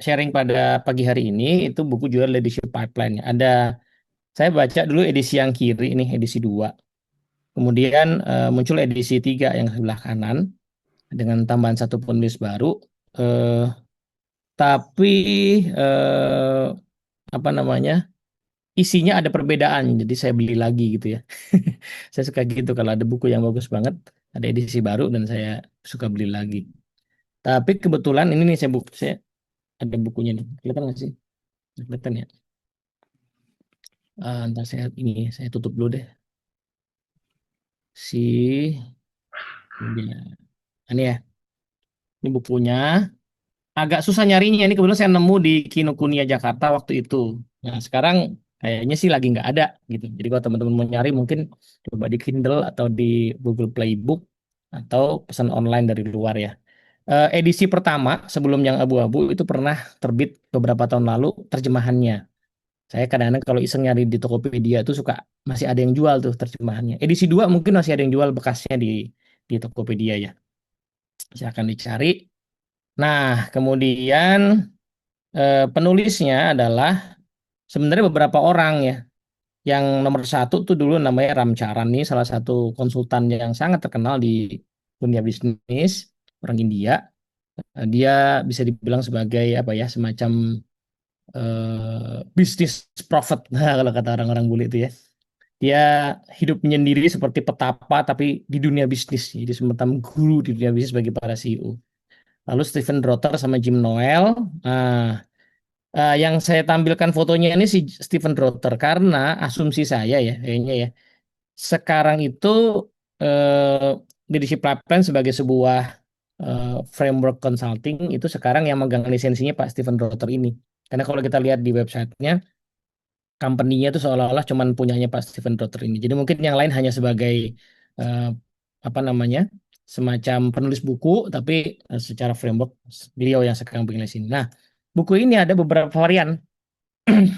sharing pada pagi hari ini itu buku Jual Leadership Pipeline. Saya baca dulu edisi yang kiri ini, edisi 2. Kemudian muncul edisi 3 yang sebelah kanan dengan tambahan satu penulis baru. Eh, tapi eh, apa namanya? Isinya ada perbedaan, jadi saya beli lagi gitu ya. Saya suka gitu kalau ada buku yang bagus banget, ada edisi baru dan saya suka beli lagi. Tapi kebetulan ini nih saya ada bukunya nih. Kelihatan nggak sih? Kelihatan ya. Ntar saya tutup dulu deh. Si ini ya, ini bukunya. Agak susah nyarinya. Ini kebetulan saya nemu di Kinokuniya Jakarta waktu itu. Nah, sekarang kayaknya sih lagi nggak ada gitu. Jadi kalau teman-teman mau nyari mungkin coba di Kindle atau di Google Playbook atau pesan online dari luar ya. Edisi pertama sebelum yang abu-abu itu pernah terbit beberapa tahun lalu terjemahannya. Saya kadang-kadang kalau iseng nyari di Tokopedia itu suka masih ada yang jual tuh terjemahannya. Edisi 2 mungkin masih ada yang jual bekasnya di Tokopedia ya. Saya akan dicari. Nah, kemudian penulisnya adalah sebenarnya beberapa orang ya. Yang nomor satu tuh dulu namanya Ram Charan nih, salah satu konsultan yang sangat terkenal di dunia bisnis, orang India. Dia bisa dibilang sebagai apa ya, semacam bisnis prophet, nah, kalau kata orang-orang bule itu ya. Dia hidup menyendiri seperti petapa tapi di dunia bisnis. Jadi semacam guru di dunia bisnis bagi para CEO. Lalu Stephen Rotter sama Jim Noel. Nah, yang saya tampilkan fotonya ini si Stephen Rotter karena asumsi saya ya kayaknya ya. Sekarang itu leadership pipeline sebagai sebuah framework consulting itu sekarang yang megang lisensinya Pak Stephen Rotter ini. Karena kalau kita lihat di websitenya, company-nya itu seolah-olah cuman punyanya Pak Stephen Rotter ini. Jadi mungkin yang lain hanya sebagai eh, apa namanya, semacam penulis buku, tapi secara framework beliau yang sekarang bikin sini. Nah, buku ini ada beberapa varian.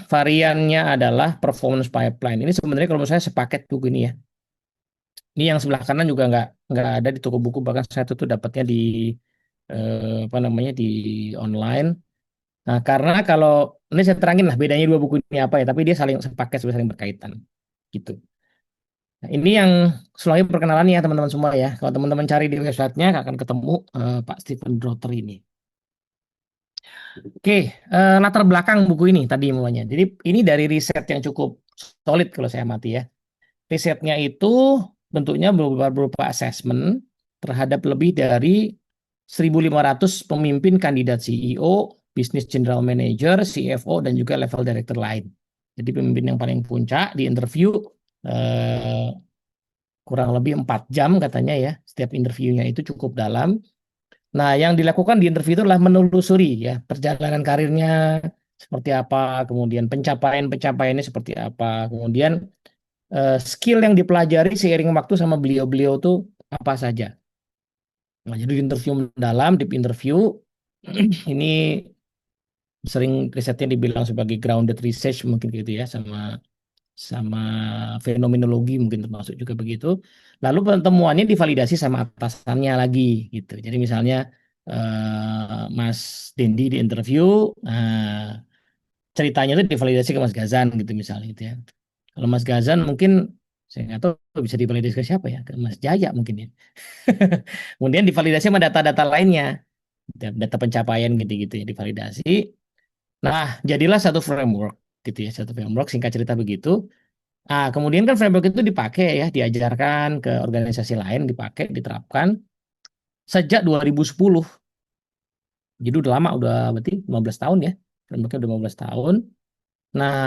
Variannya adalah performance pipeline. Ini sebenarnya kalau menurut saya sepaket buku ini ya. Ini yang sebelah kanan juga nggak ada di toko buku, bahkan saya tuh dapatnya di apa namanya di online. Nah, karena kalau ini saya terangin lah bedanya dua buku ini apa ya, tapi dia saling sepaket, saling berkaitan gitu. Nah, ini yang selain perkenalan ya teman-teman semua ya. Kalau teman-teman cari di websitenya akan ketemu Pak Stephen Brotter ini. Oke, latar belakang buku ini tadi semuanya. Jadi ini dari riset yang cukup solid kalau saya amati ya. Risetnya itu bentuknya berupa assessment terhadap lebih dari 1.500 pemimpin kandidat CEO, Business General Manager, CFO, dan juga level director lain. Jadi pemimpin yang paling puncak di interview eh, kurang lebih 4 jam katanya ya. Setiap interviewnya itu cukup dalam. Nah, yang dilakukan di interview itu adalah menelusuri ya perjalanan karirnya seperti apa, kemudian pencapaian-pencapaiannya seperti apa, kemudian skill yang dipelajari seiring waktu sama beliau-beliau tuh apa saja. Nah, jadi interview mendalam, deep interview ini sering risetnya dibilang sebagai grounded research mungkin gitu ya, sama sama fenomenologi mungkin termasuk juga begitu. Lalu pertemuannya divalidasi sama atasannya lagi gitu. Jadi misalnya Mas Dendi di interview, ceritanya itu divalidasi ke Mas Gazan gitu misalnya gitu ya. Kalau Mas Gazan mungkin saya nggak tahu bisa divalidasi ke siapa ya, ke Mas Jaya mungkin ya. Kemudian divalidasi sama data-data lainnya, data pencapaian gitu-gitu ya divalidasi. Nah, jadilah satu framework gitu ya, satu framework singkat cerita begitu. Nah, kemudian kan framework itu dipakai ya, diajarkan ke organisasi lain, dipakai, diterapkan sejak 2010. Jadi udah lama, udah berarti 15 tahun ya. Frameworknya udah 15 tahun. Nah,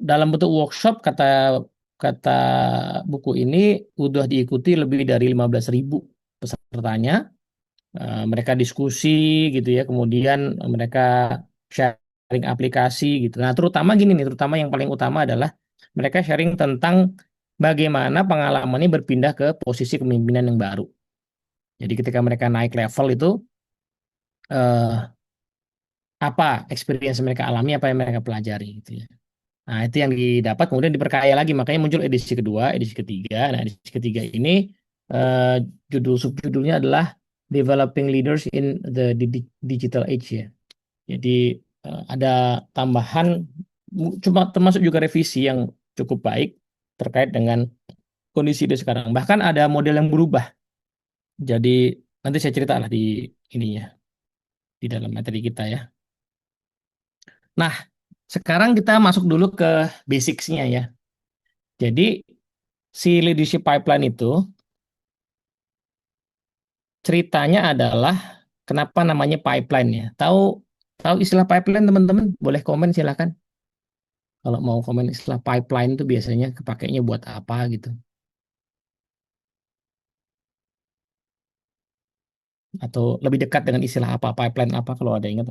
dalam bentuk workshop kata kata buku ini udah diikuti lebih dari 15.000 pesertanya. Mereka diskusi gitu ya, kemudian mereka sharing aplikasi gitu. Nah, terutama gini nih, terutama yang paling utama adalah mereka sharing tentang bagaimana pengalamannya berpindah ke posisi kepemimpinan yang baru. Jadi ketika mereka naik level itu eh, apa experience mereka alami, apa yang mereka pelajari gitu ya. Nah, itu yang didapat kemudian diperkaya lagi, makanya muncul edisi kedua, edisi ketiga. Nah, edisi ketiga ini eh, subjudulnya adalah Developing Leaders in the Digital Age ya. Jadi ada tambahan, cuma termasuk juga revisi yang cukup baik terkait dengan kondisi di sekarang. Bahkan ada model yang berubah. Jadi nanti saya cerita lah di ininya, di dalam materi kita ya. Nah, sekarang kita masuk dulu ke basics-nya ya. Jadi si leadership pipeline itu ceritanya adalah kenapa namanya pipeline ya. Tahu tahu istilah pipeline teman-teman? Boleh komen silakan. Kalau mau komen istilah pipeline itu biasanya kepakainya buat apa gitu. Atau lebih dekat dengan istilah apa, pipeline apa kalau ada ingat?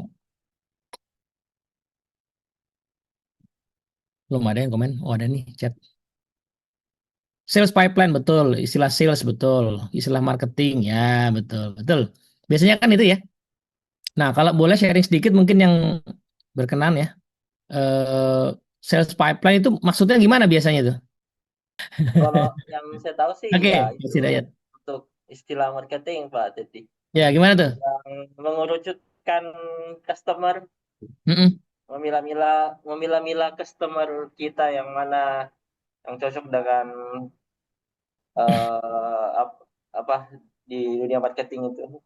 Belum ada yang komen? Oh ada nih chat. Sales pipeline betul, istilah sales betul, istilah marketing ya betul, betul. Biasanya kan itu ya. Nah, kalau boleh sharing sedikit mungkin yang berkenan ya. Eh, Sales pipeline itu maksudnya gimana biasanya tuh? Kalau yang saya tahu sih ya Oke, itu Mas Hidayat. untuk istilah marketing Pak. Jadi Ya, gimana tuh? yang mengerucutkan customer, Mm-mm. memilah-milah memilah-milah customer kita yang mana yang cocok dengan apa, apa di dunia marketing itu.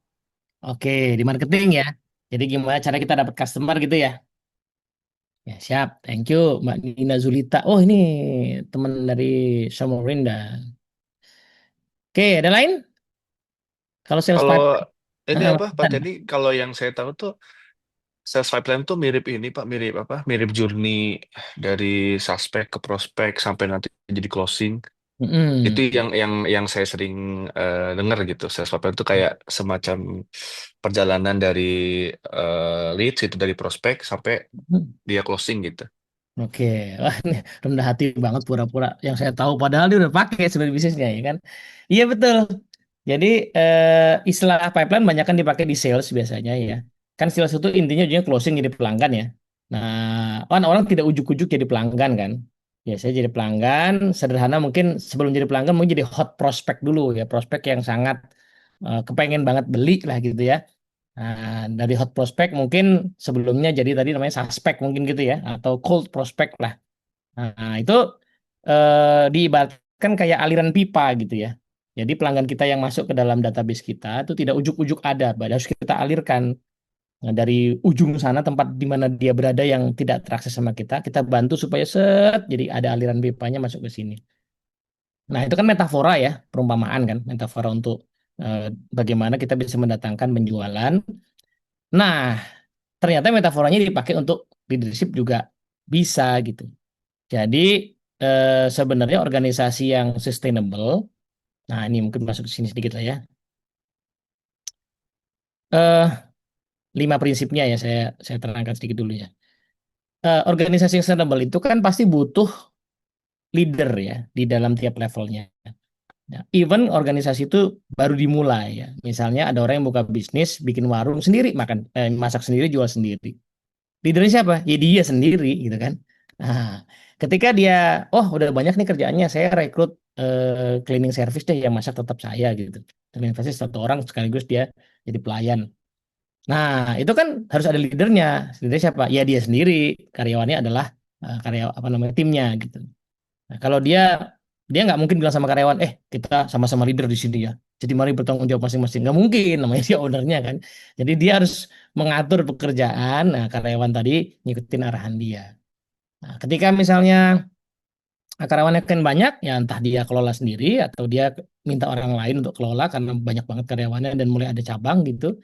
Oke, di marketing ya. Jadi gimana cara kita dapat customer gitu ya? Ya, siap. Thank you, Mbak Nina Zulita. Oh, ini teman dari Samarinda. Oke, ada lain? Kalau sales Kalau pipeline, ini ah, apa, Mas Pak Hasan. Teddy, kalau yang saya tahu tuh sales pipeline tuh mirip ini, Pak, mirip apa? Mirip journey dari suspek ke prospek sampai nanti jadi closing. Itu Mm-mm. yang saya sering dengar gitu. Sales pipeline itu kayak semacam perjalanan dari leads itu dari prospek sampai dia closing gitu. Oke, wah ini rendah hati banget pura-pura yang saya tahu padahal dia udah pakai sebenarnya bisnisnya ya kan. Iya betul. Jadi istilah pipeline banyak kan dipakai di sales biasanya ya. Kan sales itu intinya ujungnya closing jadi pelanggan ya. Nah, kan orang tidak ujuk-ujuk jadi pelanggan kan. Biasanya jadi pelanggan, sederhana mungkin sebelum jadi pelanggan mungkin jadi hot prospect dulu ya, prospek yang sangat kepengen banget beli lah gitu ya. Nah, dari hot prospect mungkin sebelumnya jadi tadi namanya suspect mungkin gitu ya, atau cold prospect lah. Nah, itu diibaratkan kayak aliran pipa gitu ya. Jadi pelanggan kita yang masuk ke dalam database kita itu tidak ujuk-ujuk ada, harus kita alirkan. Nah, dari ujung sana tempat di mana dia berada yang tidak terakses sama kita bantu supaya set, jadi ada aliran pipanya masuk ke sini. Nah, itu kan metafora ya, perumpamaan kan, metafora untuk eh, bagaimana kita bisa mendatangkan penjualan. Nah, ternyata metaforanya dipakai untuk leadership juga bisa gitu. Jadi sebenarnya organisasi yang sustainable, nah ini mungkin masuk ke sini sedikit lah ya. Eh, Lima prinsipnya ya saya terangkan sedikit dulu ya. Organisasi yang sustainable itu kan pasti butuh leader ya di dalam tiap levelnya. Nah, even organisasi itu baru dimulai ya. Misalnya ada orang yang buka bisnis, bikin warung sendiri, masak sendiri, jual sendiri. Leadernya siapa? Ya dia sendiri gitu kan. Nah, ketika dia, oh udah banyak nih kerjaannya, saya rekrut cleaning service deh yang masak tetap saya gitu. Cleaning service satu orang sekaligus dia jadi pelayan. Nah, itu kan harus ada leadernya. Leadernya siapa? Ya dia sendiri. Karyawannya adalah karya apa namanya timnya gitu. Nah, kalau dia nggak mungkin bilang sama karyawan, kita sama-sama leader di sini ya. Jadi mari bertanggung jawab masing-masing. Nggak mungkin, namanya dia ownernya kan. Jadi dia harus mengatur pekerjaan. Nah, karyawan tadi ngikutin arahan dia. Nah, ketika misalnya karyawannya kan banyak, ya entah dia kelola sendiri atau dia minta orang lain untuk kelola karena banyak banget karyawannya dan mulai ada cabang gitu.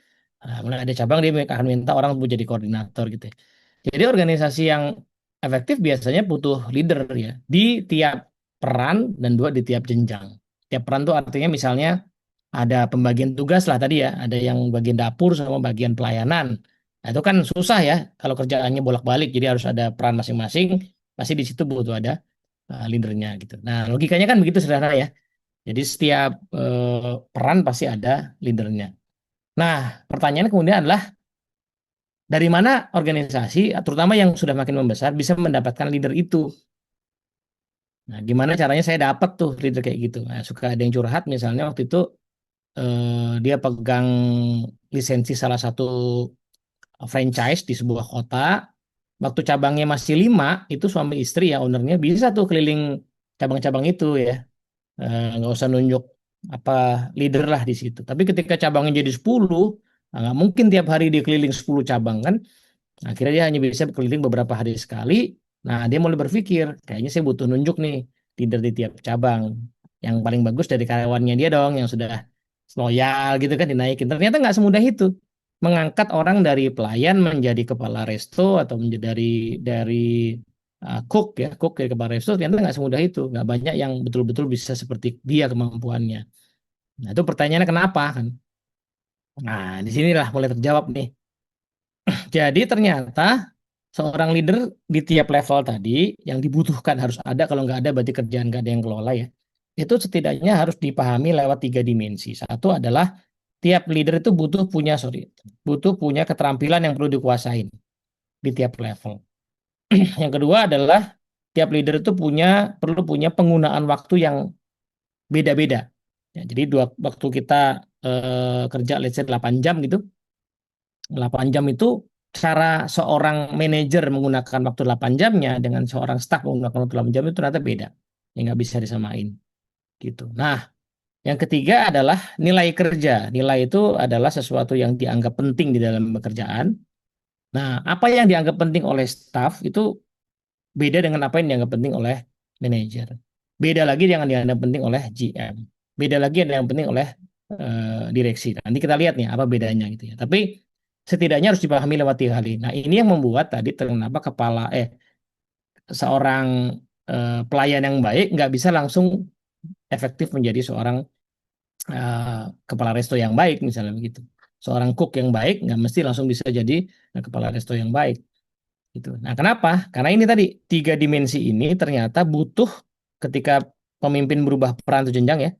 Nah, mulai ada cabang dia akan minta orang untuk jadi koordinator gitu. Jadi organisasi yang efektif biasanya butuh leader ya di tiap peran dan dua di tiap jenjang. Tiap peran tuh artinya misalnya ada pembagian tugas lah tadi ya, ada yang bagian dapur sama bagian pelayanan. Nah, itu kan susah ya kalau kerjaannya bolak-balik, jadi harus ada peran masing-masing. Pasti di situ butuh ada leadernya gitu. Nah, logikanya kan begitu sederhana ya. Jadi setiap peran pasti ada leadernya. Nah, pertanyaan kemudian adalah dari mana organisasi, terutama yang sudah makin membesar, bisa mendapatkan leader itu? Nah, gimana caranya saya dapat tuh leader kayak gitu? Nah, suka ada yang curhat, misalnya waktu itu dia pegang lisensi salah satu franchise di sebuah kota. Waktu cabangnya masih 5, itu suami istri ya ownernya bisa tuh keliling cabang-cabang itu ya. Nggak usah nunjuk apa leader lah di situ. Tapi ketika cabangnya jadi 10, nah, nggak mungkin tiap hari dia keliling 10 cabang kan. Akhirnya dia hanya bisa keliling beberapa hari sekali. Nah, dia mulai berpikir, kayaknya saya butuh nunjuk nih leader di tiap cabang. Yang paling bagus dari karyawannya dia dong, yang sudah loyal gitu kan dinaikin. Ternyata nggak semudah itu. Mengangkat orang dari pelayan menjadi kepala resto atau menjadi dari cook ya, cook dari kepala resto ternyata nggak semudah itu. Nggak banyak yang betul-betul bisa seperti dia kemampuannya. Nah, itu pertanyaannya kenapa kan? Nah, disinilah mulai terjawab nih. Jadi ternyata seorang leader di tiap level tadi yang dibutuhkan harus ada, kalau nggak ada berarti kerjaan nggak ada yang kelola ya. Itu setidaknya harus dipahami lewat 3 dimensi. Satu adalah tiap leader itu butuh punya keterampilan yang perlu dikuasain di tiap level. Yang kedua adalah tiap leader itu perlu punya penggunaan waktu yang beda-beda. Ya, jadi waktu kita kerja let's say 8 jam gitu, 8 jam itu cara seorang manajer menggunakan waktu 8 jamnya dengan seorang staf menggunakan waktu 8 jam itu ternyata beda. Ya nggak bisa disamain gitu. Nah, yang ketiga adalah nilai kerja. Nilai itu adalah sesuatu yang dianggap penting di dalam pekerjaan. Nah, apa yang dianggap penting oleh staf itu beda dengan apa yang dianggap penting oleh manajer. Beda lagi yang dianggap penting oleh GM. Beda lagi yang penting oleh direksi. Nanti kita lihat nih apa bedanya gitu ya. Tapi setidaknya harus dipahami lewat 3 kali. Nah, ini yang membuat tadi kenapa seorang pelayan yang baik nggak bisa langsung efektif menjadi seorang kepala resto yang baik misalnya begitu. Seorang cook yang baik nggak mesti langsung bisa jadi kepala resto yang baik gitu. Nah, kenapa? Karena ini tadi 3 dimensi ini ternyata butuh ketika pemimpin berubah peran atau jenjang ya,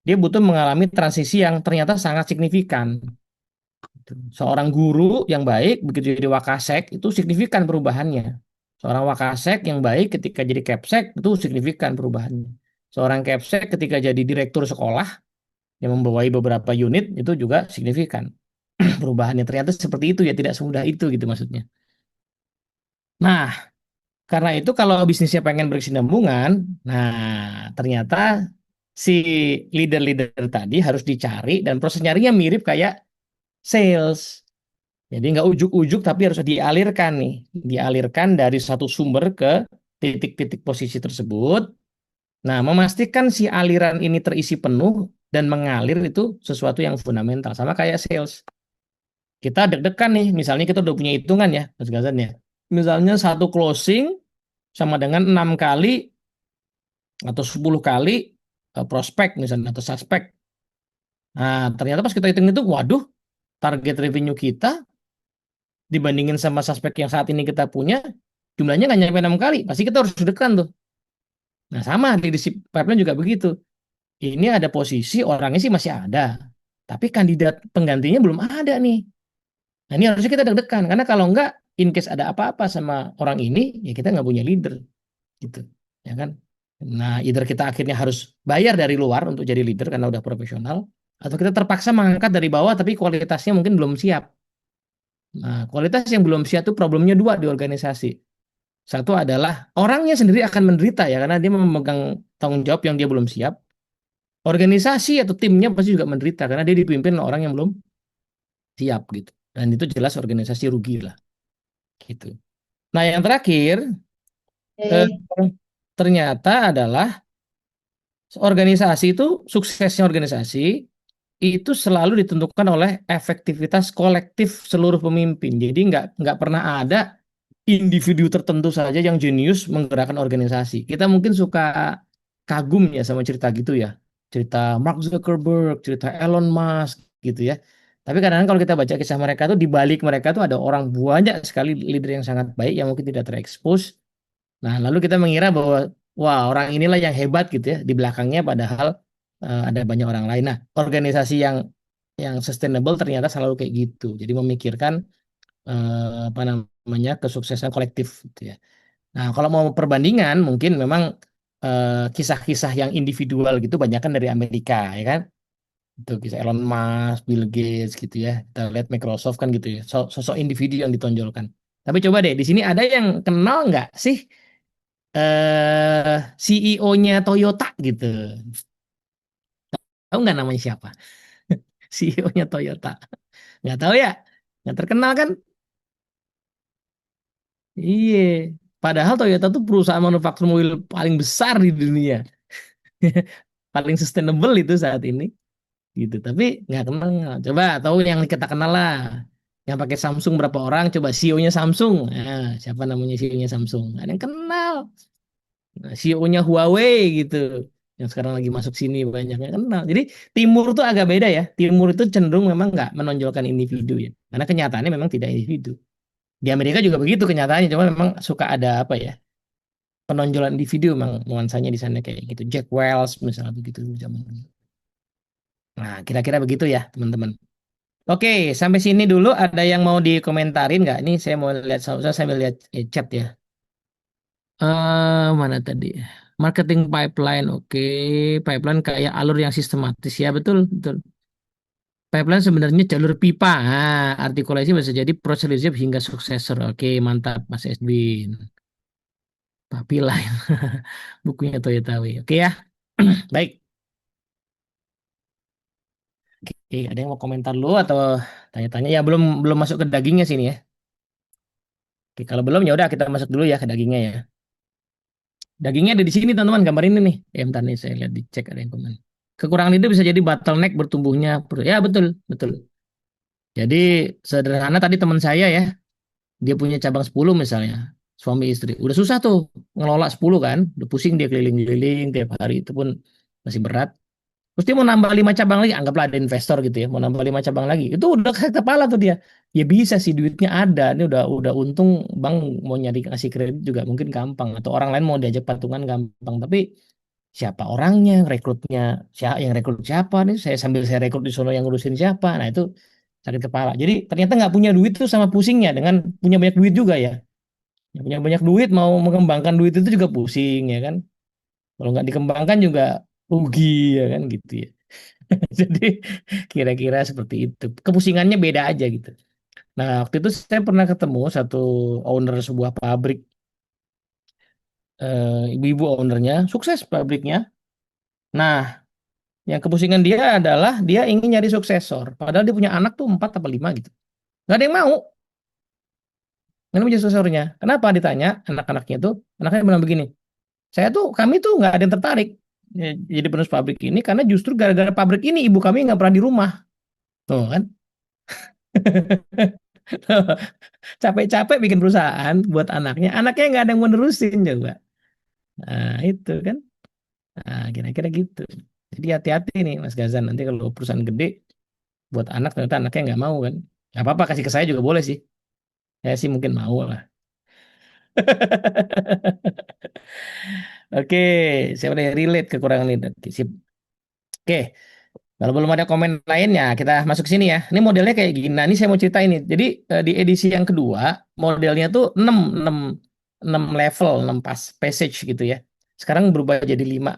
dia butuh mengalami transisi yang ternyata sangat signifikan. Seorang guru yang baik begitu jadi wakasek itu signifikan perubahannya. Seorang wakasek yang baik ketika jadi kepsek itu signifikan perubahannya. Seorang kepsek ketika jadi direktur sekolah yang membawai beberapa unit itu juga signifikan perubahannya. Ternyata seperti itu ya, tidak semudah itu gitu maksudnya. Nah, karena itu kalau bisnisnya pengen berkesinambungan, nah ternyata si leader-leader tadi harus dicari dan proses nyarinya mirip kayak sales. Jadi nggak ujuk-ujuk tapi harus dialirkan nih, dialirkan dari satu sumber ke titik-titik posisi tersebut. Nah, memastikan si aliran ini terisi penuh dan mengalir itu sesuatu yang fundamental, sama kayak sales. Kita deg-degan nih, misalnya kita udah punya hitungan ya, Mas Gazan ya. Misalnya satu closing sama dengan 6 kali atau 10 kali prospek misalnya atau suspek. Nah, ternyata pas kita hitung itu, waduh, target revenue kita dibandingin sama suspek yang saat ini kita punya, jumlahnya nggak nyampe 6 kali. Pasti kita harus deg-degan tuh. Nah, sama di pipeline juga begitu. Ini ada posisi orangnya sih masih ada, tapi kandidat penggantinya belum ada nih. Nah, ini harusnya kita deg-degan karena kalau enggak, in case ada apa-apa sama orang ini, ya kita nggak punya leader, gitu, ya kan? Nah, either kita akhirnya harus bayar dari luar untuk jadi leader karena udah profesional, atau kita terpaksa mengangkat dari bawah tapi kualitasnya mungkin belum siap. Nah, kualitas yang belum siap itu problemnya dua di organisasi. Satu adalah orangnya sendiri akan menderita ya karena dia memegang tanggung jawab yang dia belum siap. Organisasi atau timnya pasti juga menderita karena dia dipimpin oleh orang yang belum siap gitu. Dan itu jelas organisasi rugi lah gitu. Nah, yang terakhir eh, ternyata adalah organisasi itu suksesnya organisasi itu selalu ditentukan oleh efektivitas kolektif seluruh pemimpin. Jadi nggak pernah ada individu tertentu saja yang jenius menggerakkan organisasi. Kita mungkin suka kagum ya sama cerita gitu ya. Cerita Mark Zuckerberg, cerita Elon Musk gitu ya. Tapi kadang-kadang kalau kita baca kisah mereka tuh di balik mereka tuh ada orang banyak sekali leader yang sangat baik yang mungkin tidak terekspos. Nah, lalu kita mengira bahwa wah, orang inilah yang hebat gitu ya di belakangnya padahal ada banyak orang lain. Nah, organisasi yang sustainable ternyata selalu kayak gitu. Jadi memikirkan apa namanya kesuksesan kolektif gitu ya. Nah, kalau mau perbandingan mungkin memang kisah-kisah yang individual gitu banyak kan dari Amerika ya kan. Itu kisah Elon Musk, Bill Gates gitu ya. Kita lihat Microsoft kan gitu ya. Sosok individu yang ditonjolkan. Tapi coba deh, di sini ada yang kenal nggak sih CEO-nya Toyota gitu? Tahu nggak namanya siapa? CEO-nya Toyota. Nggak tahu ya? Nggak terkenal kan? Iya. Padahal Toyota tuh perusahaan manufaktur mobil paling besar di dunia. Paling sustainable itu saat ini. Gitu. Tapi nggak kenal. Coba tahu yang kita kenal lah. Yang pakai Samsung berapa orang? Coba CEO-nya Samsung. Nah, siapa namanya CEO-nya Samsung? Ada yang kenal. Nah, CEO-nya Huawei gitu. Yang sekarang lagi masuk sini banyak yang kenal. Jadi Timur tuh agak beda ya. Timur itu cenderung memang nggak menonjolkan individu ya. Karena kenyataannya memang tidak individu. Di Amerika juga begitu kenyataannya. Cuma memang suka ada apa ya? Penonjolan individu memang nuansanya di sana kayak gitu. Jack Welch misalnya begitu zaman dulu. Nah, kira-kira begitu ya, teman-teman. Oke, sampai sini dulu ada yang mau dikomentarin nggak? Ini saya mau lihat, saya sambil lihat chat ya. Mana tadi? Marketing pipeline, oke. Pipeline kayak alur yang sistematis ya, betul, betul. Pipeline sebenarnya jalur pipa. Artikulasi bisa jadi proses hingga suksesor. Oke, mantap, Mas Edwin. Pipeline, bukunya Toyota Way. Oke ya, baik. Oke, ada yang mau komentar dulu atau tanya-tanya? Ya belum belum masuk ke dagingnya sini ya. Oke, kalau belum ya udah kita masuk dulu ya ke dagingnya ya. Dagingnya ada di sini teman-teman, gambar ini nih. Ya bentar nih saya lihat dicek ada yang komen. Kekurangan itu bisa jadi bottleneck bertumbuhnya. Ya betul, betul. Jadi sederhana tadi teman saya ya, dia punya cabang 10 misalnya. Suami istri. Udah susah tuh ngelola 10 kan. Udah pusing dia keliling-keliling tiap hari itu pun masih berat. Terus dia mau nambah 5 cabang lagi, anggaplah ada investor gitu ya, mau nambah 5 cabang lagi. Itu udah ke kepala tuh dia. Ya bisa sih duitnya ada. Ini udah untung bank mau nyari kasih kredit juga mungkin gampang atau orang lain mau diajak patungan gampang. Tapi siapa orangnya, rekrutnya, siapa yang rekrut siapa nih? Saya rekrut di sono yang ngurusin siapa. Nah, itu sakit kepala. Jadi ternyata nggak punya duit tuh sama pusingnya dengan punya banyak duit juga ya. Yang punya banyak duit mau mengembangkan duit itu juga pusing ya kan. Kalau nggak dikembangkan juga rugi ya kan gitu ya. Jadi kira-kira seperti itu. Kepusingannya beda aja gitu. Nah, waktu itu saya pernah ketemu satu owner sebuah pabrik, ibu-ibu ownernya, sukses pabriknya. Nah, yang kepusingan dia adalah dia ingin nyari suksesor. Padahal dia punya anak tuh 4 atau 5 gitu. Nggak ada yang mau. Nggak ada yang mau jadi suksesornya. Kenapa ditanya anak-anaknya tuh? Anaknya bilang begini, kami tuh nggak ada yang tertarik jadi penerus pabrik ini karena justru gara-gara pabrik ini ibu kami nggak pernah di rumah. Tuh kan. Capek-capek bikin perusahaan buat anaknya nggak ada yang mau nerusin coba. Nah, itu kan. Nah, kira-kira gitu. Jadi hati-hati nih Mas Gazan, nanti kalau perusahaan gede buat anak ternyata anaknya nggak mau kan. Nggak apa-apa kasih ke saya juga boleh sih. Saya sih mungkin mau lah. Oke, saya udah relate kekurangan ini. Oke, sip. Oke, kalau belum ada komen lainnya, kita masuk sini ya. Ini modelnya kayak gini. Nah, ini saya mau cerita ini. Jadi di edisi yang kedua, modelnya tuh 6 level, 6 passage gitu ya. Sekarang berubah jadi 5.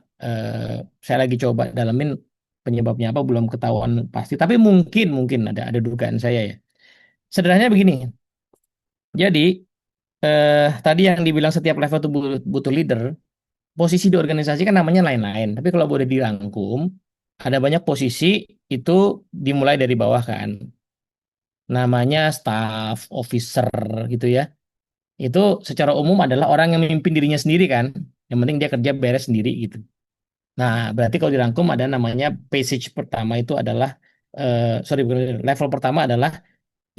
Saya lagi coba dalamin penyebabnya apa belum ketahuan pasti. Tapi mungkin ada dugaan saya ya. Sederhananya begini. Jadi tadi yang dibilang setiap level itu butuh leader. Posisi di organisasi kan namanya lain-lain. Tapi kalau boleh dirangkum, ada banyak posisi itu dimulai dari bawah kan. Namanya staff, officer gitu ya. Itu secara umum adalah orang yang memimpin dirinya sendiri kan. Yang penting dia kerja beres sendiri gitu. Nah, berarti kalau dirangkum ada namanya passage pertama itu adalah level pertama adalah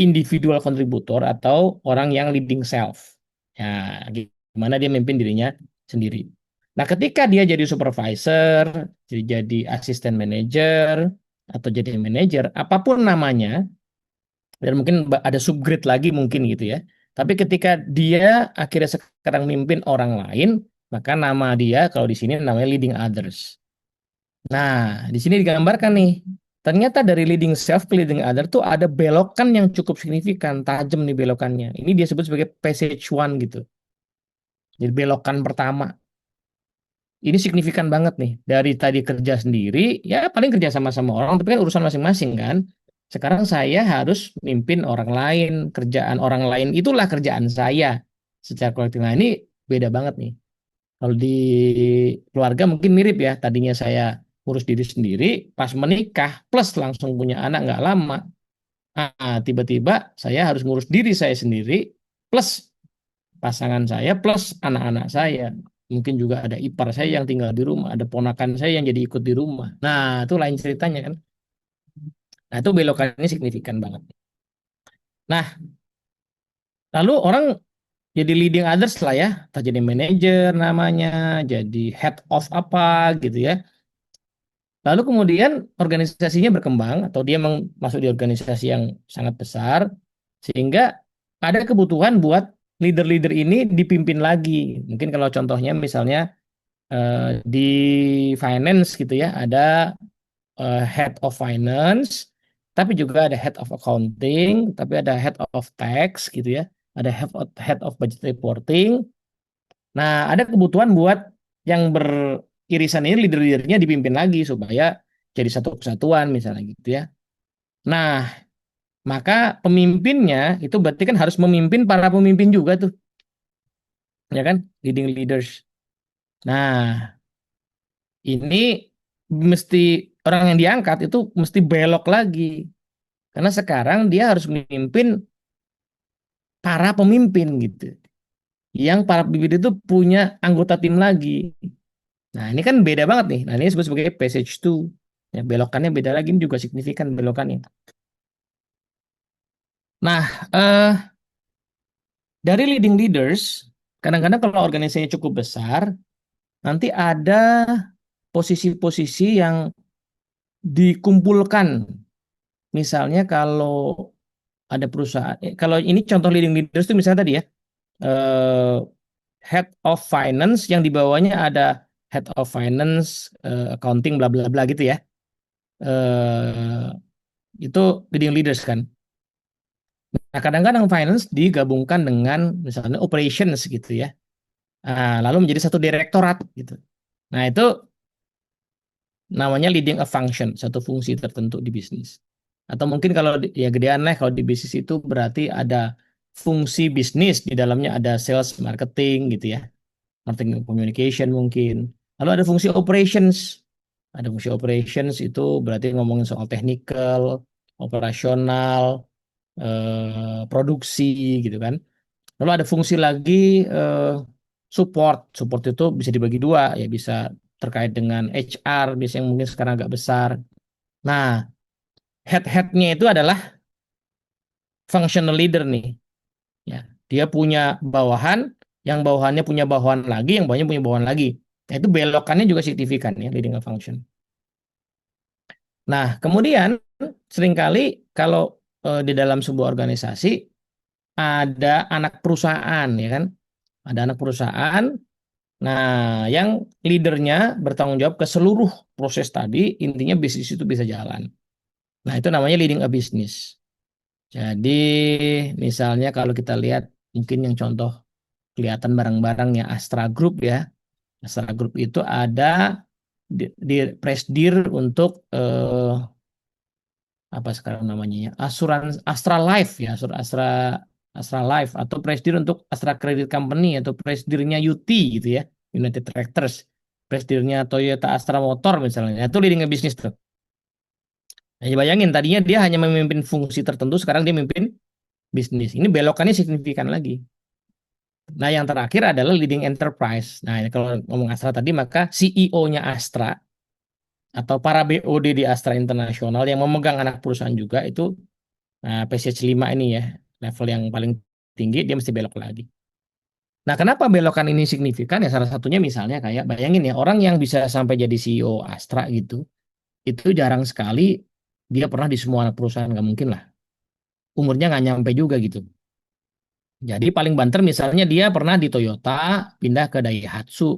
individual contributor atau orang yang leading self. Ya, gimana dia memimpin dirinya sendiri. Nah, ketika dia jadi supervisor, jadi asisten manager, atau jadi manager, apapun namanya, dan mungkin ada subgrade lagi mungkin gitu ya. Tapi ketika dia akhirnya sekarang memimpin orang lain, maka nama dia kalau di sini namanya leading others. Nah, di sini digambarkan nih, ternyata dari leading self ke leading other tuh ada belokan yang cukup signifikan, tajam nih belokannya. Ini dia sebut sebagai passage one gitu. Jadi belokan pertama. ini signifikan banget nih. Dari tadi kerja sendiri, ya paling kerja sama-sama orang, tapi kan urusan masing-masing kan. Sekarang saya harus mimpin orang lain, kerjaan orang lain itulah kerjaan saya secara kolektif. Nah ini beda banget nih. Kalau di keluarga mungkin mirip ya. Tadinya saya urus diri sendiri, pas menikah plus langsung punya anak nggak lama. Tiba-tiba saya harus ngurus diri saya sendiri plus pasangan saya plus anak-anak saya. Mungkin juga ada ipar saya yang tinggal di rumah, ada ponakan saya yang jadi ikut di rumah. Nah, itu lain ceritanya kan. Nah, itu belokannya signifikan banget. Nah, lalu orang jadi leading others lah ya, entah jadi manajer namanya, jadi head of apa gitu ya. Lalu kemudian organisasinya berkembang atau dia masuk di organisasi yang sangat besar sehingga ada kebutuhan buat leader-leader ini dipimpin lagi. Mungkin kalau contohnya misalnya di finance gitu ya, ada head of finance, tapi juga ada head of accounting, tapi ada head of tax gitu ya, ada head of budget reporting. Nah, ada kebutuhan buat yang beririsan ini leader-leadernya dipimpin lagi supaya jadi satu kesatuan misalnya gitu ya. Nah, maka pemimpinnya itu berarti kan harus memimpin para pemimpin juga tuh, ya kan? Leading leaders. Nah, ini mesti orang yang diangkat itu mesti belok lagi. Karena sekarang dia harus memimpin para pemimpin gitu. Yang para pemimpin itu punya anggota tim lagi. Nah, ini kan beda banget nih. Nah, ini disebut sebagai passage 2. Ya, belokannya beda lagi, ini juga signifikan belokannya. Nah, dari leading leaders, kadang-kadang kalau organisasinya cukup besar, nanti ada posisi-posisi yang dikumpulkan. Misalnya kalau ada perusahaan, kalau ini contoh leading leaders itu misalnya tadi ya, eh, head of finance yang di bawahnya ada head of finance, accounting, bla bla bla gitu ya. Eh, itu leading leaders kan. Nah, kadang-kadang finance digabungkan dengan misalnya operations gitu ya. Lalu menjadi satu direktorat gitu. Nah, itu namanya leading a function, satu fungsi tertentu di bisnis. Atau mungkin kalau ya gedean lah kalau di bisnis itu berarti ada fungsi bisnis di dalamnya ada sales, marketing gitu ya. Marketing communication mungkin. Lalu ada fungsi operations. Ada fungsi operations itu berarti ngomongin soal technical, operasional, produksi gitu kan. Lalu ada fungsi lagi support. Support itu bisa dibagi dua ya, bisa terkait dengan HR, biasanya yang mungkin sekarang agak besar. Nah, head-headnya itu adalah functional leader nih. Ya, dia punya bawahan, yang bawahannya punya bawahan lagi, yang bawahnya punya bawahan lagi. Nah, itu belokannya juga signifikan ya, leading a function. Nah, kemudian seringkali kalau di dalam sebuah organisasi ada anak perusahaan ya kan, ada anak perusahaan. Nah, yang leadernya bertanggung jawab ke seluruh proses tadi, intinya bisnis itu bisa jalan. Nah, itu namanya leading a business. Jadi, misalnya kalau kita lihat mungkin yang contoh kelihatan barang-barang ya Astra Group ya. Astra Group itu ada di Presidir untuk apa sekarang namanya ya, asuransi Astra Life ya, Astra Astra Life atau Presidir untuk Astra Credit Company atau Presidirnya UT gitu ya, United Tractors, Presidirnya Toyota Astra Motor misalnya. Itu leading a business tuh. Nah, bayangin tadinya dia hanya memimpin fungsi tertentu, sekarang dia memimpin bisnis. Ini belokannya signifikan lagi. Nah, yang terakhir adalah leading enterprise. Nah, kalau ngomong Astra tadi, maka CEO-nya Astra atau para BOD di Astra Internasional yang memegang anak perusahaan juga itu, nah, PCH 5 ini ya, level yang paling tinggi, dia mesti belok lagi. Nah, kenapa belokan ini signifikan? Ya salah satunya misalnya kayak bayangin ya, orang yang bisa sampai jadi CEO Astra gitu, itu jarang sekali dia pernah di semua anak perusahaan, nggak mungkin lah. Umurnya nggak nyampe juga gitu. Jadi paling banter misalnya dia pernah di Toyota, pindah ke Daihatsu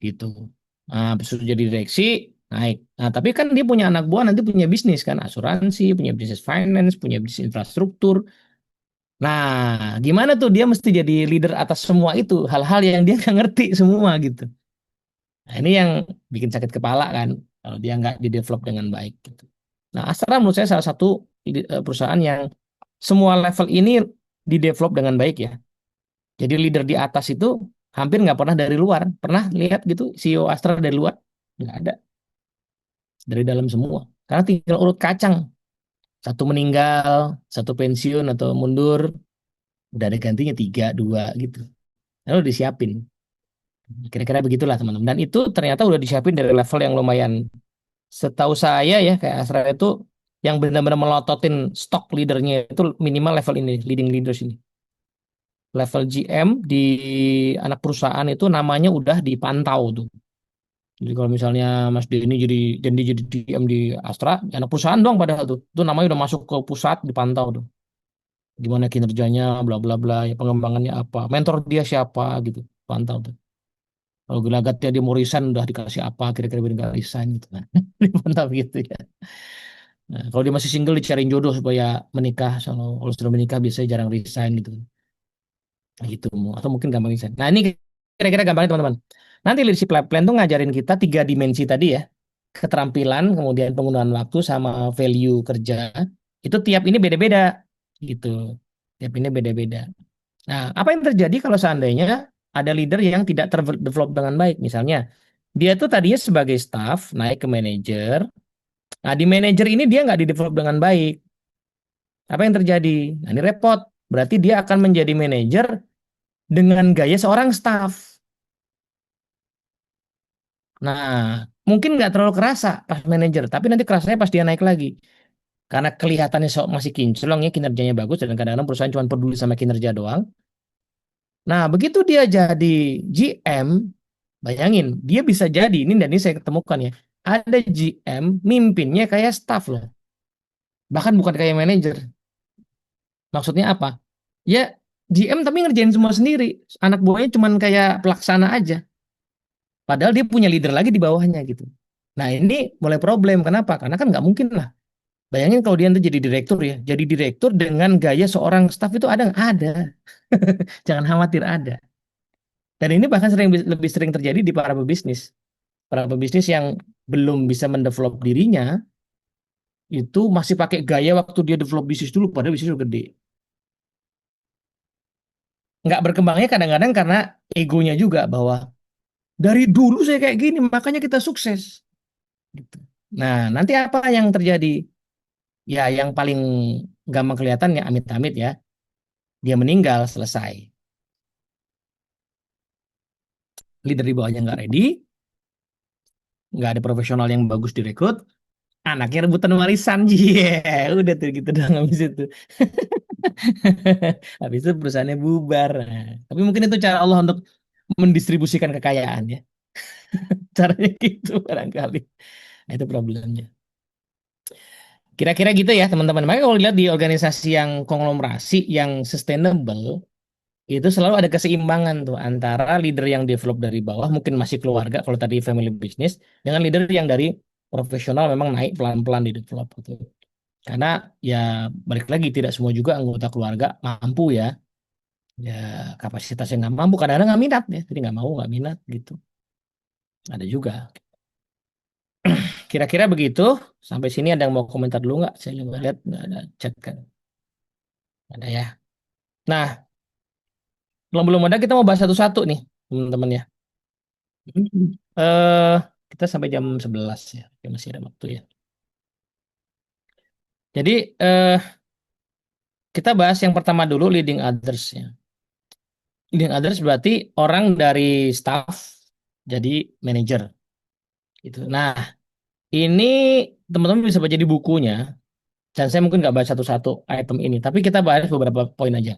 gitu. Nah, sudah jadi direksi, naik. Nah, tapi kan dia punya anak buah, nanti punya bisnis kan, asuransi, punya bisnis finance, punya bisnis infrastruktur. Nah, gimana tuh dia mesti jadi leader atas semua itu, hal-hal yang dia nggak ngerti semua gitu. Nah, ini yang bikin sakit kepala kan, kalau dia nggak di-develop dengan baik gitu. Nah, Astra menurut saya salah satu perusahaan yang semua level ini di-develop dengan baik ya. Jadi leader di atas itu hampir nggak pernah dari luar. Pernah lihat gitu CEO Astra dari luar? Nggak ada, dari dalam semua. Karena tinggal urut kacang. Satu meninggal, satu pensiun atau mundur, udah ada gantinya tiga, dua gitu. Lalu disiapin. Kira-kira begitulah teman-teman. Dan itu ternyata udah disiapin dari level yang lumayan. Setahu saya ya, kayak Astra itu yang benar-benar melototin stok leadernya itu minimal level ini, leading leaders ini. Level GM di anak perusahaan itu namanya udah dipantau tuh. Jadi kalau misalnya Mas Denny jadi GM di Astra, anak perusahaan dong padahal tuh. Itu namanya udah masuk ke pusat dipantau tuh. Gimana kinerjanya, bla bla bla, ya pengembangannya apa, mentor dia siapa gitu, pantau tuh. Kalau gelagatnya dia mau resign udah dikasih apa, kira-kira biar nggak resign gitu kan. Dipantau gitu ya. Nah, kalau dia masih single dicariin jodoh supaya menikah. Kalau sudah menikah biasanya jarang resign gitu. Nah, gitu. Atau mungkin gampang resign. Nah ini kira-kira gampangnya teman-teman. Nanti leadership life plan tuh ngajarin kita tiga dimensi tadi ya. Keterampilan, kemudian penggunaan waktu sama value kerja. Itu tiap ini beda-beda gitu. Tiap ini beda-beda. Nah, apa yang terjadi kalau seandainya ada leader yang tidak terdevelop dengan baik? Misalnya, dia tuh tadinya sebagai staff, naik ke manajer. Nah, di manajer ini dia nggak didevelop dengan baik. Apa yang terjadi? Nah, ini repot. Berarti dia akan menjadi manajer dengan gaya seorang staff. Nah, mungkin nggak terlalu kerasa pas manajer, tapi nanti kerasanya pas dia naik lagi. Karena kelihatannya masih kinclong ya, kinerjanya bagus, dan kadang-kadang perusahaan cuma peduli sama kinerja doang. Nah, begitu dia jadi GM, bayangin, dia bisa jadi, ini dan ini saya ketemukan ya, ada GM mimpinnya kayak staff loh, bahkan bukan kayak manajer. Maksudnya apa? Ya, GM tapi ngerjain semua sendiri, anak buahnya cuman kayak pelaksana aja, padahal dia punya leader lagi di bawahnya gitu. Nah, ini mulai problem, kenapa? Karena kan nggak mungkin lah. Bayangin kalau dia nanti jadi direktur ya, jadi direktur dengan gaya seorang staff itu ada nggak? Ada. Jangan khawatir ada. Dan ini bahkan lebih sering terjadi di para pebisnis. Para pebisnis yang belum bisa mendevelop dirinya itu masih pakai gaya waktu dia develop bisnis dulu padahal bisnis udah gede. Nggak berkembangnya kadang-kadang karena egonya juga bahwa dari dulu saya kayak gini makanya kita sukses gitu. Nah, nanti apa yang terjadi? Ya yang paling gampang kelihatan ya amit-amit ya. Dia meninggal selesai. Leader di bawahnya nggak ready, nggak ada profesional yang bagus direkrut, anaknya rebutan warisan. Udah tuh gitu doang habis itu. Habis itu perusahaannya bubar. Nah, tapi mungkin itu cara Allah untuk mendistribusikan kekayaan ya. Caranya gitu barangkali. Nah, itu problemnya. Kira-kira gitu ya teman-teman. Makanya kalau dilihat di organisasi yang konglomerasi, yang sustainable, itu selalu ada keseimbangan tuh antara leader yang develop dari bawah, mungkin masih keluarga kalau tadi family business, dengan leader yang dari profesional memang naik pelan-pelan di develop gitu. Karena ya balik lagi tidak semua juga anggota keluarga mampu ya. Ya kapasitasnya nggak mampu, kadang-kadang nggak minat ya. Jadi nggak mau, nggak minat gitu. Ada juga. Kira-kira begitu. Sampai sini ada yang mau komentar dulu nggak? Saya juga lihat nggak ada chat kan. Nggak ada ya. Nah, belum belum ada kita mau bahas satu-satu nih teman-teman ya. Eh kita sampai jam 11 ya. Oke, masih ada waktu ya. Jadi kita bahas yang pertama dulu leading others ya. Leading others berarti orang dari staff jadi manager gitu. Nah, ini teman-teman bisa baca di bukunya. Dan saya mungkin nggak bahas satu-satu item ini, tapi kita bahas beberapa poin aja.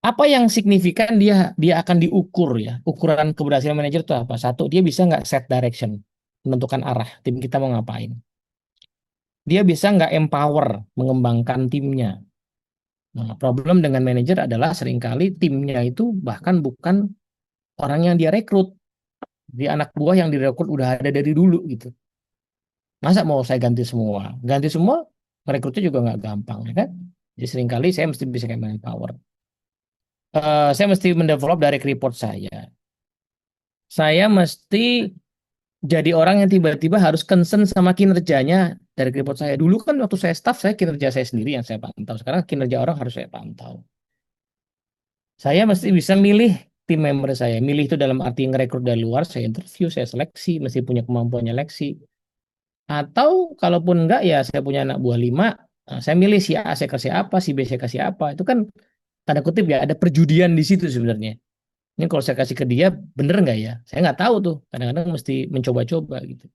Apa yang signifikan dia dia akan diukur ya. Ukuran keberhasilan manajer itu apa? Satu, dia bisa nggak set direction, menentukan arah tim kita mau ngapain. Dia bisa nggak empower, mengembangkan timnya. Nah, problem dengan manajer adalah seringkali timnya itu bahkan bukan orang yang dia rekrut. Dia anak buah yang direkrut udah ada dari dulu gitu. Masa mau saya ganti semua? Ganti semua, merekrutnya juga nggak gampang, ya kan? Jadi seringkali saya mesti bisa kayak manpower. Saya mesti mendevelop dari report saya. Saya mesti jadi orang yang tiba-tiba harus concern sama kinerjanya dari report saya. Dulu kan waktu saya staff, saya kinerja saya sendiri yang saya pantau. Sekarang kinerja orang harus saya pantau. Saya mesti bisa milih tim member saya. Milih itu dalam arti ngerekrut dari luar, saya interview, saya seleksi, mesti punya kemampuan seleksi. Atau kalaupun enggak ya saya punya anak buah 5, saya milih si A saya kasih apa, si B saya kasih apa. Itu kan tanda kutip ya ada perjudian di situ sebenarnya. Ini kalau saya kasih ke dia bener nggak ya? Saya nggak tahu tuh. Kadang-kadang mesti mencoba-coba gitu.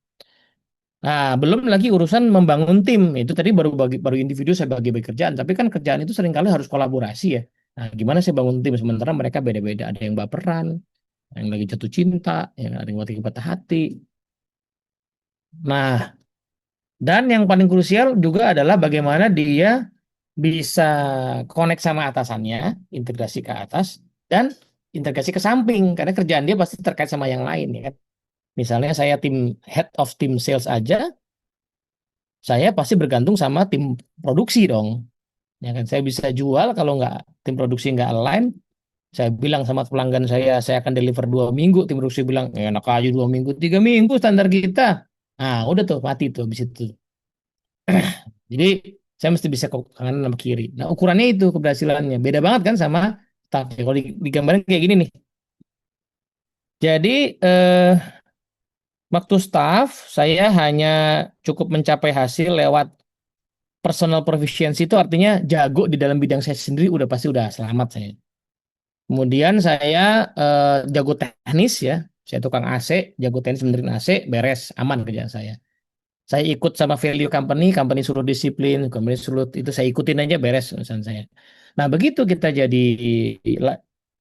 Nah, belum lagi urusan membangun tim. Itu tadi baru individu saya bagi-bagi kerjaan. Tapi kan kerjaan itu seringkali harus kolaborasi ya. Nah, gimana saya bangun tim sementara mereka beda-beda. Ada yang baperan, ada yang lagi jatuh cinta, ada yang lagi patah hati. Nah, dan yang paling krusial juga adalah bagaimana dia bisa connect sama atasannya, integrasi ke atas, dan integrasi ke samping. Karena kerjaan dia pasti terkait sama yang lain ya kan. Misalnya saya tim head of team sales aja, saya pasti bergantung sama tim produksi dong. Ya kan, saya bisa jual kalau nggak tim produksi nggak align, saya bilang sama pelanggan saya akan deliver 2 minggu, tim produksi bilang enak aja 2 minggu, 3 minggu standar kita. Nah, udah tuh mati tuh habis itu. Jadi saya mesti bisa ke kanan sama kiri. Nah, ukurannya itu keberhasilannya. Beda banget kan sama staff. Kalau digambarin kayak gini nih. Jadi waktu staff saya hanya cukup mencapai hasil lewat personal proficiency, itu artinya jago di dalam bidang saya sendiri udah pasti udah selamat saya. Kemudian saya jago teknis ya. Saya tukang AC, jago teknis benerin AC, beres, aman kerjaan saya. Saya ikut sama value company, company suruh disiplin, company suruh itu saya ikutin aja beres urusan saya. Nah, begitu kita jadi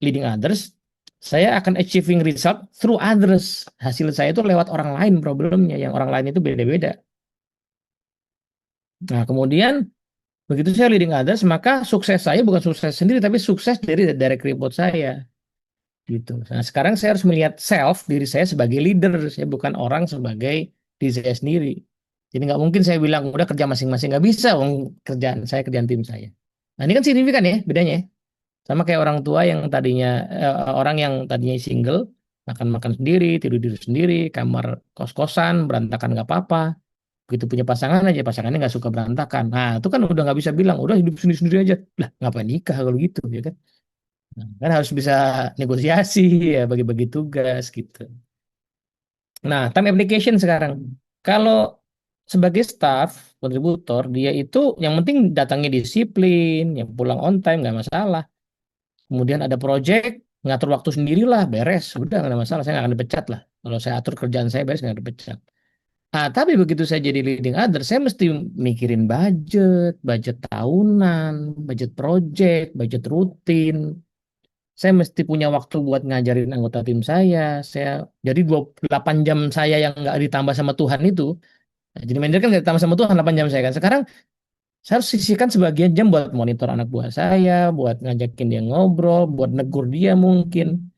leading others, saya akan achieving result through others. Hasil saya itu lewat orang lain problemnya, yang orang lain itu beda-beda. Nah, kemudian begitu saya leading others, maka sukses saya bukan sukses sendiri, tapi sukses dari direct report saya. Gitu. Nah, sekarang saya harus melihat self diri saya sebagai leader, saya bukan orang sebagai diri saya sendiri. Jadi nggak mungkin saya bilang udah kerja masing-masing, nggak bisa, wong kerjaan saya kerjaan tim saya. Nah, ini kan signifikan ya bedanya, ya. Sama kayak orang tua yang tadinya orang yang tadinya single, makan-makan sendiri, tidur-tidur sendiri, kamar kos-kosan, berantakan nggak apa-apa. Begitu punya pasangan aja, pasangannya nggak suka berantakan. Nah, itu kan udah nggak bisa bilang, udah hidup sendiri-sendiri aja. Lah, ngapain nikah kalau gitu, ya kan? Nah, kan harus bisa negosiasi ya, bagi-bagi tugas gitu. Nah, time application sekarang. Kalau sebagai staff, kontributor, dia itu yang penting datangnya disiplin, yang pulang on time nggak masalah. Kemudian ada project, ngatur waktu sendirilah, beres. Udah nggak ada masalah, saya nggak akan dipecat lah. Kalau saya atur kerjaan saya beres, nggak dipecat. Nah, tapi begitu saya jadi leading other, saya mesti mikirin budget tahunan, budget project, budget rutin. Saya mesti punya waktu buat ngajarin anggota tim saya. Jadi 28 jam saya yang nggak ditambah sama Tuhan itu. Nah, jadi manajer kan nggak ditambah sama Tuhan 8 jam saya kan. Sekarang saya harus sisihkan sebagian jam buat monitor anak buah saya, buat ngajakin dia ngobrol, buat negur dia mungkin.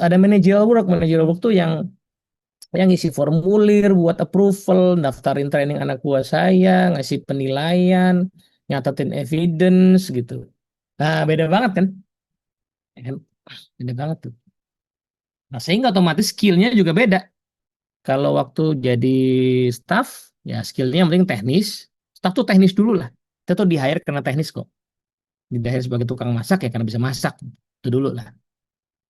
Ada managerial work tuh yang ngisi formulir buat approval, daftarin training anak buah saya, ngasih penilaian, nyatetin evidence gitu. Nah, beda banget kan? Ya kan? Beda banget tuh. Nah, sehingga otomatis skillnya juga beda. Kalau waktu jadi staff, ya skillnya yang penting teknis. Staff tuh teknis dulu lah. Kita tuh di hire karena teknis kok. Di hire sebagai tukang masak ya karena bisa masak. Itu dulu lah.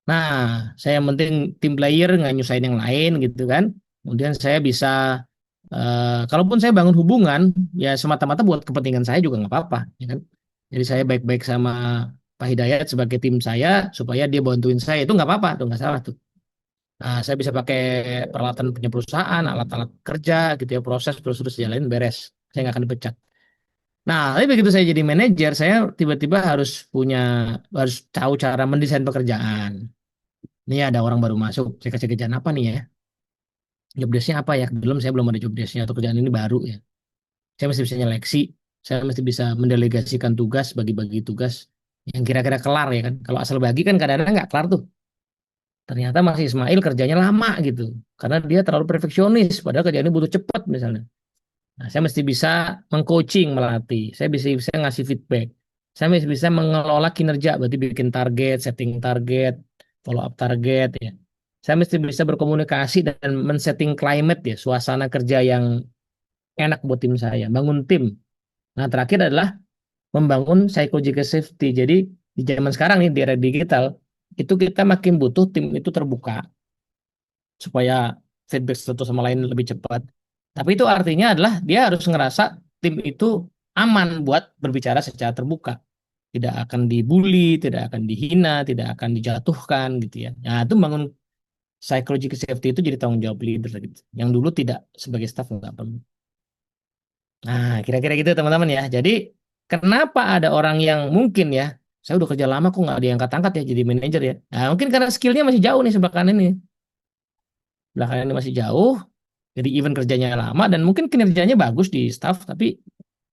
Nah, saya yang penting tim player nggak nyusahin yang lain gitu kan. Kemudian saya bisa, kalaupun saya bangun hubungan, ya semata-mata buat kepentingan saya juga nggak apa-apa. Ya kan? Jadi saya baik-baik sama Pak Hidayat sebagai tim saya, supaya dia bantuin saya. Itu nggak apa-apa, tuh nggak salah tuh. Nah, saya bisa pakai peralatan punya perusahaan, alat-alat kerja gitu ya, proses terus jalanin beres. Saya nggak akan dipecat. Nah, tapi begitu saya jadi manajer, saya tiba-tiba harus tahu cara mendesain pekerjaan. Ini ada orang baru masuk, saya kasih kerjaan apa nih ya? Job desk-nya apa ya? Saya belum ada job desk-nya atau kerjaan ini baru ya. Saya mesti bisa nyeleksi, saya mesti bisa mendelegasikan tugas, bagi-bagi tugas yang kira-kira kelar ya kan. Kalau asal bagi kan kadang-kadang nggak kelar tuh. Ternyata Mas Ismail kerjanya lama gitu. Karena dia terlalu perfeksionis, padahal kerjaannya butuh cepat misalnya. Nah, saya mesti bisa mengcoaching, melatih. Saya bisa ngasih feedback. Saya mesti bisa mengelola kinerja, berarti bikin target, setting target, follow up target ya. Saya mesti bisa berkomunikasi dan men-setting climate ya, suasana kerja yang enak buat tim saya, bangun tim. Nah, terakhir adalah membangun psychological safety. Jadi di zaman sekarang nih di era digital, itu kita makin butuh tim itu terbuka supaya feedback satu sama lain lebih cepat. Tapi itu artinya adalah dia harus ngerasa tim itu aman buat berbicara secara terbuka. Tidak akan dibully, tidak akan dihina, tidak akan dijatuhkan gitu ya. Nah, itu bangun psychological safety itu jadi tanggung jawab leader gitu. Yang dulu tidak sebagai staff nggak perlu. Nah, kira-kira gitu teman-teman ya. Jadi kenapa ada orang yang mungkin ya, saya udah kerja lama kok nggak diangkat-angkat ya jadi manajer ya. Nah, mungkin karena skillnya masih jauh nih sebelah kanan ini. Sebelah kanan ini masih jauh, jadi even kerjanya lama dan mungkin kinerjanya bagus di staff, tapi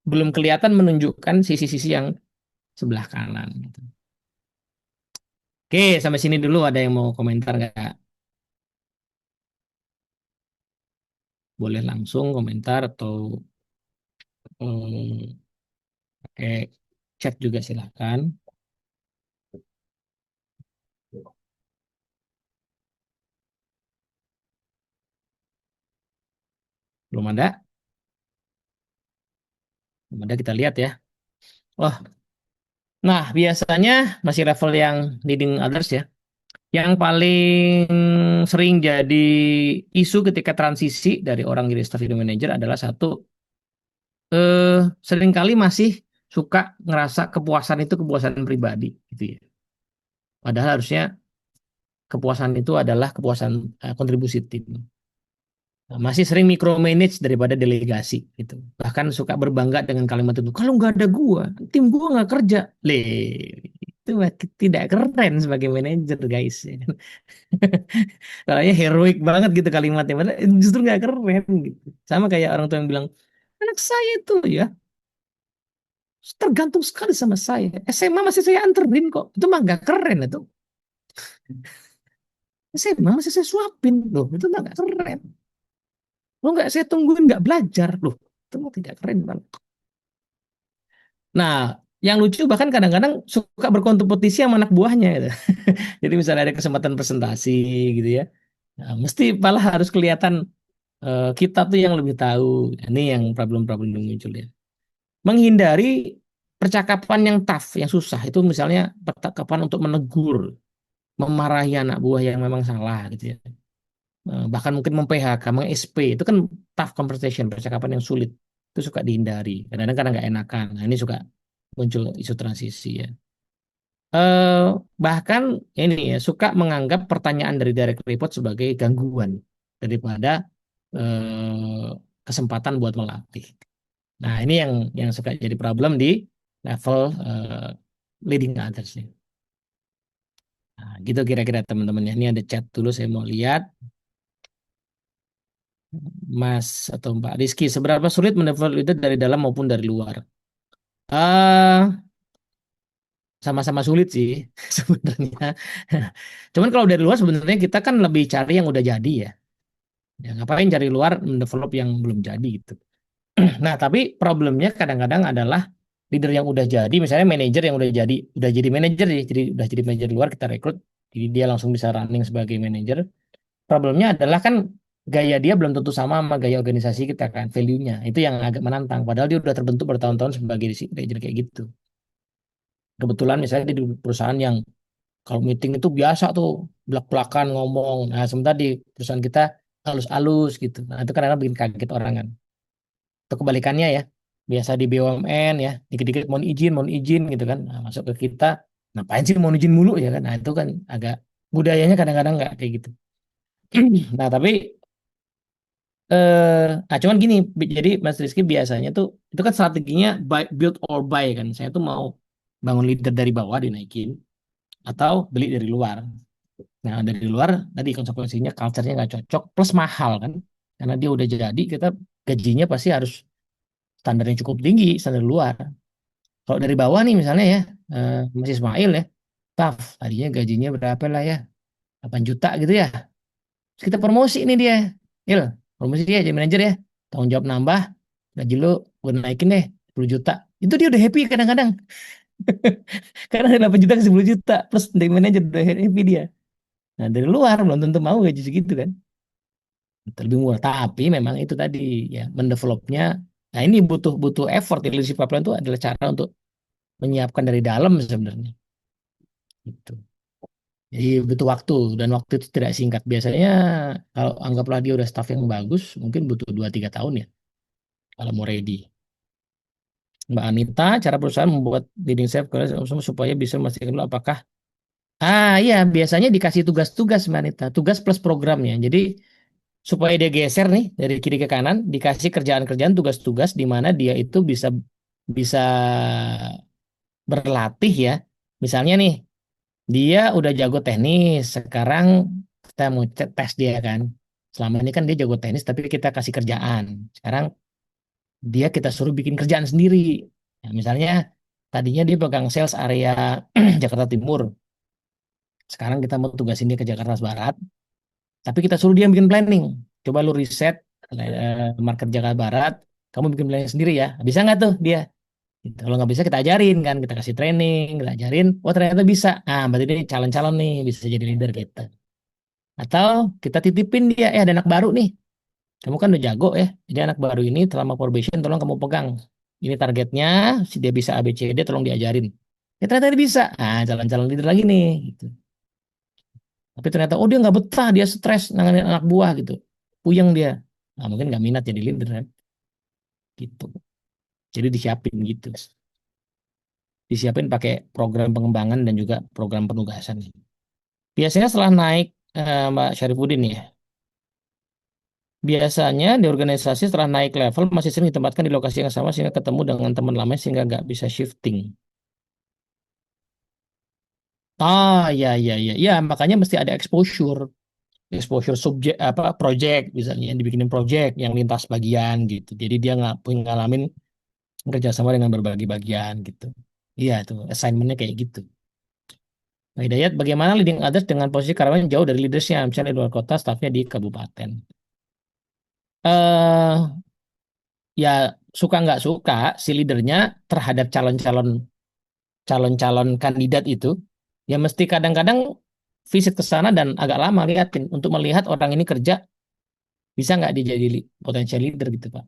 belum kelihatan menunjukkan sisi-sisi yang sebelah kanan. Gitu. Oke, sampai sini dulu ada yang mau komentar nggak? Boleh langsung komentar atau pakai chat juga silahkan. Belum ada? Belum ada, kita lihat ya. Oh, nah biasanya masih level yang leading others ya. Yang paling sering jadi isu ketika transisi dari orang jadi staff jadi manager adalah satu, seringkali masih suka ngerasa kepuasan itu kepuasan pribadi gitu ya. Padahal harusnya kepuasan itu adalah kepuasan kontribusi tim. Nah, masih sering micromanage daripada delegasi gitu. Bahkan suka berbangga dengan kalimat itu. Kalau nggak ada gua, tim gua nggak kerja. Le, itu tidak keren sebagai manajer guys. Ya kan? Soalnya heroik banget gitu kalimatnya. Padahal justru nggak keren gitu. Sama kayak orang tua yang bilang, anak saya itu ya tergantung sekali sama saya. SMA masih saya anterin kok. Itu mah nggak keren itu. SMA masih saya suapin loh. Itu mah nggak keren. Lo nggak saya tungguin nggak belajar loh. Itu mah tidak keren banget. Nah, yang lucu bahkan kadang-kadang suka berkompetisi sama anak buahnya gitu. Jadi misalnya ada kesempatan presentasi gitu ya. Nah, mesti malah harus kelihatan kita tuh yang lebih tahu. Ini yang problem-problem yang muncul ya. Menghindari percakapan yang tough, yang susah. Itu misalnya percakapan untuk menegur, memarahi anak buah yang memang salah gitu ya. Bahkan mungkin mem-PHK, meng-SP. Itu kan tough conversation, percakapan yang sulit. Itu suka dihindari. Kadang-kadang karena nggak enakan. Nah, ini suka muncul isu transisi ya. Eh, Bahkan ini ya suka menganggap pertanyaan dari direct report sebagai gangguan daripada eh, kesempatan buat melatih. Nah, ini yang suka jadi problem di level leading others nih. Nah, gitu kira-kira teman-teman ya. Ini ada chat dulu saya mau lihat. Mas atau Mbak Rizky, seberapa sulit mendevelop leader dari dalam maupun dari luar? Ah, sama-sama sulit sih sebenarnya. Cuman kalau dari luar sebenarnya kita kan lebih cari yang udah jadi ya. Ya ngapain cari luar mendevelop yang belum jadi gitu. Nah, tapi problemnya kadang-kadang adalah leader yang udah jadi, misalnya manajer yang udah jadi manajer ya, jadi udah jadi manajer luar kita rekrut, jadi dia langsung bisa running sebagai manajer. Problemnya adalah kan gaya dia belum tentu sama sama gaya organisasi kita kan, value-nya. Itu yang agak menantang. Padahal dia udah terbentuk bertahun-tahun sebagai manajer kayak gitu. Kebetulan misalnya di perusahaan yang kalau meeting itu biasa tuh belak-belakan ngomong. Nah, sementara di perusahaan kita halus-halus gitu. Nah, itu kadang-kadang bikin kaget orang kan. Atau kebalikannya ya. Biasa di BUMN ya, dikit-dikit mohon izin gitu kan. Nah, masuk ke kita, ngapain sih mohon izin mulu ya kan. Nah, itu kan agak budayanya kadang-kadang nggak kayak gitu. Nah, tapi cuman gini, jadi Mas Rizky biasanya tuh itu kan strateginya build or buy kan. Saya tuh mau bangun leader dari bawah dinaikin atau beli dari luar. Nah, dari luar tadi konsekuensinya culture-nya nggak cocok plus mahal kan. Karena dia udah jadi kita gajinya pasti harus standarnya cukup tinggi, standar luar. Kalau dari bawah nih misalnya ya, Mas Ismail ya, staff tadinya gajinya berapa lah ya, 8 juta gitu ya. Terus kita promosi nih dia. Il, promosi dia jadi manajer ya. Tanggung jawab nambah, gaji lu gue naikin deh 10 juta. Itu dia udah happy kadang-kadang. Karena dari 8 juta ke 10 juta plus dari manajer udah happy dia. Nah, dari luar belum tentu mau gaji segitu kan. Lebih murah. Tapi memang itu tadi ya mendevelopnya. Nah, ini butuh butuh effort. Leadership pipeline itu adalah cara untuk menyiapkan dari dalam sebenarnya. Gitu. Jadi butuh waktu dan waktu itu tidak singkat. Biasanya kalau anggaplah dia udah staff yang bagus, mungkin butuh 2-3 tahun ya kalau mau ready. Mbak Anita, cara perusahaan membuat leading chef supaya bisa memastikan dulu apakah iya biasanya dikasih tugas-tugas Mbak Anita, tugas plus programnya. Jadi supaya dia geser nih dari kiri ke kanan, dikasih kerjaan-kerjaan tugas-tugas di mana dia itu bisa bisa berlatih ya. Misalnya nih, dia udah jago tenis, sekarang kita mau tes dia kan. Selama ini kan dia jago tenis tapi kita kasih kerjaan. Sekarang dia kita suruh bikin kerjaan sendiri. Nah, misalnya tadinya dia pegang sales area Jakarta Timur. Sekarang kita mau tugasin dia ke Jakarta Barat, tapi kita suruh dia bikin planning. Coba lu riset market Jakarta Barat, kamu bikin planning sendiri ya. Bisa nggak tuh dia? Gitu. Kalau nggak bisa kita ajarin kan, kita kasih training, kita ajarin. Oh ternyata bisa. Berarti dia calon-calon nih bisa jadi leader kita. Atau kita titipin dia, ada anak baru nih. Kamu kan udah jago ya. Jadi anak baru ini selama probation tolong kamu pegang. Ini targetnya, si dia bisa A, B, C, D, tolong diajarin. Ya ternyata dia bisa. Calon-calon leader lagi nih. Gitu. Tapi ternyata, oh dia nggak betah, dia stres nanganin anak buah gitu. Puyeng dia. Mungkin nggak minat jadi leader kan. Gitu. Jadi disiapin gitu. Disiapin pakai program pengembangan dan juga program penugasan. Biasanya setelah naik Mbak Syarifudin ya, biasanya di organisasi setelah naik level masih sering ditempatkan di lokasi yang sama sehingga ketemu dengan teman lama sehingga nggak bisa shifting. Ya, ya, ya, ya, makanya mesti ada exposure, exposure subjek apa project misalnya dibikinin project yang lintas bagian gitu. Jadi dia nggak punya ngalamin kerjasama dengan berbagai bagian gitu. Iya itu assignmentnya kayak gitu. Nah, Hidayat, bagaimana leading others dengan posisi karyawan jauh dari leadersnya, misalnya di luar kota, stafnya di kabupaten. eh Ya suka nggak suka si leadernya terhadap calon-calon kandidat itu, ya mesti kadang-kadang visit ke sana dan agak lama liatin untuk melihat orang ini kerja bisa nggak dia jadi potensial leader gitu Pak.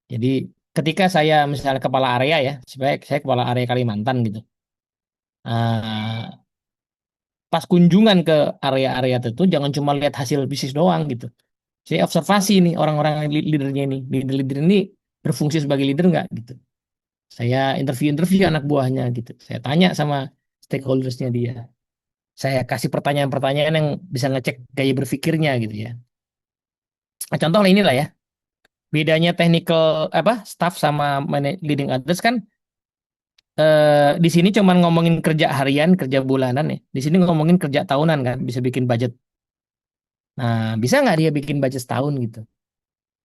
Jadi ketika saya misalnya kepala area ya, sebagai saya kepala area Kalimantan gitu. Ah, Pas kunjungan ke area-area tertentu jangan cuma lihat hasil bisnis doang gitu. Saya observasi nih orang-orang leadernya ini, leader-leader ini berfungsi sebagai leader nggak gitu. Saya interview anak buahnya gitu. Saya tanya sama stakeholdersnya dia. Saya kasih pertanyaan-pertanyaan yang bisa ngecek gaya berpikirnya gitu ya. Contoh lah inilah ya. Bedanya technical apa staff sama leading others kan di sini cuma ngomongin kerja harian, kerja bulanan ya. Di sini ngomongin kerja tahunan kan, bisa bikin budget. Nah, bisa nggak dia bikin budget setahun gitu?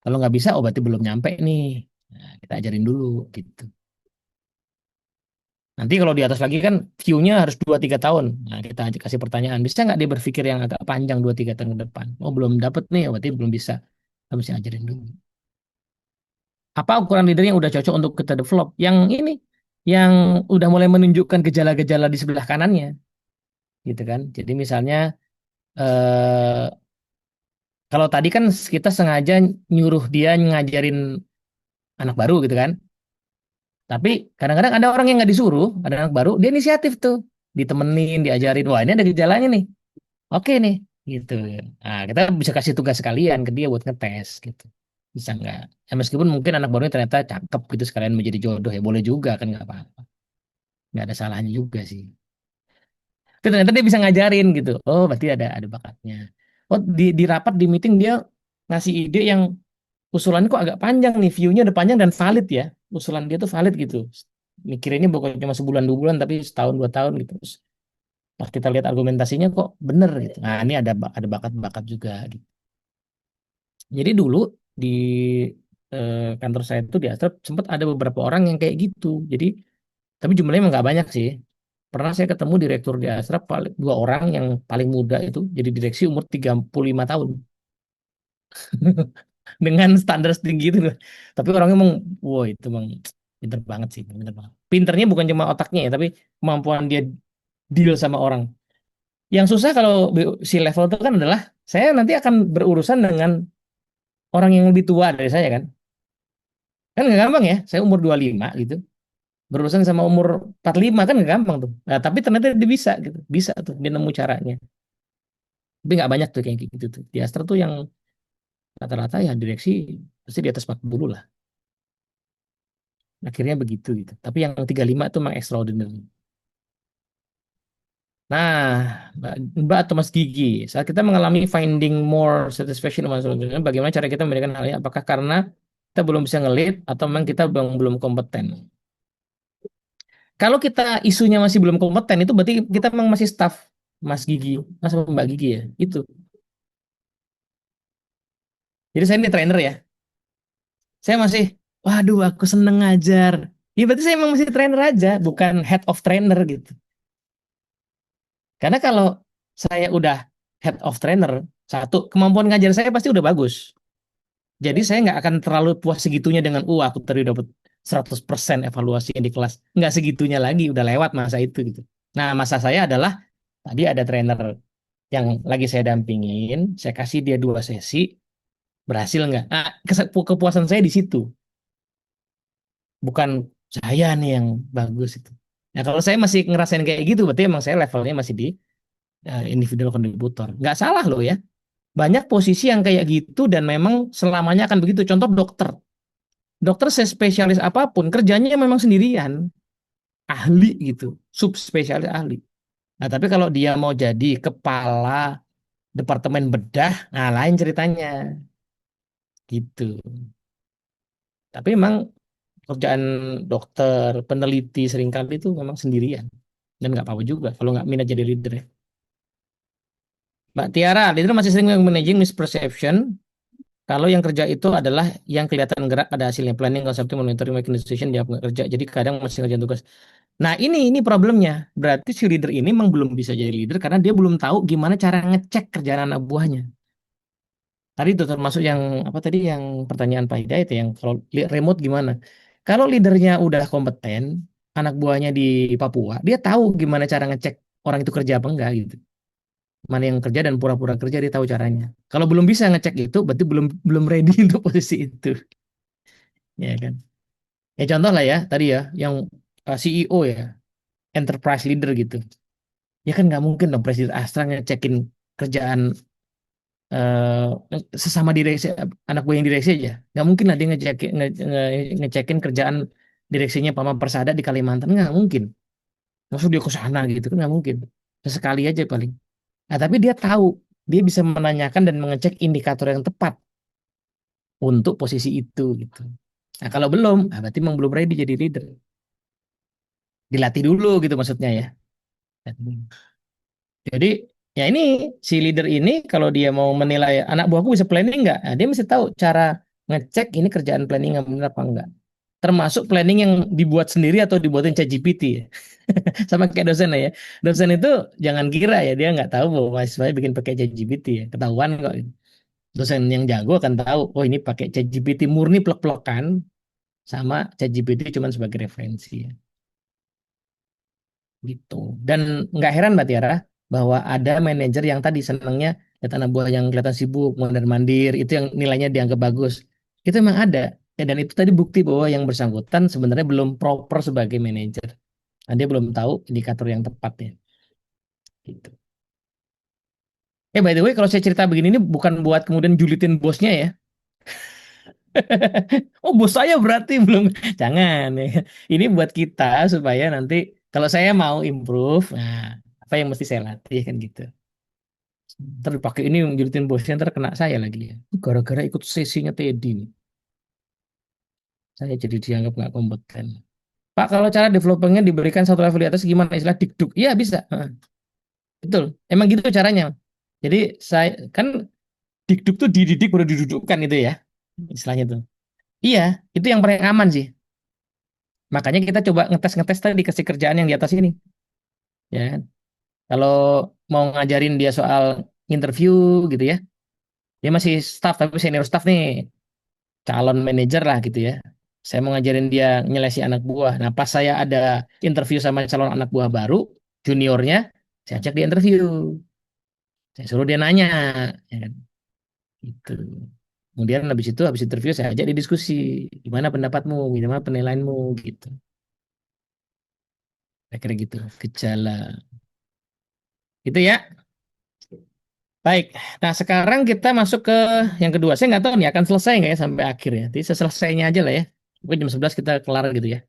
Kalau nggak bisa, oh berarti belum nyampe nih. Nah, kita ajarin dulu gitu. Nanti kalau di atas lagi kan view-nya harus 2-3 tahun. Nah, kita kasih pertanyaan, bisa nggak dia berpikir yang agak panjang 2-3 tahun ke depan? Oh, belum dapet nih, berarti belum bisa. Kita mesti ajarin dulu. Apa ukuran leader yang udah cocok untuk kita develop? Yang ini, yang udah mulai menunjukkan gejala-gejala di sebelah kanannya, gitu kan? Jadi misalnya, eh, kalau tadi kan kita sengaja nyuruh dia ngajarin anak baru, gitu kan? Tapi kadang-kadang ada orang yang nggak disuruh, ada anak baru, dia inisiatif tuh, ditemenin, diajarin, wah ini ada gejalanya nih. Oke nih, gitu. Nah, kita bisa kasih tugas sekalian ke dia buat ngetes gitu. Bisa nggak? Ya meskipun mungkin anak barunya ternyata cakep gitu sekalian menjadi jodoh ya boleh juga kan nggak apa-apa. Nggak ada salahnya juga sih. Tapi ternyata dia bisa ngajarin gitu. Oh berarti ada bakatnya. Oh di rapat di meeting dia ngasih ide yang usulannya kok agak panjang nih, view-nya udah panjang dan valid ya. Usulan dia tuh valid gitu. Mikirinnya bukan cuma sebulan 2 bulan tapi setahun 2 tahun gitu. Pas kita lihat argumentasinya kok bener gitu. Nah, ini ada bakat-bakat juga gitu. Jadi dulu di kantor saya itu di Astra sempat ada beberapa orang yang kayak gitu. Jadi tapi jumlahnya emang nggak banyak sih. Pernah saya ketemu direktur di Astra 2 orang yang paling muda itu jadi direksi umur 35 tahun dengan standar setinggi itu loh. Tapi orangnya emang wow itu emang pinter banget sih, pinter banget. Pinternya bukan cuma otaknya ya, tapi kemampuan dia deal sama orang Yang susah kalau si level itu kan adalah saya nanti akan berurusan dengan orang yang lebih tua dari saya kan. Kan nggak gampang ya. Saya umur 25 gitu. Berurusan sama umur 45 kan nggak gampang tuh. Nah, tapi ternyata dia bisa gitu. Bisa tuh dia nemu caranya. Tapi nggak banyak tuh kayak gitu tuh. Di Astra tuh yang rata-rata ya direksi pasti di atas 40 lah. Akhirnya begitu gitu. Tapi yang 35 itu memang extraordinary. Nah, Mbak atau Mas Gigi, saat kita mengalami finding more satisfaction sama solution, bagaimana cara kita memberikan hal ini? Apakah karena kita belum bisa ngelit atau memang kita belum kompeten? Kalau kita isunya masih belum kompeten, itu berarti kita memang masih staff, Mas Gigi, Mas sama Mbak Gigi ya. Itu. Jadi saya ini trainer ya. Saya masih, waduh, aku seneng ngajar. Ya berarti saya memang masih trainer aja, bukan head of trainer gitu. Karena kalau saya udah head of trainer, satu, kemampuan ngajar saya pasti udah bagus. Jadi saya nggak akan terlalu puas segitunya dengan, aku tadi dapat 100% evaluasi di kelas. Nggak segitunya lagi, udah lewat masa itu gitu. Nah, masa saya adalah, tadi ada trainer yang lagi saya dampingin, saya kasih dia 2 sesi, berhasil nggak? Nah, kepuasan saya di situ. Bukan saya nih yang bagus itu. Nah, kalau saya masih ngerasain kayak gitu, berarti emang saya levelnya masih di individual contributor. Nggak salah loh ya. Banyak posisi yang kayak gitu dan memang selamanya akan begitu. Contoh dokter. Dokter spesialis apapun, kerjanya memang sendirian. Ahli gitu. Subspesialis ahli. Nah, tapi kalau dia mau jadi kepala departemen bedah, nah lain ceritanya. Gitu. Tapi memang kerjaan dokter, peneliti seringkali itu memang sendirian. Dan nggak apa-apa juga kalau nggak minat jadi leader ya. Mbak Tiara, leader masih sering managing misperception. Kalau yang kerja itu adalah yang kelihatan gerak pada hasilnya, planning, concepting, monitoring, making decision, dia nggak kerja. Jadi kadang masih ngerjain tugas. Nah, ini problemnya. Berarti si leader ini memang belum bisa jadi leader karena dia belum tahu gimana cara ngecek kerjaan anak buahnya. Tadi itu termasuk yang apa tadi yang pertanyaan Pak Hidayat ya, yang kalau remote gimana? Kalau leadernya udah kompeten, anak buahnya di Papua, dia tahu gimana cara ngecek orang itu kerja apa enggak gitu. Mana yang kerja dan pura-pura kerja dia tahu caranya. Kalau belum bisa ngecek itu, berarti belum belum ready untuk posisi itu, ya kan? Ya contoh lah ya tadi ya, yang CEO ya, enterprise leader gitu. Ya kan nggak mungkin dong Presiden Astra ngecekin kerjaan sesama direksi anak buah yang direksi aja. Nggak mungkin lah dia ngecekin kerjaan direksinya Pama Persada di Kalimantan, nggak mungkin. Maksud dia ke sana gitu kan nggak mungkin. Sesekali aja paling. Nah, tapi dia tahu, dia bisa menanyakan dan mengecek indikator yang tepat untuk posisi itu gitu. Nah, kalau belum, berarti memang belum ready jadi leader. Dilatih dulu gitu maksudnya ya. Jadi ya ini si leader ini kalau dia mau menilai anak buahku bisa planning nggak, nah, dia mesti tahu cara ngecek ini kerjaan planning yang benar apa enggak. Termasuk planning yang dibuat sendiri atau dibuatin ChatGPT ya. Sama kayak dosen ya. Dosen itu jangan kira ya dia nggak tahu bahwa mahasiswanya bikin pakai ChatGPT ya. Ketahuan kok. Dosen yang jago akan tahu, oh ini pakai ChatGPT murni plek-plekan sama ChatGPT cuma sebagai referensi ya. Gitu. Dan nggak heran Mbak Tiara bahwa ada manajer yang tadi senangnya lihat anak buah yang kelihatan sibuk, mondar-mandir, itu yang nilainya dianggap bagus. Itu memang ada. Ya, dan itu tadi bukti bahwa yang bersangkutan sebenarnya belum proper sebagai manajer. Nah, dia belum tahu indikator yang tepatnya. Gitu. By the way, kalau saya cerita begini ini bukan buat kemudian julitin bosnya ya. Oh, bos saya berarti belum. Jangan ya. Ini buat kita supaya nanti kalau saya mau improve, nah apa yang mesti saya latih kan gitu. Ntar dipakai ini yang julitin bosnya ntar kena saya lagi ya. Gara-gara ikut sesinya Teddy nih. Saya jadi dianggap nggak kompeten. Pak, kalau cara developingnya diberikan satu level di atas gimana istilah dikduk? Iya bisa. Betul. Emang gitu caranya. Jadi saya kan dikduk tuh dididik baru didudukkan itu ya. Istilahnya tuh. Iya, itu yang paling aman sih. Makanya kita coba ngetes-ngetes tadi kasih kerjaan yang di atas ini. Ya kan? Kalau mau ngajarin dia soal interview gitu ya. Dia masih staff tapi senior staff nih. Calon manajer lah gitu ya. Saya mau ngajarin dia nyeleksi anak buah. Nah, pas saya ada interview sama calon anak buah baru, juniornya, Saya ajak dia interview, saya suruh dia nanya, ya kan? Gitu. Kemudian habis interview saya ajak dia diskusi, gimana pendapatmu, gimana penilaianmu, gitu. Kira-kira gitu, gejala. Gitu ya. Baik. Nah, sekarang kita masuk ke yang kedua. Saya nggak tahu nih akan selesai nggak ya sampai akhir ya. Jadi selesainya aja lah ya. Mungkin jam 11 kita kelar gitu ya.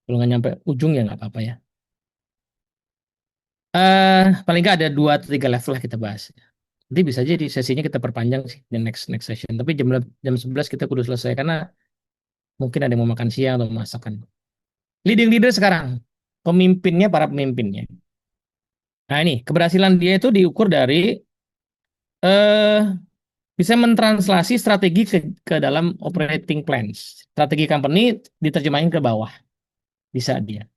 Kalau nggak nyampe ujung ya nggak apa-apa ya. Paling nggak ada 2 atau 3 level lah kita bahas. Nanti bisa aja di sesinya kita perpanjang sih di next next session. Tapi jam 11 kita kudu selesai karena mungkin ada yang mau makan siang atau masakan. Leading leader sekarang. Pemimpinnya, para pemimpinnya. Nah ini, keberhasilan dia itu diukur dari eh, bisa mentranslasi strategi ke dalam operating plans. Strategi company diterjemahin ke bawah. Bisa dia.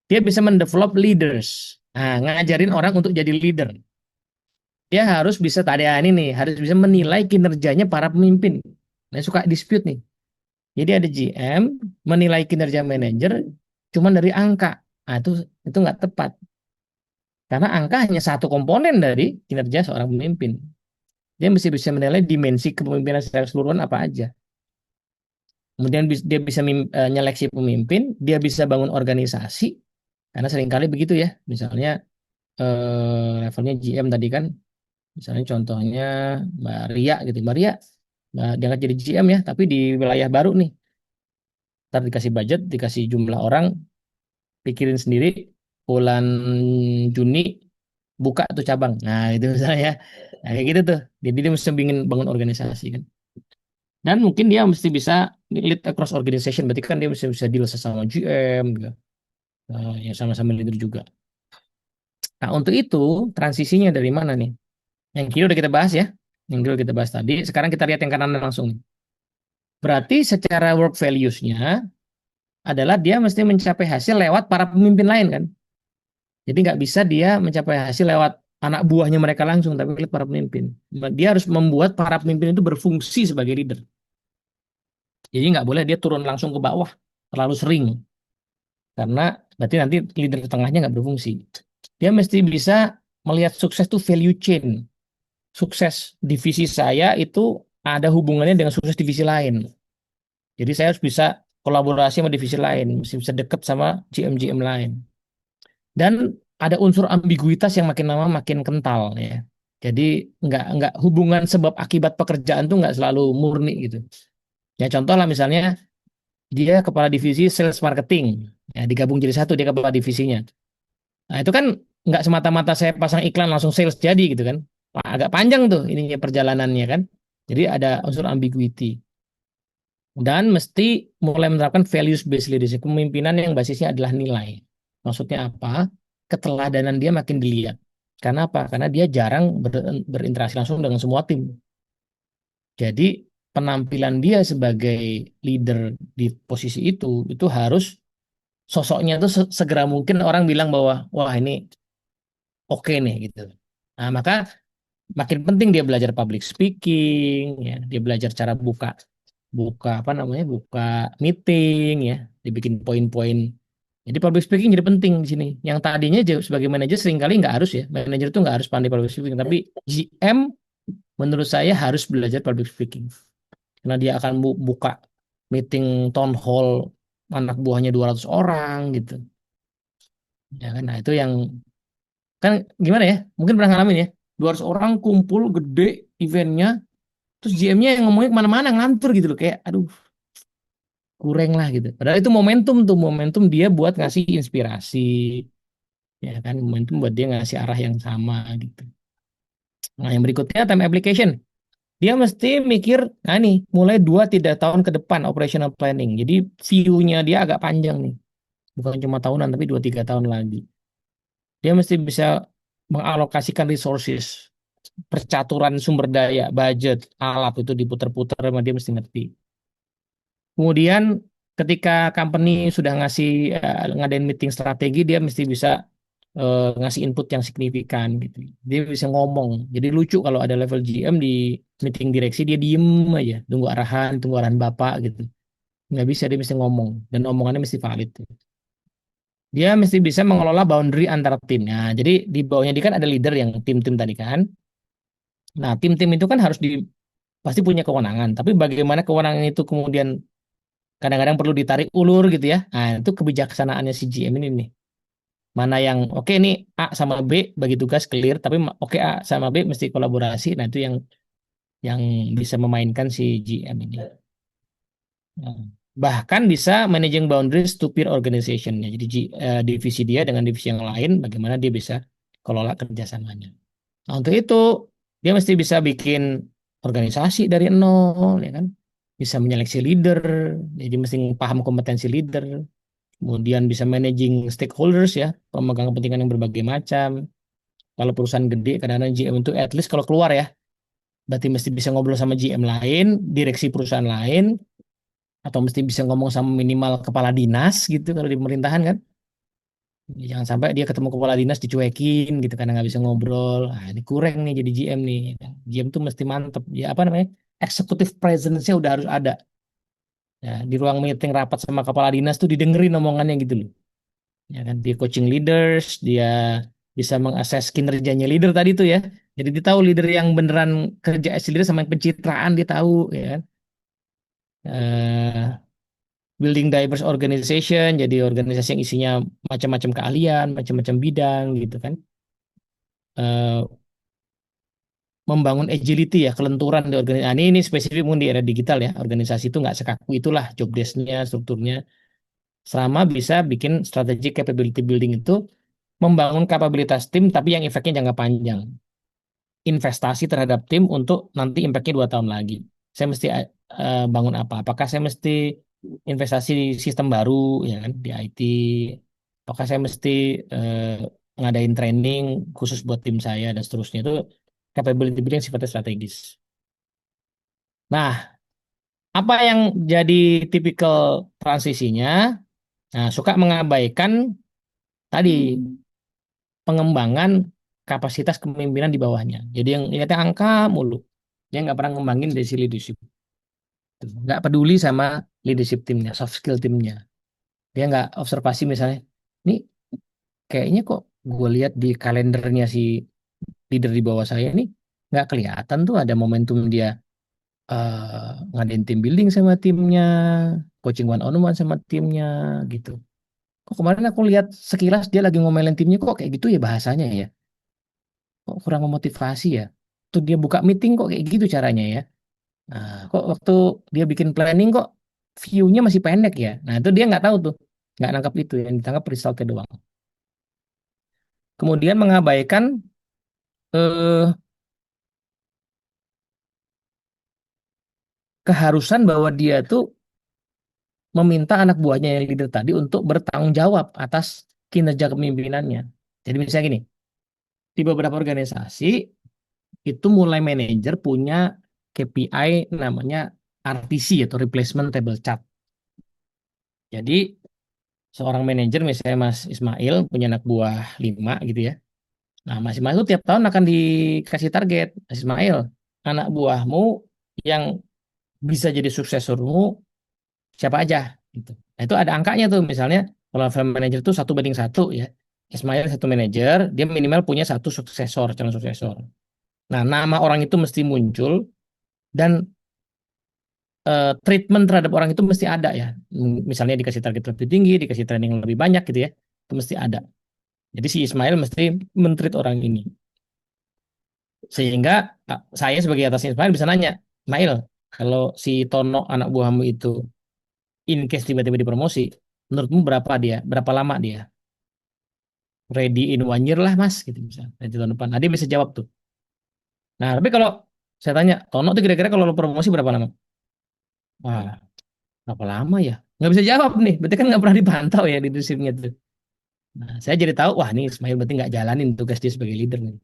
Dia bisa mendevelop leaders. Nah, ngajarin orang untuk jadi leader. Dia harus bisa, tadi ini nih, harus bisa menilai kinerjanya para pemimpin. Nah, suka dispute nih. Jadi ada GM menilai kinerja manajer cuma dari angka. Nah, itu nggak tepat. Karena angka hanya satu komponen dari kinerja seorang pemimpin. Dia mesti bisa menilai dimensi kepemimpinan secara keseluruhan apa aja. Kemudian dia bisa nyeleksi pemimpin, dia bisa bangun organisasi, karena seringkali begitu ya. Misalnya levelnya GM tadi kan, misalnya contohnya Mbak Ria gitu. Mbak Ria diangkat jadi GM ya, tapi di wilayah baru nih. Ntar dikasih budget, dikasih jumlah orang, pikirin sendiri, bulan Juni buka tuh cabang. Nah itu misalnya ya. Nah, kayak gitu tuh. Jadi dia mesti bangun organisasi kan. Dan mungkin dia mesti bisa lead across organization. Berarti kan dia mesti bisa deal sesama GM gitu. Yang sama-sama leader juga. Nah untuk itu transisinya dari mana nih? Yang kiri udah kita bahas ya. Yang kiri udah kita bahas tadi. Sekarang kita lihat yang kanan langsung. Berarti secara work values-nya adalah dia mesti mencapai hasil lewat para pemimpin lain kan. Jadi nggak bisa dia mencapai hasil lewat anak buahnya mereka langsung, tapi lewat para pemimpin. Dia harus membuat para pemimpin itu berfungsi sebagai leader. Jadi nggak boleh dia turun langsung ke bawah terlalu sering, karena berarti nanti leader tengahnya nggak berfungsi. Dia mesti bisa melihat sukses tuh value chain. Sukses divisi saya itu ada hubungannya dengan sukses divisi lain. Jadi saya harus bisa kolaborasi sama divisi lain, mesti bisa dekat sama GM-GM lain. Dan ada unsur ambiguitas yang makin lama makin kental ya. Jadi nggak hubungan sebab akibat pekerjaan tuh nggak selalu murni gitu. Ya contoh lah misalnya dia kepala divisi sales marketing, ya digabung jadi satu dia kepala divisinya. Nah itu kan nggak semata-mata saya pasang iklan langsung sales jadi gitu kan. Agak panjang tuh ininya perjalanannya kan. Jadi ada unsur ambiguity. Dan mesti mulai menerapkan values based leadership, kepemimpinan yang basisnya adalah nilai. Maksudnya apa? Keteladanan dia makin dilihat. Karena apa? Karena dia jarang berinteraksi langsung dengan semua tim. Jadi penampilan dia sebagai leader di posisi itu harus sosoknya tuh segera mungkin orang bilang bahwa wah ini oke nih gitu. Nah, maka makin penting dia belajar public speaking, ya, dia belajar cara buka buka apa namanya buka meeting ya, dibikin poin-poin. Jadi public speaking jadi penting di sini. Yang tadinya sebagai manajer seringkali nggak harus ya, manajer itu nggak harus pandai public speaking, tapi GM menurut saya harus belajar public speaking karena dia akan buka meeting town hall anak buahnya 200 orang gitu. Ya kan, nah itu yang kan gimana ya? Mungkin pernah ngalamin ya. 200 orang kumpul gede eventnya, terus GM-nya yang ngomongnya kemana-mana ngantur gitu loh, kayak aduh kurang lah gitu. Padahal itu momentum tuh, momentum dia buat ngasih inspirasi, ya kan, momentum buat dia ngasih arah yang sama gitu. Nah yang berikutnya time application. Dia mesti mikir, nah nih mulai 2-3 tahun ke depan operational planning. Jadi view-nya dia agak panjang nih, bukan cuma tahunan tapi 2-3 tahun lagi. Dia mesti bisa mengalokasikan resources, percaturan sumber daya, budget, alat itu diputar-putar sama dia mesti ngerti. Kemudian ketika company sudah ngasih ngadain meeting strategi, dia mesti bisa ngasih input yang signifikan gitu. Dia bisa ngomong. Jadi lucu kalau ada level GM di meeting direksi dia diem aja, tunggu arahan bapak gitu. Nggak bisa, dia mesti ngomong dan omongannya mesti valid. Dia mesti bisa mengelola boundary antara tim. Nah, jadi di bawahnya dia kan ada leader yang tim-tim tadi kan. Nah, tim-tim itu kan harus pasti punya kewenangan. Tapi bagaimana kewenangan itu kemudian kadang-kadang perlu ditarik ulur gitu ya. Nah, itu kebijaksanaannya si GM ini nih. Mana yang oke ini A sama B bagi tugas clear, tapi oke A sama B mesti kolaborasi. Nah, itu yang bisa memainkan si GM ini. Nah, bahkan bisa managing boundaries to peer organization-nya. Jadi divisi dia dengan divisi yang lain, bagaimana dia bisa kelola kerjasamanya. Nah, untuk itu dia mesti bisa bikin organisasi dari nol, ya kan? Bisa menyeleksi leader, jadi mesti paham kompetensi leader. Kemudian bisa managing stakeholders ya, pemegang kepentingan yang berbagai macam. Kalau perusahaan gede, kadang-kadang GM itu at least kalau keluar ya, berarti mesti bisa ngobrol sama GM lain, direksi perusahaan lain, atau mesti bisa ngomong sama minimal kepala dinas gitu kalau di pemerintahan kan. Jangan sampai dia ketemu kepala dinas dicuekin gitu karena nggak bisa ngobrol. Nah, ini kurang nih jadi GM nih. GM tuh mesti mantep. Ya apa namanya? Executive presence-nya udah harus ada. Ya, di ruang meeting rapat sama kepala dinas tuh didengerin omongannya gitu loh. Ya kan dia coaching leaders, dia bisa mengakses kinerjanya leader tadi tuh ya. Jadi dia tahu leader yang beneran kerja as leader sama yang pencitraan dia tahu ya kan. Eh, Building diverse organization, jadi organisasi yang isinya macam-macam keahlian, macam-macam bidang gitu kan. Eh, Membangun agility ya, kelenturan di organisasi. Nah, ini spesifik mungkin di era digital ya. Organisasi itu nggak sekaku itulah job desk-nya, strukturnya. Selama bisa bikin strategi capability building itu membangun kapabilitas tim tapi yang efeknya jangka panjang. Investasi terhadap tim untuk nanti impactnya 2 tahun lagi. Saya mesti bangun apa? Apakah saya mesti investasi di sistem baru ya kan di IT? Apakah saya mesti eh, ngadain training khusus buat tim saya dan seterusnya itu capability building yang sifatnya strategis. Nah, apa yang jadi tipikal transisinya? Nah, suka mengabaikan tadi pengembangan kapasitas kepemimpinan di bawahnya. Jadi yang ingatnya angka mulu. Dia nggak pernah ngembangin dari si leadership. Nggak peduli sama leadership timnya, soft skill timnya. Dia nggak observasi misalnya, ini kayaknya kok gue lihat di kalendernya si leader di bawah saya ini nggak kelihatan tuh ada momentum dia ngadain team building sama timnya, coaching one on one sama timnya gitu. Kok kemarin aku lihat sekilas dia lagi ngomelin timnya kok kayak gitu ya bahasanya ya. Kok kurang memotivasi ya. Tuh dia buka meeting kok kayak gitu caranya ya. Nah, kok waktu dia bikin planning kok view-nya masih pendek ya. Nah, itu dia nggak tahu tuh. Nggak nangkap itu. Yang ditangkap resultnya doang. Kemudian mengabaikan eh, keharusan bahwa dia tuh meminta anak buahnya yang leader tadi untuk bertanggung jawab atas kinerja kepemimpinannya. Jadi misalnya gini, di beberapa organisasi itu mulai manajer punya KPI namanya RTC atau Replacement Table Chart. Jadi seorang manajer misalnya Mas Ismail punya anak buah 5 gitu ya. Nah Mas Ismail itu tiap tahun akan dikasih target. Mas Ismail, anak buahmu yang bisa jadi suksesormu siapa aja gitu. Nah itu ada angkanya tuh misalnya kalau level manager itu 1 banding 1 ya. Ismail satu manajer, dia minimal punya satu suksesor, calon suksesor. Nah nama orang itu mesti muncul dan treatment terhadap orang itu mesti ada ya. Misalnya dikasih target lebih tinggi, dikasih training lebih banyak gitu ya. Itu mesti ada. Jadi si Ismail mesti mentreat orang ini. Sehingga saya sebagai atasnya Ismail bisa nanya, Ismail, kalau si Tono anak buahmu itu in case tiba-tiba dipromosi, menurutmu berapa dia? Berapa lama dia? Ready in 1 year lah mas, gitu misalnya. Nanti tahun depan. Nah, dia bisa jawab tuh. Nah, tapi kalau saya tanya, Tono tuh kira-kira kalau lo promosi berapa lama? Wah, berapa lama ya? Nggak bisa jawab nih. Berarti kan nggak pernah dipantau ya leadership-nya tuh. Nah, saya jadi tahu, wah ini Ismail berarti nggak jalanin tugas dia sebagai leader nih.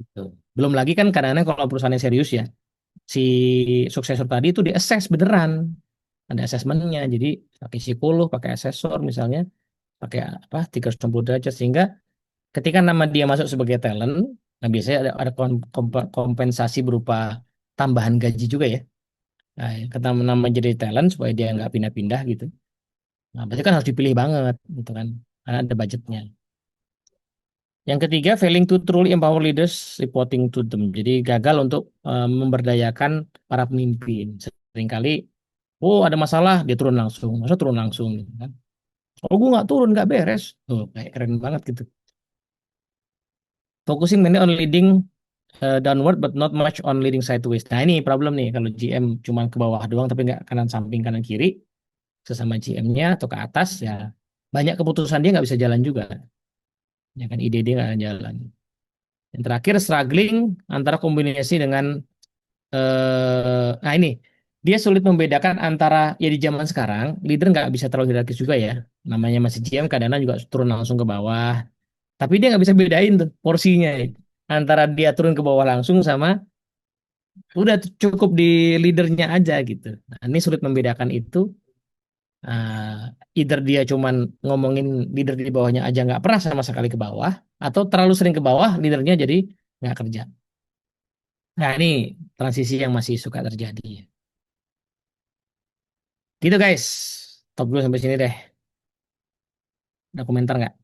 Gitu. Belum lagi kan kadang-kadang kalau perusahaan yang serius ya, si suksesor tadi itu di-assess beneran. Ada asesmennya. Jadi pakai psikolog, pakai asesor misalnya, pakai apa 360 derajat sehingga ketika nama dia masuk sebagai talent, nah biasanya ada kompensasi berupa tambahan gaji juga ya. Nah, kata nama jadi talent supaya dia nggak pindah-pindah gitu. Nah, berarti kan harus dipilih banget, gitu kan, karena ada budgetnya. Yang ketiga, failing to truly empower leaders, reporting to them. Jadi gagal untuk memberdayakan para pemimpin. Seringkali, oh ada masalah, dia turun langsung. Masa turun langsung, gitu kan. Oh gue nggak turun, nggak beres. Tuh, kayak keren banget gitu. Focusing mainly on leading downward but not much on leading sideways. Nah ini problem nih, kalau GM cuma ke bawah doang tapi nggak kanan samping kanan kiri, sesama GM-nya atau ke atas ya banyak keputusan dia nggak bisa jalan juga. Ya kan ide dia nggak jalan. Yang terakhir struggling antara kombinasi dengan nah ini dia sulit membedakan antara ya di zaman sekarang leader nggak bisa terlalu hierarkis juga ya. Namanya masih GM kadang-kadang juga turun langsung ke bawah. Tapi dia nggak bisa bedain tuh porsinya antara dia turun ke bawah langsung sama udah cukup di leadernya aja gitu. Nah, ini sulit membedakan itu. Either dia cuman ngomongin leader di bawahnya aja nggak pernah sama sekali ke bawah, atau terlalu sering ke bawah leadernya jadi nggak kerja. Nah ini transisi yang masih suka terjadi. Gitu guys. Top dulu sampai sini deh. Ada komentar nggak?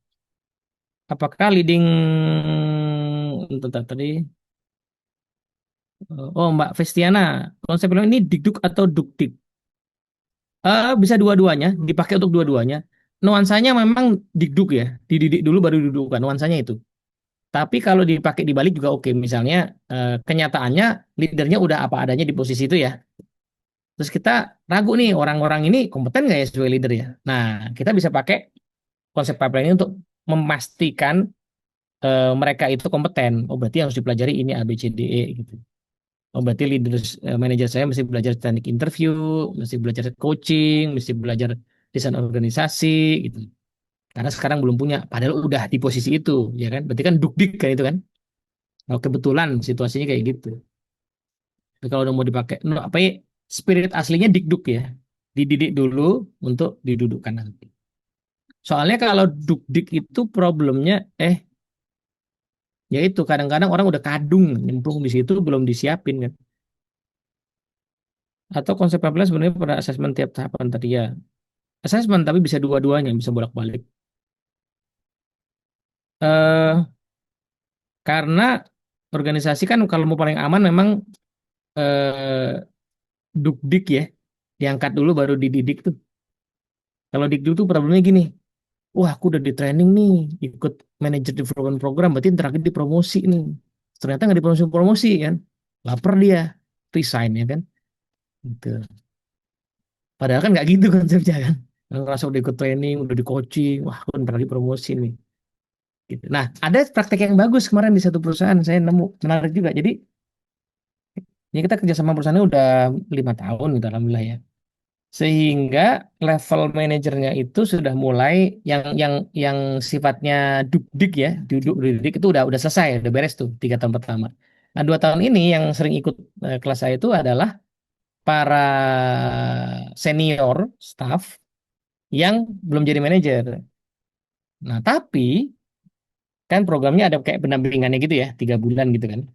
Apakah leading untuk tadi? Oh Mbak Vestiana, konsep film ini dikduk atau dukdik? Bisa dua-duanya, dipakai untuk dua-duanya. Nuansanya memang dikduk ya, dididik dulu baru didudukkan. Nuansanya itu. Tapi kalau dipakai dibalik juga oke. Misalnya kenyataannya leadernya udah apa adanya di posisi itu ya. Terus kita ragu nih orang-orang ini kompeten nggak ya sebagai leader ya. Nah kita bisa pakai konsep pipeline ini untuk memastikan mereka itu kompeten. Oh berarti harus dipelajari ini A B C D E gitu. Oh berarti manajer saya mesti belajar teknik interview, mesti belajar coaching, mesti belajar desain organisasi gitu. Karena sekarang belum punya, padahal udah di posisi itu, ya kan? Berarti kan dukdik kan itu kan? Kalau kebetulan situasinya kayak gitu. Tapi kalau udah mau dipakai, no, apa ya? Spirit aslinya dikduk ya, dididik dulu untuk didudukkan nanti. Soalnya kalau dukdik itu problemnya, ya itu kadang-kadang orang udah kadung nyemplung di situ belum disiapin kan. Atau konsep 14 sebenarnya pada asesmen tiap tahapan tadi ya. Asesmen tapi bisa dua-duanya, bisa bolak-balik. Eh karena organisasi kan kalau mau paling aman memang eh dukdik ya, diangkat dulu baru dididik tuh. Kalau dikdik tuh problemnya gini, wah aku udah di training nih, ikut manager development program, berarti terakhir dipromosi nih. Ternyata nggak dipromosi kan, lapar dia, resign ya kan. Gitu. Padahal kan nggak gitu konsepnya kan. Ngerasa udah ikut training, udah di coaching, wah aku ntar lagi promosi nih. Gitu. Nah, ada praktek yang bagus kemarin di satu perusahaan saya nemu menarik juga. Jadi, ya kita kerja sama perusahaannya udah 5 tahun gitu, alhamdulillah ya. Sehingga level manajernya itu sudah mulai yang sifatnya duduk ya, duduk didik itu udah selesai, udah beres tuh 3 tahun pertama. Nah 2 tahun ini yang sering ikut kelas saya itu adalah para senior staff yang belum jadi manajer. Nah tapi kan programnya ada kayak pendampingannya gitu ya, 3 bulan gitu kan.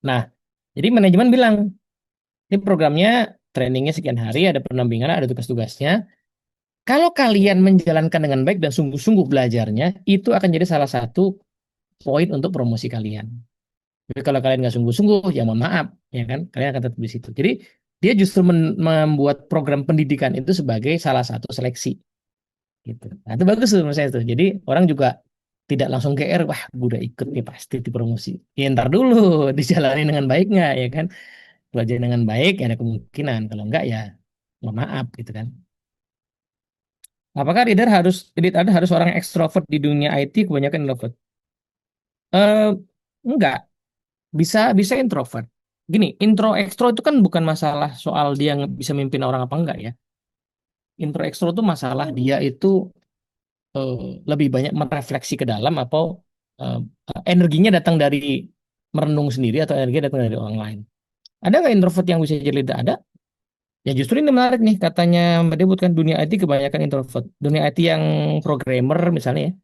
Nah jadi manajemen bilang ini programnya trainingnya sekian hari, ada pendampingan, ada tugas-tugasnya. Kalau kalian menjalankan dengan baik dan sungguh-sungguh belajarnya, itu akan jadi salah satu poin untuk promosi kalian. Jadi kalau kalian nggak sungguh-sungguh, ya mohon maaf, ya kan, kalian akan tetap di situ. Jadi dia justru membuat program pendidikan itu sebagai salah satu seleksi, gitu. Nah itu bagus tuh menurut saya tuh. Jadi orang juga tidak langsung GR, wah gue udah ikut nih pasti dipromosi. Ya ntar dulu dijalani dengan baik nggak, ya kan? Belajar dengan baik, ya ada kemungkinan. Kalau enggak ya mohon maaf, gitu kan. Apakah leader harus orang ekstrovert di dunia IT kebanyakan introvert? Eh, enggak, bisa bisa introvert. Gini, intro ekstro itu kan bukan masalah soal dia bisa mimpin orang apa enggak ya. Intro ekstro itu masalah dia itu eh, lebih banyak merefleksi ke dalam atau eh, energinya datang dari merenung sendiri atau energinya datang dari orang lain. Ada nggak introvert yang bisa jadi leader? Ada. Ya justru ini menarik nih katanya Mbak Debut kan dunia IT kebanyakan introvert. Dunia IT yang programmer misalnya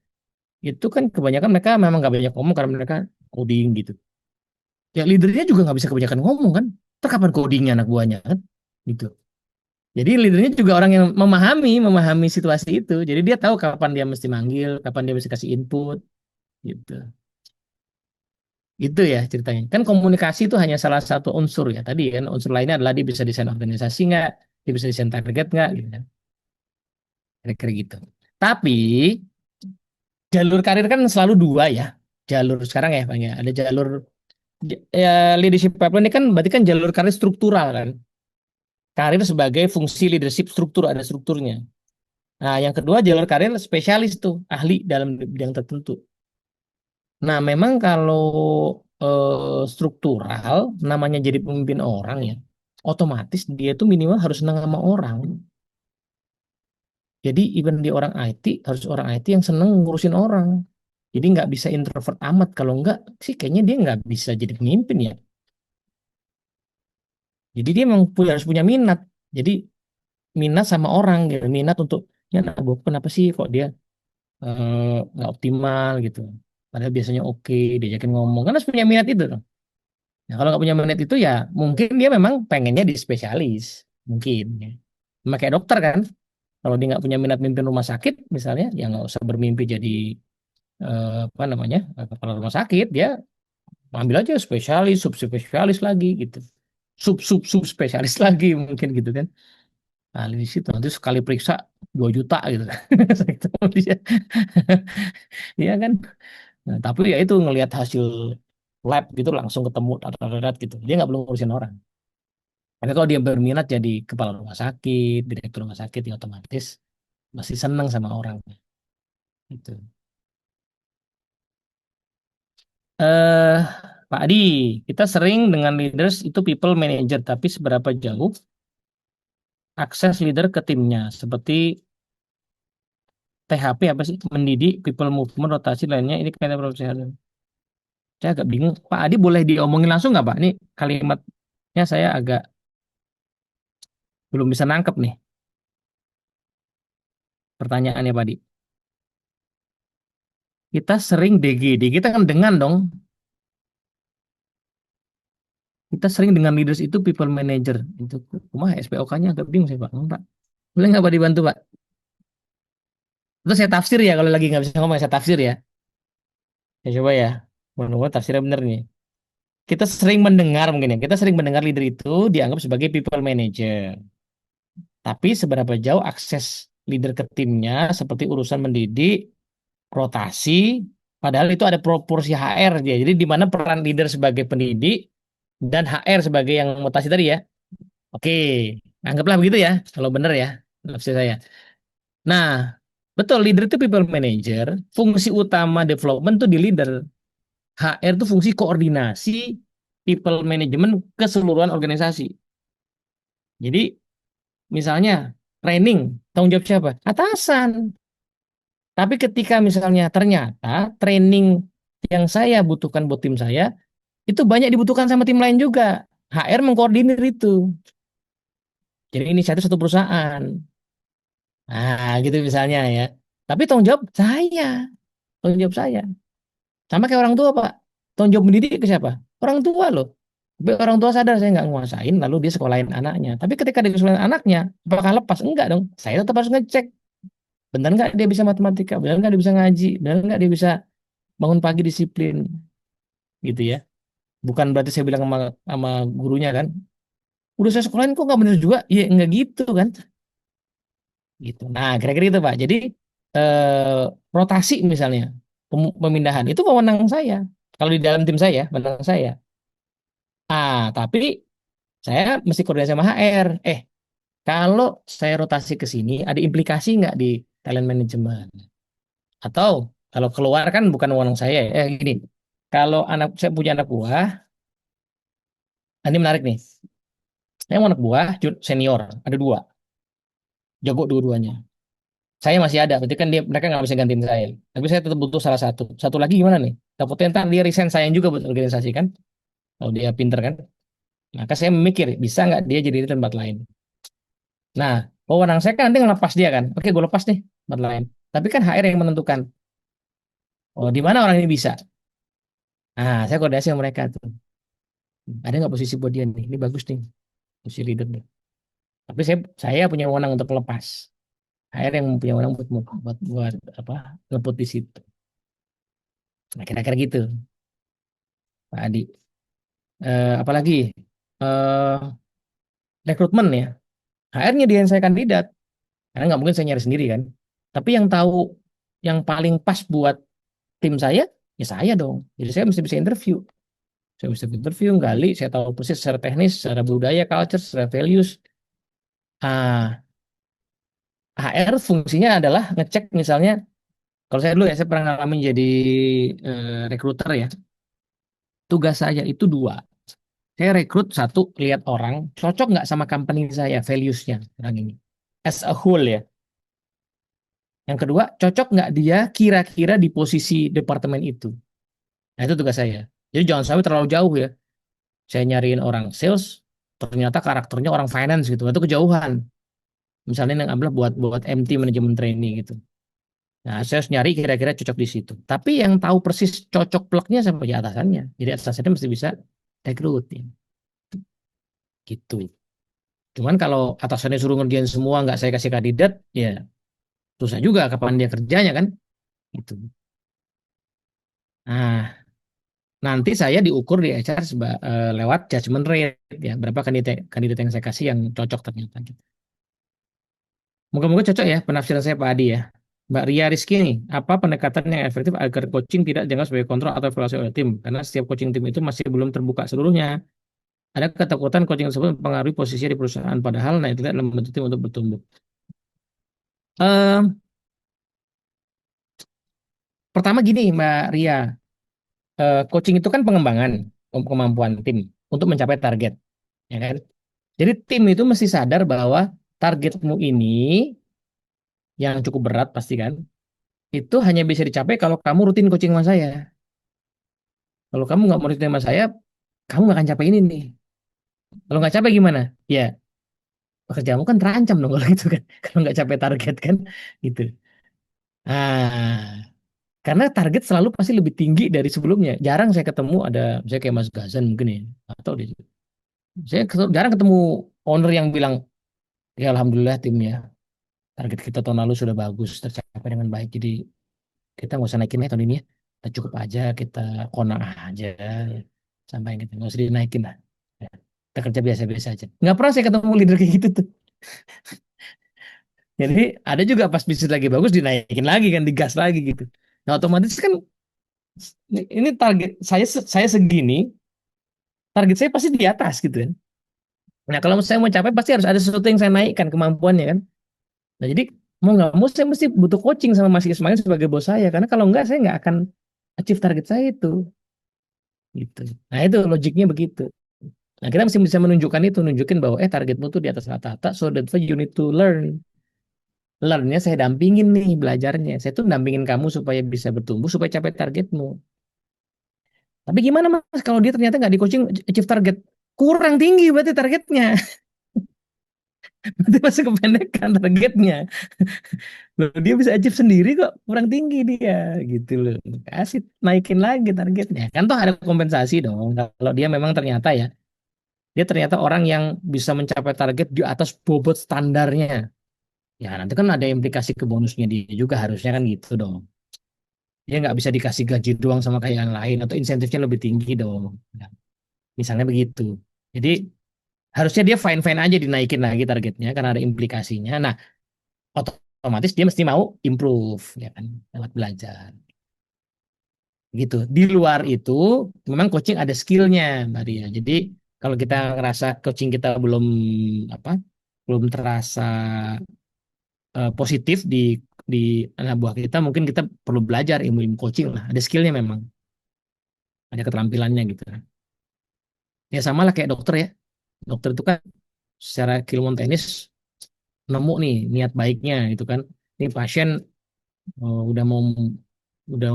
ya, itu kan kebanyakan mereka memang nggak banyak ngomong karena mereka coding gitu. Ya leadernya juga nggak bisa kebanyakan ngomong kan. Terus kapan codingnya anak buahnya kan? Gitu. Jadi leadernya juga orang yang memahami situasi itu. Jadi dia tahu kapan dia mesti manggil, kapan dia mesti kasih input, gitu. Itu ya ceritanya. Kan komunikasi itu hanya salah satu unsur ya. Tadi kan unsur lainnya adalah dia bisa desain organisasi nggak, dia bisa desain target nggak, gitu kan. Kira-kira gitu. Tapi jalur karir kan selalu dua ya. Jalur sekarang ya, Bang ya. Ada jalur ya, leadership pipeline ini kan berarti kan jalur karir struktural kan. Karir sebagai fungsi leadership struktur, ada strukturnya. Nah, yang kedua jalur karir spesialis tuh, ahli dalam bidang tertentu. Nah, memang kalau struktural, namanya jadi pemimpin orang ya, otomatis dia tuh minimal harus senang sama orang. Jadi even dia orang IT, harus orang IT yang seneng ngurusin orang. Jadi nggak bisa introvert amat. Kalau nggak sih kayaknya dia nggak bisa jadi pemimpin ya. Jadi dia memang harus punya minat. Jadi minat sama orang gitu, minat untuk ya nah, gua kenapa sih kok dia nggak optimal gitu. Padahal biasanya oke, diajakin ngomong. Kan harus punya minat itu dong. Nah, kalau nggak punya minat itu ya mungkin dia memang pengennya di spesialis. Mungkin ya. Sama kayak dokter kan. Kalau dia nggak punya minat mimpin rumah sakit misalnya, ya nggak usah bermimpi jadi apa namanya kepala rumah sakit. Dia ambil aja spesialis, subspesialis lagi gitu. Sub spesialis lagi mungkin gitu kan. Nah, di situ nanti sekali periksa 2 juta gitu kan. Ketemu dia. Iya kan? Nah, tapi ya itu ngelihat hasil lab gitu langsung ketemu gitu. Dia nggak perlu ngurusin orang. Tapi kalau dia berminat jadi kepala rumah sakit, direktur rumah sakit, ya otomatis masih senang sama orang. Itu. Eh, Pak Adi, kita sering dengan leaders itu people manager, tapi seberapa jauh akses leader ke timnya, seperti THP apa sih, mendidik, people movement, rotasi lainnya, ini kayaknya profesional. Saya agak bingung. Pak Adi boleh diomongin langsung nggak Pak? Ini kalimatnya saya agak belum bisa nangkep nih pertanyaannya Pak Adi. Kita sering DGD, kita kan dengan dong. Kita sering dengan leaders itu people manager. Itu rumah SPOK-nya agak bingung saya Pak. Pak. Boleh nggak Pak dibantu Pak? Itu saya tafsir ya kalau lagi nggak bisa ngomong saya tafsir ya. Ya coba ya. Mudah-mudahan tafsirnya benar nih. Kita sering mendengar mungkin ya. Kita sering mendengar leader itu dianggap sebagai people manager. Tapi seberapa jauh akses leader ke timnya seperti urusan mendidik, rotasi, padahal itu ada proporsi HR dia. Jadi di mana peran leader sebagai pendidik dan HR sebagai yang mutasi tadi ya. Oke, anggaplah begitu ya. Kalau benar ya, tafsir saya. Nah, betul leader itu people manager. Fungsi utama development tuh di leader. HR itu fungsi koordinasi people management keseluruhan organisasi. Jadi misalnya training, tanggung jawab siapa? Atasan. Tapi ketika misalnya ternyata training yang saya butuhkan buat tim saya, itu banyak dibutuhkan sama tim lain juga. HR mengkoordinir itu. Jadi ini satu satu perusahaan. Nah, gitu misalnya ya. Tapi tanggung jawab saya. Tanggung jawab saya. Sama kayak orang tua, Pak. Tanggung jawab mendidik ke siapa? Orang tua loh. Tapi orang tua sadar saya nggak nguasain, lalu dia sekolahin anaknya. Tapi ketika dia sekolahin anaknya, apakah lepas? Enggak dong. Saya tetap harus ngecek. Benar nggak dia bisa matematika? Benar nggak dia bisa ngaji? Benar nggak dia bisa bangun pagi disiplin? Gitu ya. Bukan berarti saya bilang sama gurunya kan, udah saya sekolahin kok nggak bener juga? Iya nggak gitu kan? Gitu. Nah kira-kira itu Pak. Jadi eh, rotasi misalnya, pemindahan itu wewenang saya. Kalau di dalam tim saya, wewenang saya. Tapi saya mesti koordinasi sama HR. Kalau saya rotasi ke sini, ada implikasi nggak di talent management? Atau kalau keluar kan bukan wewenang saya. Gini, kalau saya punya anak buah, ini menarik nih. Saya mau anak buah senior, ada dua, jago dua-duanya. Saya masih ada, berarti kan mereka nggak bisa gantiin saya. Tapi saya tetap butuh salah satu. Satu lagi gimana nih? Takutnya ntar dia resign sayang juga buat organisasi kan? Kalau dia pinter kan? Maka saya memikir, bisa nggak dia jadi di tempat lain? Nah, wewenang saya kan nanti ngelepas dia kan? Oke, gue lepas nih tempat lain. Tapi kan HR yang menentukan. Oh, di mana orang ini bisa? Saya koordinasi sama mereka tuh. Ada nggak posisi buat dia nih? Ini bagus nih, posisi leader nih. Tapi saya punya wewenang untuk lepas. HR yang punya wewenang buat apa? Ngebut di situ. Nah, kira-kira gitu, Pak Adi. Apalagi eh rekrutmen ya. HR-nya dia yang saya kandidat. Karena nggak mungkin saya nyari sendiri kan. Tapi yang tahu yang paling pas buat tim saya, ya saya dong. Jadi saya mesti bisa interview. Saya bisa interview, gali, saya tahu persis secara teknis, secara budaya, culture, secara values. Ah, HR fungsinya adalah ngecek misalnya, kalau saya dulu ya, saya pernah ngalamin jadi recruiter ya. Tugas saya itu dua. Saya rekrut satu, lihat orang, cocok nggak sama company saya, values-nya, orang ini. As a whole ya. Yang kedua, cocok nggak dia kira-kira di posisi departemen itu. Nah, itu tugas saya. Jadi jangan sampai terlalu jauh ya. Saya nyariin orang sales, ternyata karakternya orang finance gitu. Itu kejauhan. Misalnya yang ambil buat buat MT manajemen training gitu. Nah, saya harus nyari kira-kira cocok di situ. Tapi yang tahu persis cocok pleknya sampai di atasannya. Jadi atasannya mesti bisa rekrutin gitu. Cuman kalau atasannya suruh ngerjain semua nggak saya kasih kandidat, ya susah juga kapan dia kerjanya kan. Gitu. Nah, nanti saya diukur di HR lewat judgment rate ya, berapa kandidat kandidat yang saya kasih yang cocok ternyata gitu. Moga-moga cocok ya penafsiran saya Pak Adi ya. Mbak Ria Rizky nih, apa pendekatan yang efektif agar coaching tidak dianggap sebagai kontrol atau evaluasi oleh tim? Karena setiap coaching tim itu masih belum terbuka seluruhnya. Ada ketakutan coaching tersebut mempengaruhi posisi di perusahaan, padahal nah itu adalah membantu tim untuk bertumbuh. Eh, Pertama gini Mbak Ria, coaching itu kan pengembangan kemampuan tim untuk mencapai target, ya kan? Jadi tim itu mesti sadar bahwa targetmu ini yang cukup berat pasti kan, itu hanya bisa dicapai kalau kamu rutin coaching sama saya. Kalau kamu nggak mau rutin sama saya, kamu nggak akan capai ini nih. Kalau nggak capai gimana? Ya, pekerjaanmu kan terancam dong kalau gitu kan. Kalau nggak capai target kan, gitu. Nah, karena target selalu pasti lebih tinggi dari sebelumnya. Jarang saya ketemu ada, saya kayak Mas Gazan mungkin ya, atau dia. Jarang ketemu owner yang bilang, ya alhamdulillah tim ya, target kita tahun lalu sudah bagus, tercapai dengan baik. Jadi kita nggak usah naikin ya tahun ini ya. Kita cukup aja, kita kona aja, ya. Sampai gitu, nggak usah dinaikin lah. Ya. Kita kerja biasa-biasa aja. Nggak pernah saya ketemu leader kayak gitu tuh. Jadi ada juga pas bisnis lagi bagus dinaikin lagi kan, digas lagi gitu. Nah otomatis kan ini target saya segini, target saya pasti di atas gitu kan. Nah kalau saya mau capai pasti harus ada sesuatu yang saya naikkan kemampuannya kan. Nah jadi mau nggak mau saya mesti butuh coaching sama Mas Ismail sebagai bos saya karena kalau nggak saya nggak akan achieve target saya itu gitu. Nah itu logiknya begitu. Nah kita mesti bisa menunjukkan itu, nunjukin bahwa targetmu tuh di atas rata-rata, so that's why you need to learn. Learn-nya saya dampingin nih belajarnya. Saya tuh dampingin kamu supaya bisa bertumbuh, supaya capai targetmu. Tapi gimana mas kalau dia ternyata nggak di coaching achieve target? Kurang tinggi berarti targetnya. Berarti masih kependekan targetnya. Loh, dia bisa achieve sendiri kok, kurang tinggi dia gitu loh. Kasih naikin lagi targetnya. Kan toh ada kompensasi dong. Kalau dia memang ternyata ya, dia ternyata orang yang bisa mencapai target di atas bobot standarnya. Ya nanti kan ada implikasi ke bonusnya dia juga harusnya kan gitu dong. Dia nggak bisa dikasih gaji doang sama kayak yang lain atau insentifnya lebih tinggi dong. Nah, misalnya begitu. Jadi harusnya dia fine-fine aja dinaikin lagi targetnya karena ada implikasinya. Nah, otomatis dia mesti mau improve ya kan lewat belajar. Gitu. Di luar itu memang coaching ada skillnya, Mbak Ria. Jadi kalau kita ngerasa coaching kita belum apa, belum terasa positif di anak buah kita, mungkin kita perlu belajar ilmu-ilmu coaching lah. Ada skillnya memang, ada keterampilannya gitu. Ya sama lah kayak dokter ya. Dokter itu kan secara keilmuan teknis nemu nih niat baiknya gitu kan. Ini pasien udah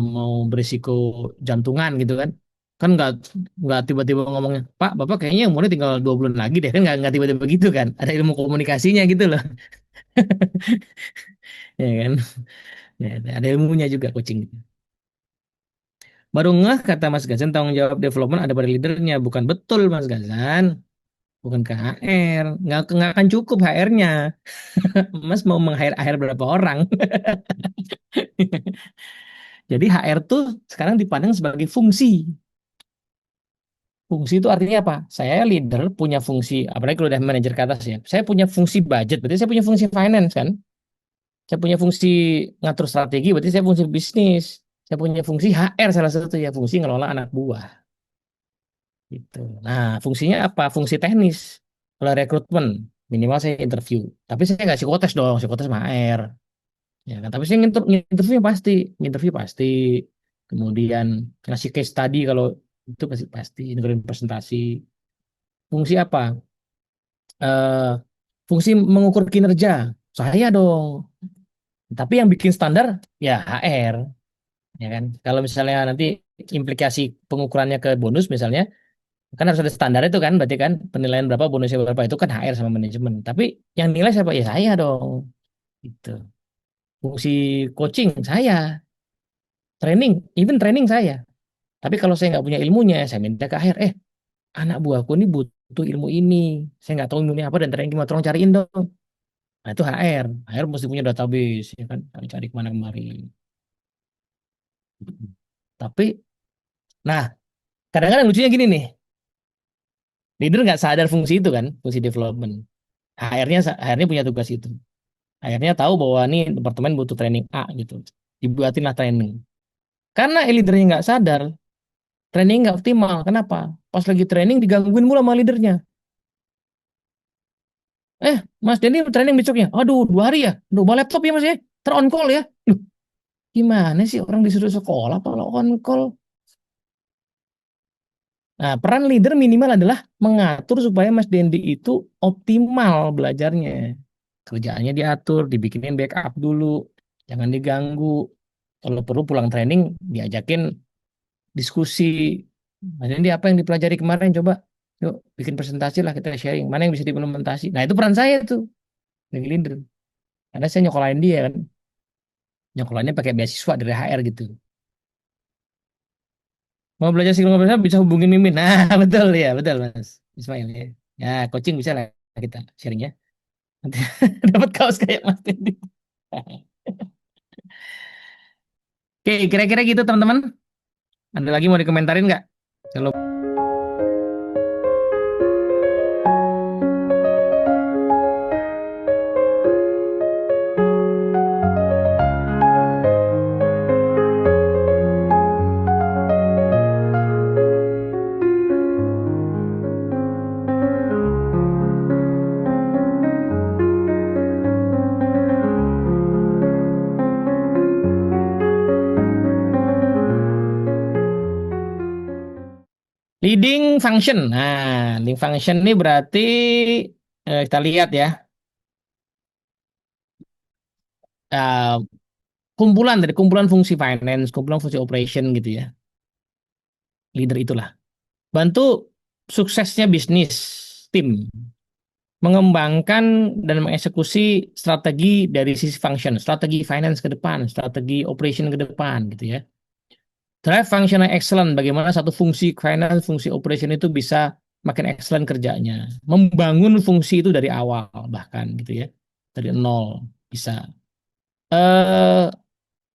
mau berisiko jantungan gitu kan. Kan nggak tiba-tiba ngomongnya, Pak, Bapak kayaknya umurnya tinggal 2 bulan lagi deh kan nggak tiba-tiba gitu kan. Ada ilmu komunikasinya gitu loh, ya kan. Ya, ada ilmunya juga coaching. Baru ngeh kata Mas Gazan tanggung jawab development ada pada leadernya. Bukan betul Mas Gazan. bukan ke HR. Nggak akan cukup HR-nya. Mas mau meng-hire HR berapa orang? Jadi HR tuh sekarang dipandang sebagai fungsi. Fungsi itu artinya apa? Saya leader punya fungsi, apalagi kalau udah manajer ke atas ya. Saya punya fungsi budget, berarti saya punya fungsi finance kan? Saya punya fungsi ngatur strategi, berarti saya fungsi bisnis. Saya punya fungsi HR salah satu ya, fungsi ngelola anak buah. Gitu. Nah, fungsinya apa? Fungsi teknis. Kalau rekrutmen, minimal saya interview. Tapi saya nggak psikotes dong, psikotes mah HR. Ya kan? Tapi saya interview pasti, interview pasti. Kemudian ngasih case study kalau itu pasti pasti, dengerin presentasi. Fungsi apa? Eh, fungsi mengukur kinerja. Saya dong. Tapi yang bikin standar ya HR, ya kan? Kalau misalnya nanti implikasi pengukurannya ke bonus misalnya, kan harus ada standar itu kan, berarti kan penilaian berapa bonusnya berapa itu kan HR sama manajemen. Tapi yang nilai siapa? Ya saya dong. Gitu. Fungsi coaching saya, training, even training saya. Tapi kalau saya nggak punya ilmunya, saya minta ke HR, anak buahku ini butuh ilmu ini. Saya nggak tahu ilmunya apa dan training gimana, tolong cariin dong. Nah itu HR. HR mesti punya database, ya kan? Cari kemana kemari. Tapi, nah kadang-kadang lucunya gini nih, leader nggak sadar fungsi itu kan, fungsi development. HR-nya punya tugas itu. HR-nya tahu bahwa nih departemen butuh training A gitu. Dibuatinlah training. Karena leadernya nggak sadar, training nggak optimal. Kenapa? Pas lagi training digangguin mulu sama leadernya. Mas Denny training besoknya. Aduh, 2 hari ya. Aduh, bawa laptop ya mas ya. On call ya. Loh, gimana sih orang disuruh sekolah kalau on call? Nah, peran leader minimal adalah mengatur supaya Mas Dendi itu optimal belajarnya. Kerjaannya diatur, dibikinin backup dulu, jangan diganggu. Kalau perlu pulang training, diajakin diskusi. Mas Dendi apa yang dipelajari kemarin? Coba, yuk bikin presentasi lah kita sharing. Mana yang bisa diimplementasi? Nah, itu peran saya tuh, sebagai leader. Karena saya nyokolain dia kan, nyokolainnya pakai beasiswa dari HR gitu. Mau belajar skill ngobrol bisa hubungin Mimin. Nah, betul ya, betul Mas Ismail ya. Ya, coaching bisa lah kita sharing ya. Nanti dapat kaos kayak Mas Dendi. Oke, kira-kira gitu teman-teman. Ada lagi mau dikomentarin nggak? Kalau leading function. Nah, leading function ini berarti kita lihat ya, eh, kumpulan dari kumpulan fungsi finance, kumpulan fungsi operation gitu ya. Leader itulah. Bantu suksesnya bisnis tim, mengembangkan dan mengeksekusi strategi dari sisi function, strategi finance ke depan, strategi operation ke depan gitu ya. Drive functional excellent, bagaimana satu fungsi finance, fungsi operation itu bisa makin excellent kerjanya. Membangun fungsi itu dari awal bahkan gitu ya. Dari nol bisa. Eh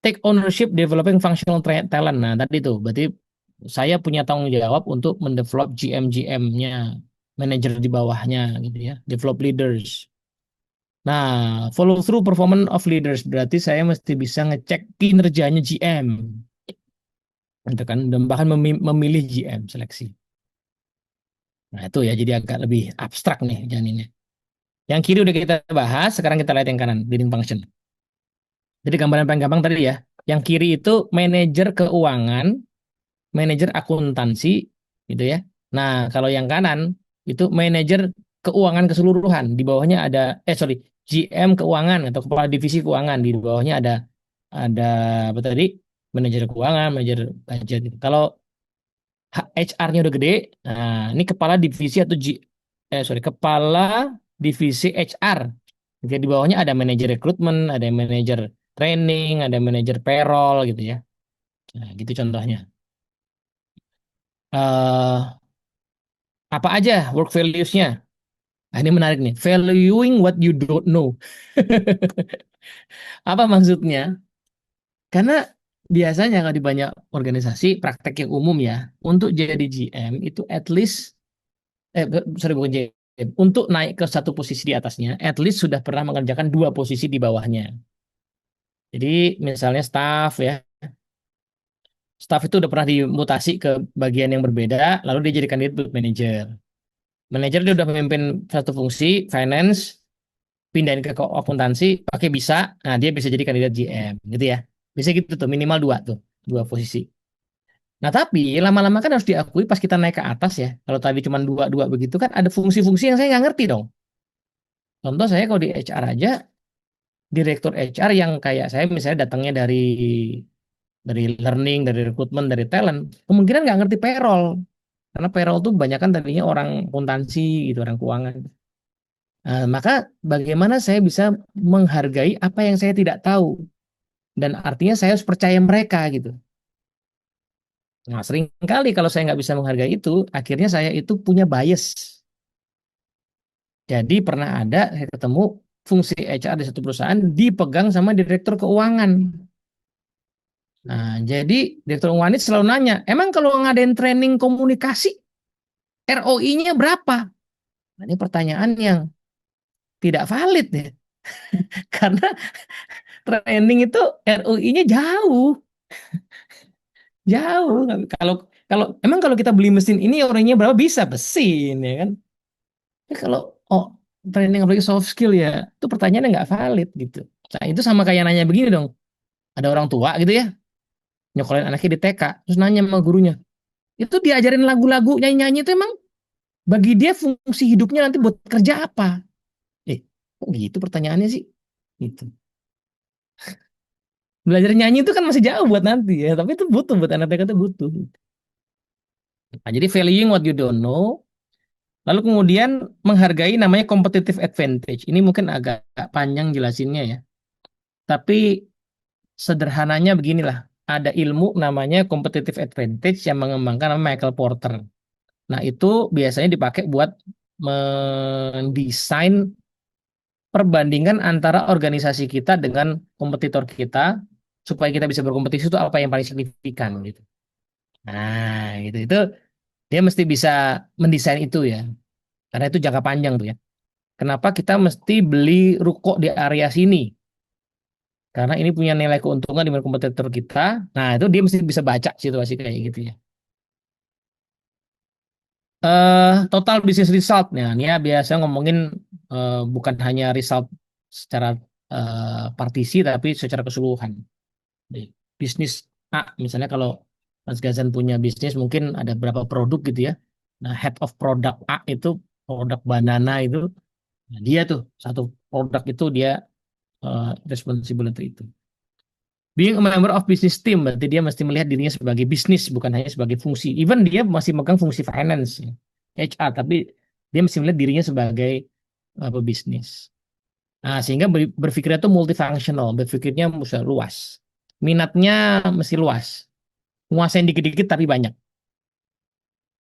take ownership developing functional talent. Nah, tadi itu berarti saya punya tanggung jawab untuk mendevelop GM-GM-nya, manajer di bawahnya gitu ya, develop leaders. Nah, follow through performance of leaders berarti saya mesti bisa ngecek kinerjanya GM. Gitu kan, dan bahkan memilih GM seleksi. Nah, itu ya jadi agak lebih abstrak nih janinnya. Yang kiri udah kita bahas, sekarang kita lihat yang kanan, leading function. Jadi gambaran paling gampang tadi ya. Yang kiri itu manajer keuangan, manajer akuntansi, gitu ya. Nah, kalau yang kanan itu manajer keuangan keseluruhan. Di bawahnya ada, GM keuangan atau kepala divisi keuangan. Di bawahnya ada apa tadi? Manajer keuangan, manajer budget. Gitu. Kalau HR-nya udah gede, nah ini kepala divisi atau kepala divisi HR. Jadi di bawahnya ada manajer rekrutmen, ada manajer training, ada manajer payroll gitu ya. Nah, gitu contohnya. eh Apa aja work values-nya? Nah, ini menarik nih, valuing what you don't know. Apa maksudnya? Karena biasanya kalau di banyak organisasi praktek yang umum ya, untuk jadi GM itu at least sorry bukan GM, untuk naik ke satu posisi di atasnya, at least sudah pernah mengerjakan dua posisi di bawahnya. Jadi misalnya staff itu udah pernah dimutasi ke bagian yang berbeda, lalu dia jadi kandidat manajer. Manajer dia udah memimpin satu fungsi, finance, pindahin ke akuntansi, pakai bisa, nah dia bisa jadi kandidat GM, gitu ya. Bisa gitu tuh, minimal dua posisi. Nah tapi lama-lama kan harus diakui pas kita naik ke atas ya, kalau tadi cuma dua-dua begitu kan ada fungsi-fungsi yang saya nggak ngerti dong. Contoh saya kalau di HR aja, direktur HR yang kayak saya misalnya datangnya dari learning, dari rekrutmen, dari talent, kemungkinan nggak ngerti payroll. Karena payroll tuh banyak kan tadinya orang akuntansi gitu, orang keuangan. Nah, maka bagaimana saya bisa menghargai apa yang saya tidak tahu? Dan artinya saya harus percaya mereka gitu. Nah, sering kali kalau saya nggak bisa menghargai itu, akhirnya saya itu punya bias. Jadi pernah ada saya ketemu fungsi HR di satu perusahaan dipegang sama direktur keuangan. Nah, jadi direktur keuangan ini selalu nanya, emang kalau ngadain training komunikasi, ROI-nya berapa? Nah, ini pertanyaan yang tidak valid ya. Karena training itu ROI-nya jauh, jauh. Kalau kalau emang kalau kita beli mesin ini ROI-nya berapa bisa mesin ya kan? Ya kalau oh training apalagi soft skill ya, itu pertanyaannya nggak valid gitu. Nah, itu sama kayak nanya begini dong. Ada orang tua gitu ya, nyokolin anaknya di TK, terus nanya sama gurunya, itu diajarin lagu-lagu nyanyi-nyanyi itu emang bagi dia fungsi hidupnya nanti buat kerja apa? Kok gitu pertanyaannya sih? Gitu. Belajar nyanyi itu kan masih jauh buat nanti ya, tapi itu butuh buat anak TK itu butuh. Nah, jadi valuing what you don't know, lalu kemudian menghargai namanya competitive advantage. Ini mungkin agak panjang jelasinnya ya. Tapi sederhananya beginilah. Ada ilmu namanya competitive advantage yang mengembangkan nama Michael Porter. Nah, itu biasanya dipakai buat mendesain perbandingan antara organisasi kita dengan kompetitor kita supaya kita bisa berkompetisi itu apa yang paling signifikan gitu. Nah, gitu itu dia mesti bisa mendesain itu ya. Karena itu jangka panjang tuh ya. Kenapa kita mesti beli ruko di area sini? Karena ini punya nilai keuntungan dengan kompetitor kita. Nah, itu dia mesti bisa baca situasi kayak gitu ya. Total business result. Nah, ini ya biasa ngomongin bukan hanya result secara partisi tapi secara keseluruhan. Bisnis A, misalnya kalau Mas Gazan punya bisnis mungkin ada berapa produk gitu ya. Nah, head of product A itu produk banana itu, nah dia tuh satu produk itu dia responsibility itu. Being a member of business team berarti dia mesti melihat dirinya sebagai bisnis bukan hanya sebagai fungsi. Even dia masih megang fungsi finance, ya, HR, tapi dia mesti melihat dirinya sebagai apa bisnis. Nah, sehingga berpikirnya itu multifunctional, berpikirnya mesti luas. Minatnya mesti luas. Nguasain dikit-dikit tapi banyak.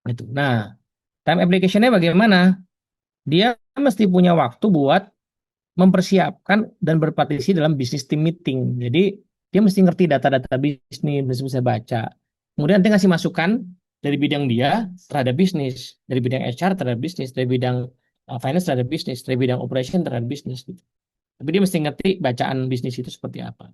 Itu. Nah, time application-nya bagaimana? Dia mesti punya waktu buat mempersiapkan dan berpartisipasi dalam bisnis team meeting. Jadi dia mesti ngerti data-data bisnis, mesti bisa baca. Kemudian nanti ngasih masukan dari bidang dia terhadap bisnis, dari bidang HR terhadap bisnis, dari bidang finance terhadap bisnis, dari bidang operation terhadap bisnis. Gitu. Tapi dia mesti ngerti bacaan bisnis itu seperti apa.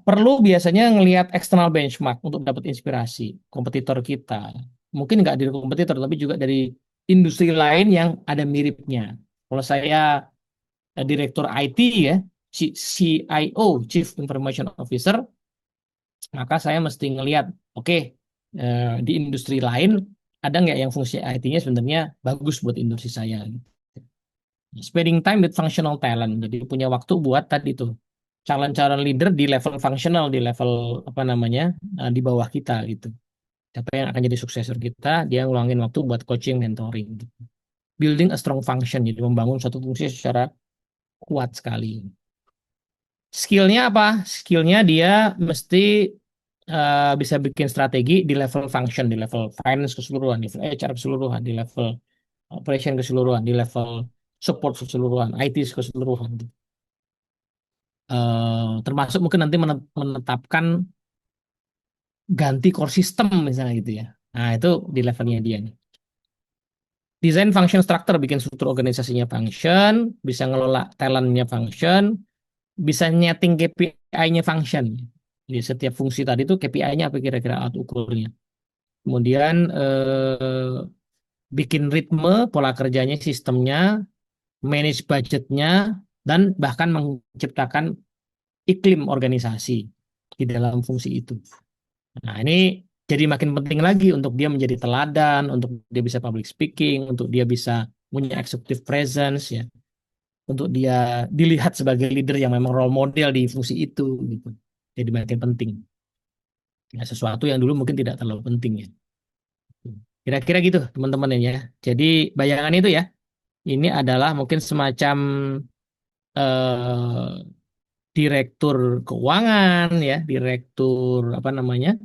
Perlu biasanya ngelihat external benchmark untuk dapat inspirasi kompetitor kita. Mungkin nggak dari kompetitor, tapi juga dari industri lain yang ada miripnya. Kalau saya direktur IT ya, CIO, Chief Information Officer, maka saya mesti ngelihat, oke, di industri lain ada nggak yang fungsi IT-nya sebenarnya bagus buat industri saya. Spending time with functional talent, jadi punya waktu buat tadi tuh calon-calon leader di level fungsional, di level apa namanya di bawah kita gitu. Siapa yang akan jadi suksesor kita, dia ngeluangin waktu buat coaching, mentoring. Gitu. Building a strong function, jadi membangun suatu fungsi secara kuat sekali. Skillnya apa? Skillnya dia mesti bisa bikin strategi di level function, di level finance keseluruhan, di level HR keseluruhan, di level operation keseluruhan, di level support keseluruhan, IT keseluruhan. Termasuk mungkin nanti menetapkan ganti core system misalnya gitu ya. Nah, itu di levelnya dia nih. Desain function structure, bikin struktur organisasinya function, bisa ngelola talentnya function, bisa nyeting KPI-nya function. Jadi setiap fungsi tadi itu KPI-nya apa kira-kira alat ukurnya. Kemudian bikin ritme, pola kerjanya, sistemnya, manage budgetnya, dan bahkan menciptakan iklim organisasi di dalam fungsi itu. Nah, ini jadi makin penting lagi untuk dia menjadi teladan, untuk dia bisa public speaking, untuk dia bisa punya executive presence ya, untuk dia dilihat sebagai leader yang memang role model di fungsi itu gitu. Jadi makin penting. Ya, sesuatu yang dulu mungkin tidak terlalu penting ya. Kira-kira gitu teman-teman ya. Jadi bayangan itu ya, ini adalah mungkin semacam eh, direktur keuangan ya, direktur apa namanya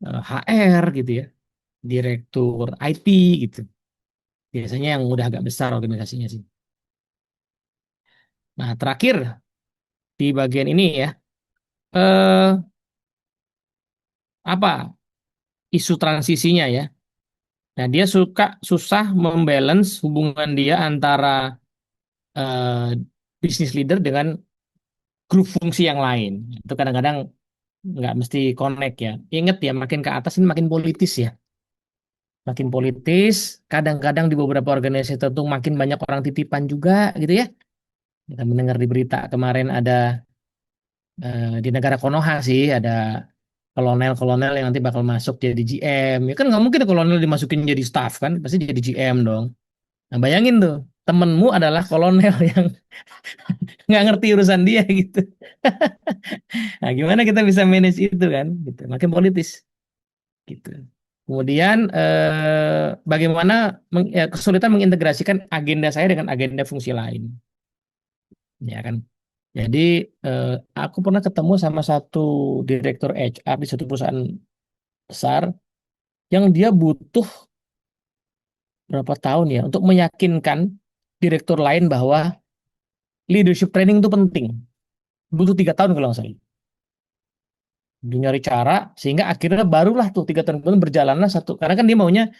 HR gitu ya, direktur IT gitu. Biasanya yang udah agak besar organisasinya sih. Nah, terakhir di bagian ini ya, eh, apa isu transisinya ya. Nah, dia susah membalance hubungan dia antara eh, bisnis leader dengan grup fungsi yang lain. Itu kadang-kadang nggak mesti connect ya. Ingat ya, makin ke atas ini makin politis ya. Makin politis, kadang-kadang di beberapa organisasi tertentu makin banyak orang titipan juga gitu ya. Kita mendengar di berita kemarin ada di negara Konoha sih ada kolonel-kolonel yang nanti bakal masuk jadi GM. Ya kan nggak mungkin kolonel dimasukin jadi staff kan, pasti jadi GM dong. Nah bayangin tuh, temenmu adalah kolonel yang nggak ngerti urusan dia gitu. Nah gimana kita bisa manage itu kan? Gitu. Makin politis gitu. Kemudian bagaimana kesulitan mengintegrasikan agenda saya dengan agenda fungsi lain, ya kan? Jadi eh, aku pernah ketemu sama satu direktur HR di satu perusahaan besar yang dia butuh berapa tahun ya untuk meyakinkan direktur lain bahwa leadership training itu penting. Butuh 3 tahun kalau nggak salah. Dia nyari cara sehingga akhirnya barulah tuh 3 tahun kemudian berjalanlah satu. Karena kan dia maunya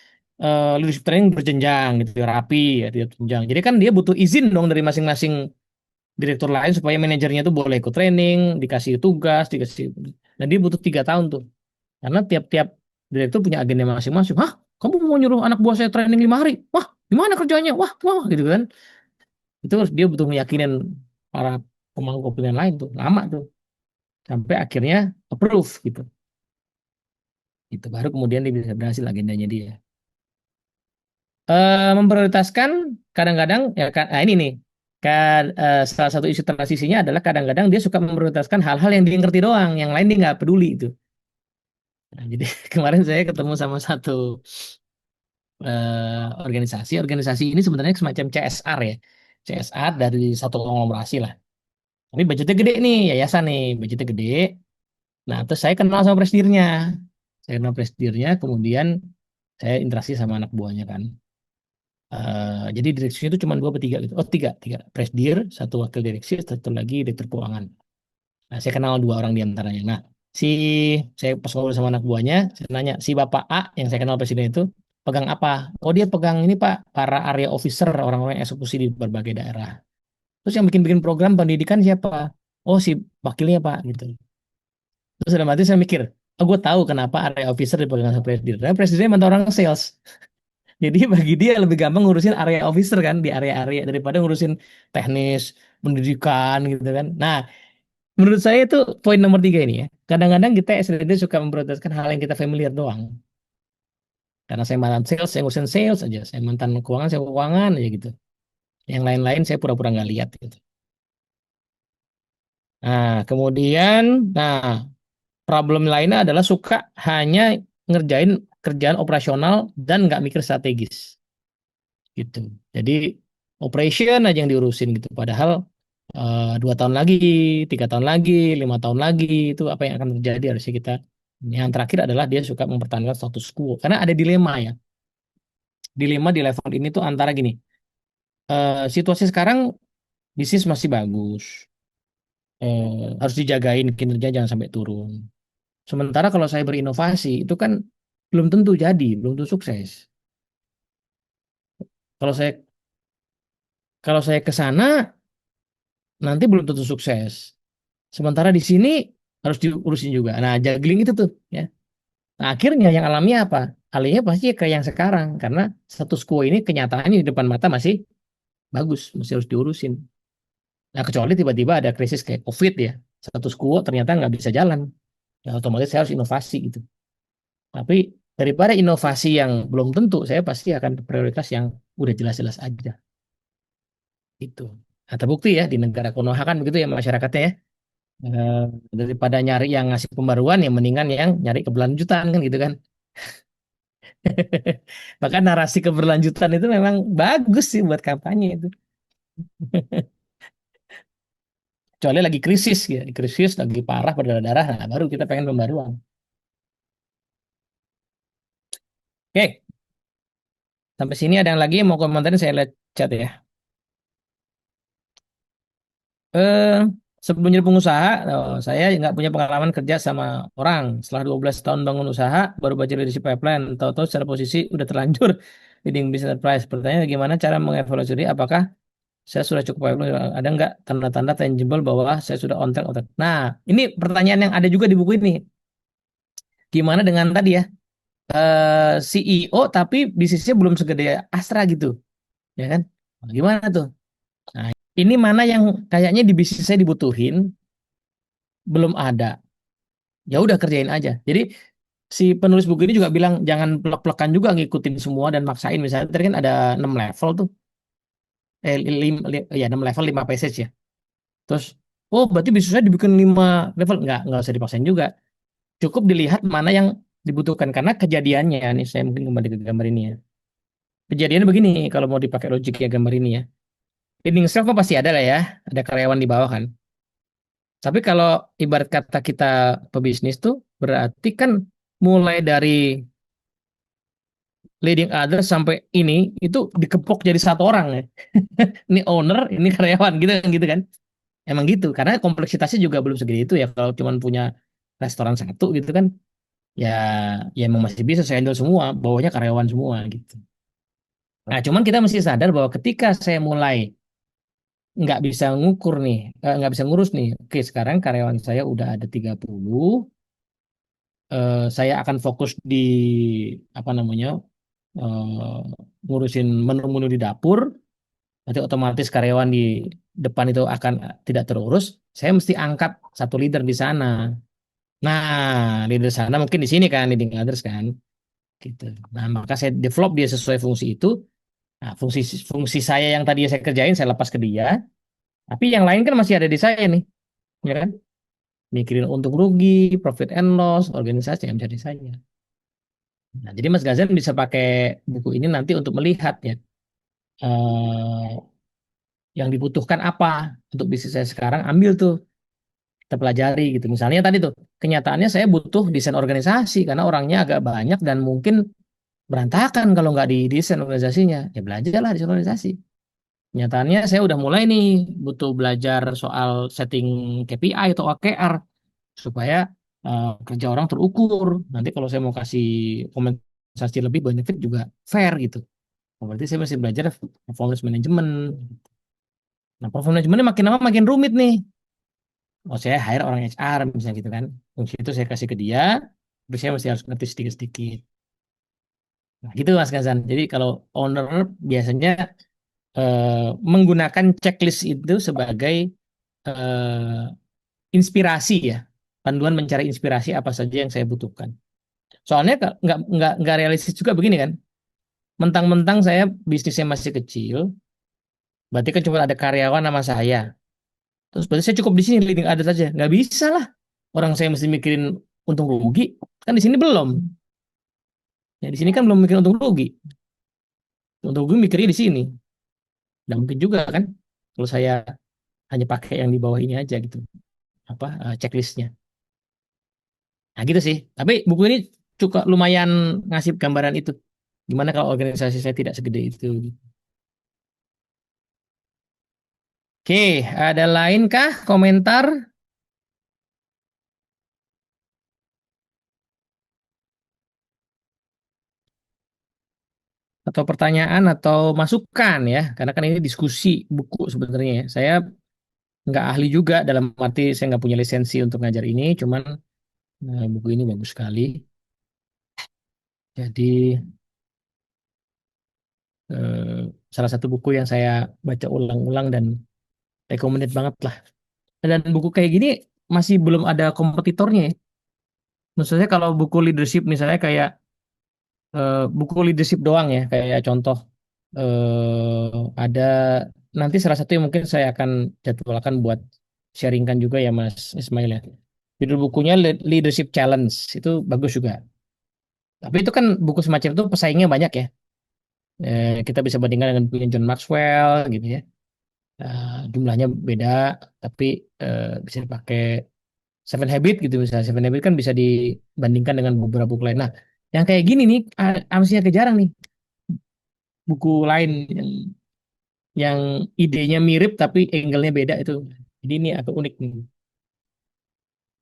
leadership training berjenjang gitu, rapi ya, tidak berjenjang. Jadi kan dia butuh izin dong dari masing-masing direktur lain supaya manajernya tuh boleh ikut training, dikasih tugas, dikasih. Dan dia butuh 3 tahun tuh. Karena tiap-tiap direktur punya agenda masing-masing. Hah? Kamu mau nyuruh anak buah saya training 5 hari? Wah, gimana kerjanya? Wah, wah, gitu kan. Itu dia butuh meyakinin para pemangku kepentingan lain tuh. Lama tuh. Sampai akhirnya approve gitu. Itu baru kemudian dia bisa berhasil agendanya dia. Memprioritaskan kadang-kadang, ya kan, nah ini nih. Salah satu isu transisinya adalah kadang-kadang dia suka memprioritaskan hal-hal yang dia ngerti doang. Yang lain dia nggak peduli itu. Nah, jadi kemarin saya ketemu sama satu organisasi. Organisasi ini sebenarnya semacam CSR ya. CSR dari satu konglomerasi lah. Tapi budgetnya gede nih, yayasan nih, budgetnya gede. Nah, terus saya kenal sama presidirnya. Saya kenal presidirnya, kemudian saya interaksi sama anak buahnya kan. Jadi direksinya itu cuma 2 atau 3 gitu. Oh, tiga. Presidir, satu wakil direksi, satu lagi direktur keuangan. Nah, saya kenal 2 orang di antaranya. Nah, si saya pas ngobrol sama anak buahnya, saya nanya, si Bapak A yang saya kenal presiden itu pegang apa? Oh, dia pegang ini Pak, para area officer, orang-orang yang eksekusi di berbagai daerah. Terus yang bikin-bikin program pendidikan siapa? Oh, si wakilnya Pak, gitu. Terus dalam hati saya mikir, oh, gue tahu kenapa area officer dipegang sama presiden. Karena presidennya mantan orang sales. Jadi bagi dia lebih gampang ngurusin area officer kan di area-area daripada ngurusin teknis, pendidikan gitu kan. Nah, menurut saya itu poin nomor 3 ini ya. Kadang-kadang kita SLD suka memprioritaskan hal yang kita familiar doang. Karena saya mantan sales, saya ngurusin sales aja. Saya mantan keuangan, saya keuangan aja gitu. Yang lain-lain saya pura-pura nggak lihat gitu. Nah, kemudian, nah problem lainnya adalah suka hanya ngerjain kerjaan operasional dan nggak mikir strategis gitu. Jadi operation aja yang diurusin gitu. Padahal 2 tahun lagi, 3 tahun lagi, 5 tahun lagi itu apa yang akan terjadi harusnya kita Yang terakhir adalah dia suka mempertahankan status quo. Karena ada dilema ya. Dilema di level ini tuh antara gini. Situasi sekarang bisnis masih bagus. Harus dijagain kinerja jangan sampai turun. Sementara kalau saya berinovasi itu kan belum tentu jadi, belum tentu sukses. Kalau saya kalau saya ke sana nanti belum tentu sukses. Sementara di sini harus diurusin juga. Nah, juggling itu tuh ya. Nah, akhirnya yang alami apa? Alihnya pasti ke yang sekarang karena status quo ini kenyataannya di depan mata masih bagus, masih harus diurusin. Nah, kecuali tiba-tiba ada krisis kayak COVID ya, status quo ternyata nggak bisa jalan. Ya otomatis saya harus inovasi gitu. Tapi daripada inovasi yang belum tentu, saya pasti akan prioritas yang udah jelas-jelas aja. Itu. Nah, terbukti ya di negara Konoha kan begitu ya masyarakatnya ya. Eh, Daripada nyari yang ngasih pembaruan, ya mendingan yang nyari keberlanjutan kan gitu kan. Bahkan narasi keberlanjutan itu memang bagus sih buat kampanye itu. Kecuali lagi krisis ya, krisis lagi parah berdarah-darah, nah baru kita pengen pembaruan. Oke, sampai sini ada yang lagi yang mau komentarin saya lihat chat ya. Eh, Sebelum jadi pengusaha, saya nggak punya pengalaman kerja sama orang. Setelah 12 tahun bangun usaha, baru baca leadership pipeline. Tahu-tahu secara posisi udah terlanjur leading business enterprise. Pertanyaan bagaimana cara mengevaluasi diri? Apakah saya sudah cukup pipeline? Ada nggak tanda-tanda tangible bahwa saya sudah on track, on track? Nah, ini pertanyaan yang ada juga di buku ini. Gimana dengan tadi ya, CEO tapi bisnisnya belum segede Astra gitu, ya kan? Gimana tuh? Nah, ini mana yang kayaknya di bisnis saya dibutuhin, belum ada. Ya udah kerjain aja. Jadi si penulis buku ini juga bilang jangan plek-plekan juga ngikutin semua dan maksain. Misalnya tadi kan ada 6 level tuh. Ya 6 level 5 passage ya. Terus oh berarti bisnisnya dibikin 5 level. Nggak usah dipaksain juga. Cukup dilihat mana yang dibutuhkan karena kejadiannya nih saya mungkin kembali ke gambar ini ya. Kejadiannya begini kalau mau dipakai logiknya gambar ini ya. Leading self kan pasti ada lah ya. Ada karyawan di bawah kan. Tapi kalau ibarat kata kita pebisnis tuh berarti kan mulai dari leading others sampai ini itu dikepok jadi satu orang ya. Ini owner, ini karyawan gitu kan. Emang gitu karena kompleksitasnya juga belum segede itu ya kalau cuma punya restoran satu gitu kan. Ya ya emang masih bisa saya handle semua, bawahnya karyawan semua gitu. Nah, cuman kita mesti sadar bahwa ketika saya mulai nggak bisa ngukur nih, nggak bisa ngurus nih. Oke, sekarang karyawan saya udah ada 30, saya akan fokus di apa namanya? eh, ngurusin menu-menu di dapur, nanti otomatis karyawan di depan itu akan tidak terurus. Saya mesti angkat satu leader di sana. Nah, leader sana mungkin di sini kan, leading others kan, gitu. Nah, maka saya develop dia sesuai fungsi itu. Nah, fungsi fungsi saya yang tadi saya kerjain saya lepas ke dia. Tapi yang lain kan masih ada di saya nih, ya kan? Mikirin untung rugi, profit and loss, organisasi yang menjadi saya. Nah, jadi Mas Gazan bisa pakai buku ini nanti untuk melihat ya eh, yang dibutuhkan apa untuk bisnis saya sekarang, ambil tuh kita pelajari gitu. Misalnya tadi tuh kenyataannya saya butuh desain organisasi karena orangnya agak banyak dan mungkin berantakan kalau nggak didesain organisasinya. Ya belajarlah desain organisasi. Nyatanya saya udah mulai nih butuh belajar soal setting KPI atau OKR supaya kerja orang terukur. Nanti kalau saya mau kasih kompensasi lebih benefit juga fair gitu. Oh, berarti saya masih belajar performance management. Nah, performance manajemennya makin lama makin rumit nih. Oh, saya hire orang HR misalnya gitu kan. Fungsi itu saya kasih ke dia, tapi saya masih harus ngerti sedikit-sedikit. Nah, gitu Mas Gazan. Jadi kalau owner biasanya menggunakan checklist itu sebagai eh, inspirasi ya, panduan mencari inspirasi apa saja yang saya butuhkan. Soalnya nggak realistis juga begini kan. Mentang-mentang saya bisnisnya masih kecil, berarti kan cuma ada karyawan sama saya. Terus berarti saya cukup di sini leading ada saja. Nggak bisa lah. Orang saya mesti mikirin untung rugi. Kan di sini belum. Ya di sini kan belum mikirin untung rugi. Untung rugi mikirnya di sini. Nggak mungkin juga kan. Kalau saya hanya pakai yang di bawah ini aja gitu. Apa checklistnya. Nah gitu sih. Tapi buku ini cukup lumayan ngasih gambaran itu. Gimana kalau organisasi saya tidak segede itu. Oke, ada lain kah komentar atau pertanyaan atau masukan ya? Karena kan ini diskusi buku sebenarnya ya. Saya nggak ahli juga dalam arti saya nggak punya lisensi untuk ngajar ini, cuman buku ini bagus sekali. Jadi eh, salah satu buku yang saya baca ulang-ulang dan recommended banget lah. Dan buku kayak gini masih belum ada kompetitornya ya. Maksudnya kalau buku leadership misalnya kayak buku leadership doang ya, kayak contoh ada nanti salah satu yang mungkin saya akan jadwalkan buat sharingkan juga ya Mas Ismail ya. Judul bukunya Leadership Challenge itu bagus juga. Tapi itu kan buku semacam itu pesaingnya banyak ya. Kita bisa bandingkan dengan bukunya John Maxwell gitu ya. Jumlahnya beda, tapi bisa dipakai Seven Habit gitu misalnya. Seven Habit kan bisa dibandingkan dengan beberapa buku lain. Nah, yang kayak gini nih, masih agak jarang nih buku lain yang idenya mirip tapi angle-nya beda itu. Jadi ini agak unik nih.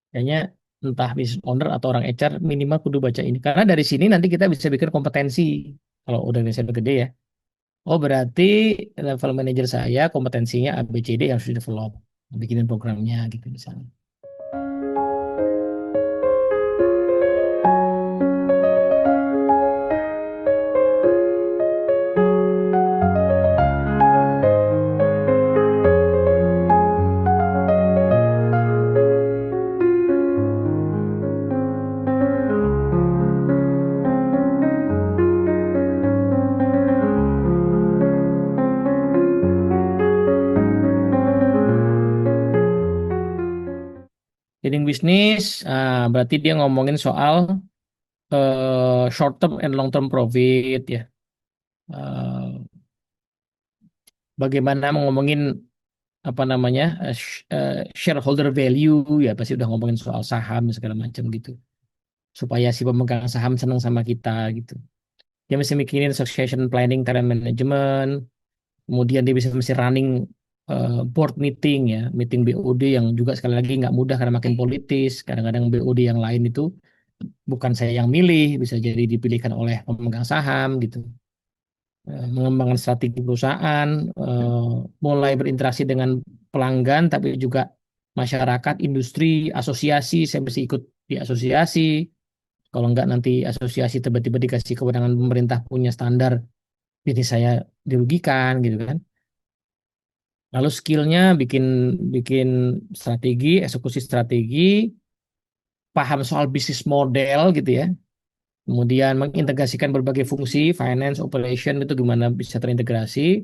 Kayaknya entah business owner atau orang HR minimal kudu baca ini. Karena dari sini nanti kita bisa bikin kompetensi. Kalau udah organisasi gede ya. Oh berarti level manager saya kompetensinya A, B, C, D yang harus di develop. Bikinin programnya gitu misalnya. Leading bisnis, berarti dia ngomongin soal short term and long term profit ya. Eh, Bagaimana ngomongin apa namanya shareholder value ya pasti udah ngomongin soal saham segala macam gitu. Supaya si pemegang saham senang sama kita gitu. Dia mesti mikirin succession planning, talent management, kemudian dia bisa mesti running board meeting ya, meeting BOD yang juga sekali lagi nggak mudah karena makin politis. Kadang-kadang BOD yang lain itu bukan saya yang milih, bisa jadi dipilihkan oleh pemegang saham gitu. Mengembangkan strategi perusahaan, mulai berinteraksi dengan pelanggan, tapi juga masyarakat, industri, asosiasi. Saya mesti ikut di asosiasi. Kalau nggak nanti asosiasi tiba-tiba dikasih kewenangan pemerintah punya standar, jadi saya dirugikan gitu kan. Lalu skillnya bikin bikin strategi, eksekusi strategi, paham soal bisnis model gitu ya. Kemudian mengintegrasikan berbagai fungsi, finance, operation itu gimana bisa terintegrasi,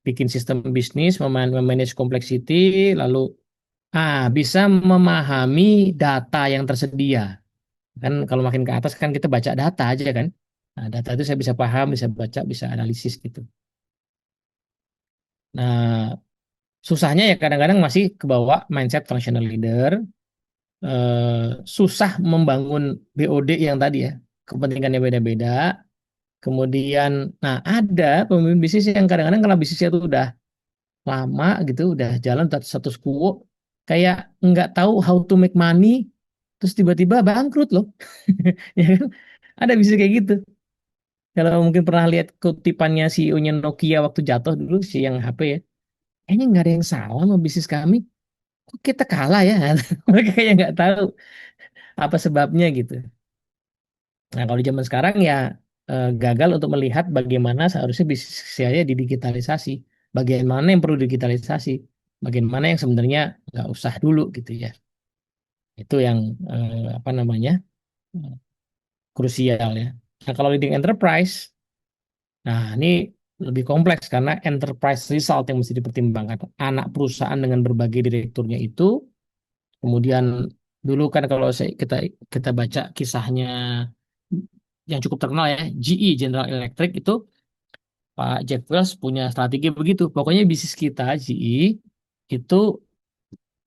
bikin sistem bisnis, memanage complexity, lalu bisa memahami data yang tersedia. Kan kalau makin ke atas kan kita baca data aja kan. Nah, data itu saya bisa paham, bisa baca, bisa analisis gitu. Nah, susahnya ya kadang-kadang masih ke bawah mindset functional leader, susah membangun BOD yang tadi ya, kepentingannya beda-beda. Kemudian, nah ada pemimpin bisnis yang kadang-kadang kalau bisnisnya itu udah lama gitu, udah jalan status quo, kayak nggak tahu how to make money, terus tiba-tiba bangkrut loh. Ya kan? Ada bisnis kayak gitu. Kalau mungkin pernah lihat kutipannya CEO-nya Nokia waktu jatuh dulu, si yang HP ya, kayaknya nggak ada yang salah sama bisnis kami. Kok kita kalah ya? Mereka kayak nggak tahu apa sebabnya gitu. Nah, kalau di zaman sekarang ya gagal untuk melihat bagaimana seharusnya bisnis saya didigitalisasi, bagian mana yang perlu digitalisasi, bagian mana yang sebenarnya nggak usah dulu gitu ya. Itu yang apa namanya eh, krusial ya. Nah, kalau leading enterprise, nah ini lebih kompleks karena enterprise result yang mesti dipertimbangkan. Anak perusahaan dengan berbagai direkturnya itu, kemudian dulu kan kalau kita kita baca kisahnya yang cukup terkenal ya, GE General Electric itu Pak Jack Welch punya strategi begitu. Pokoknya bisnis kita GE itu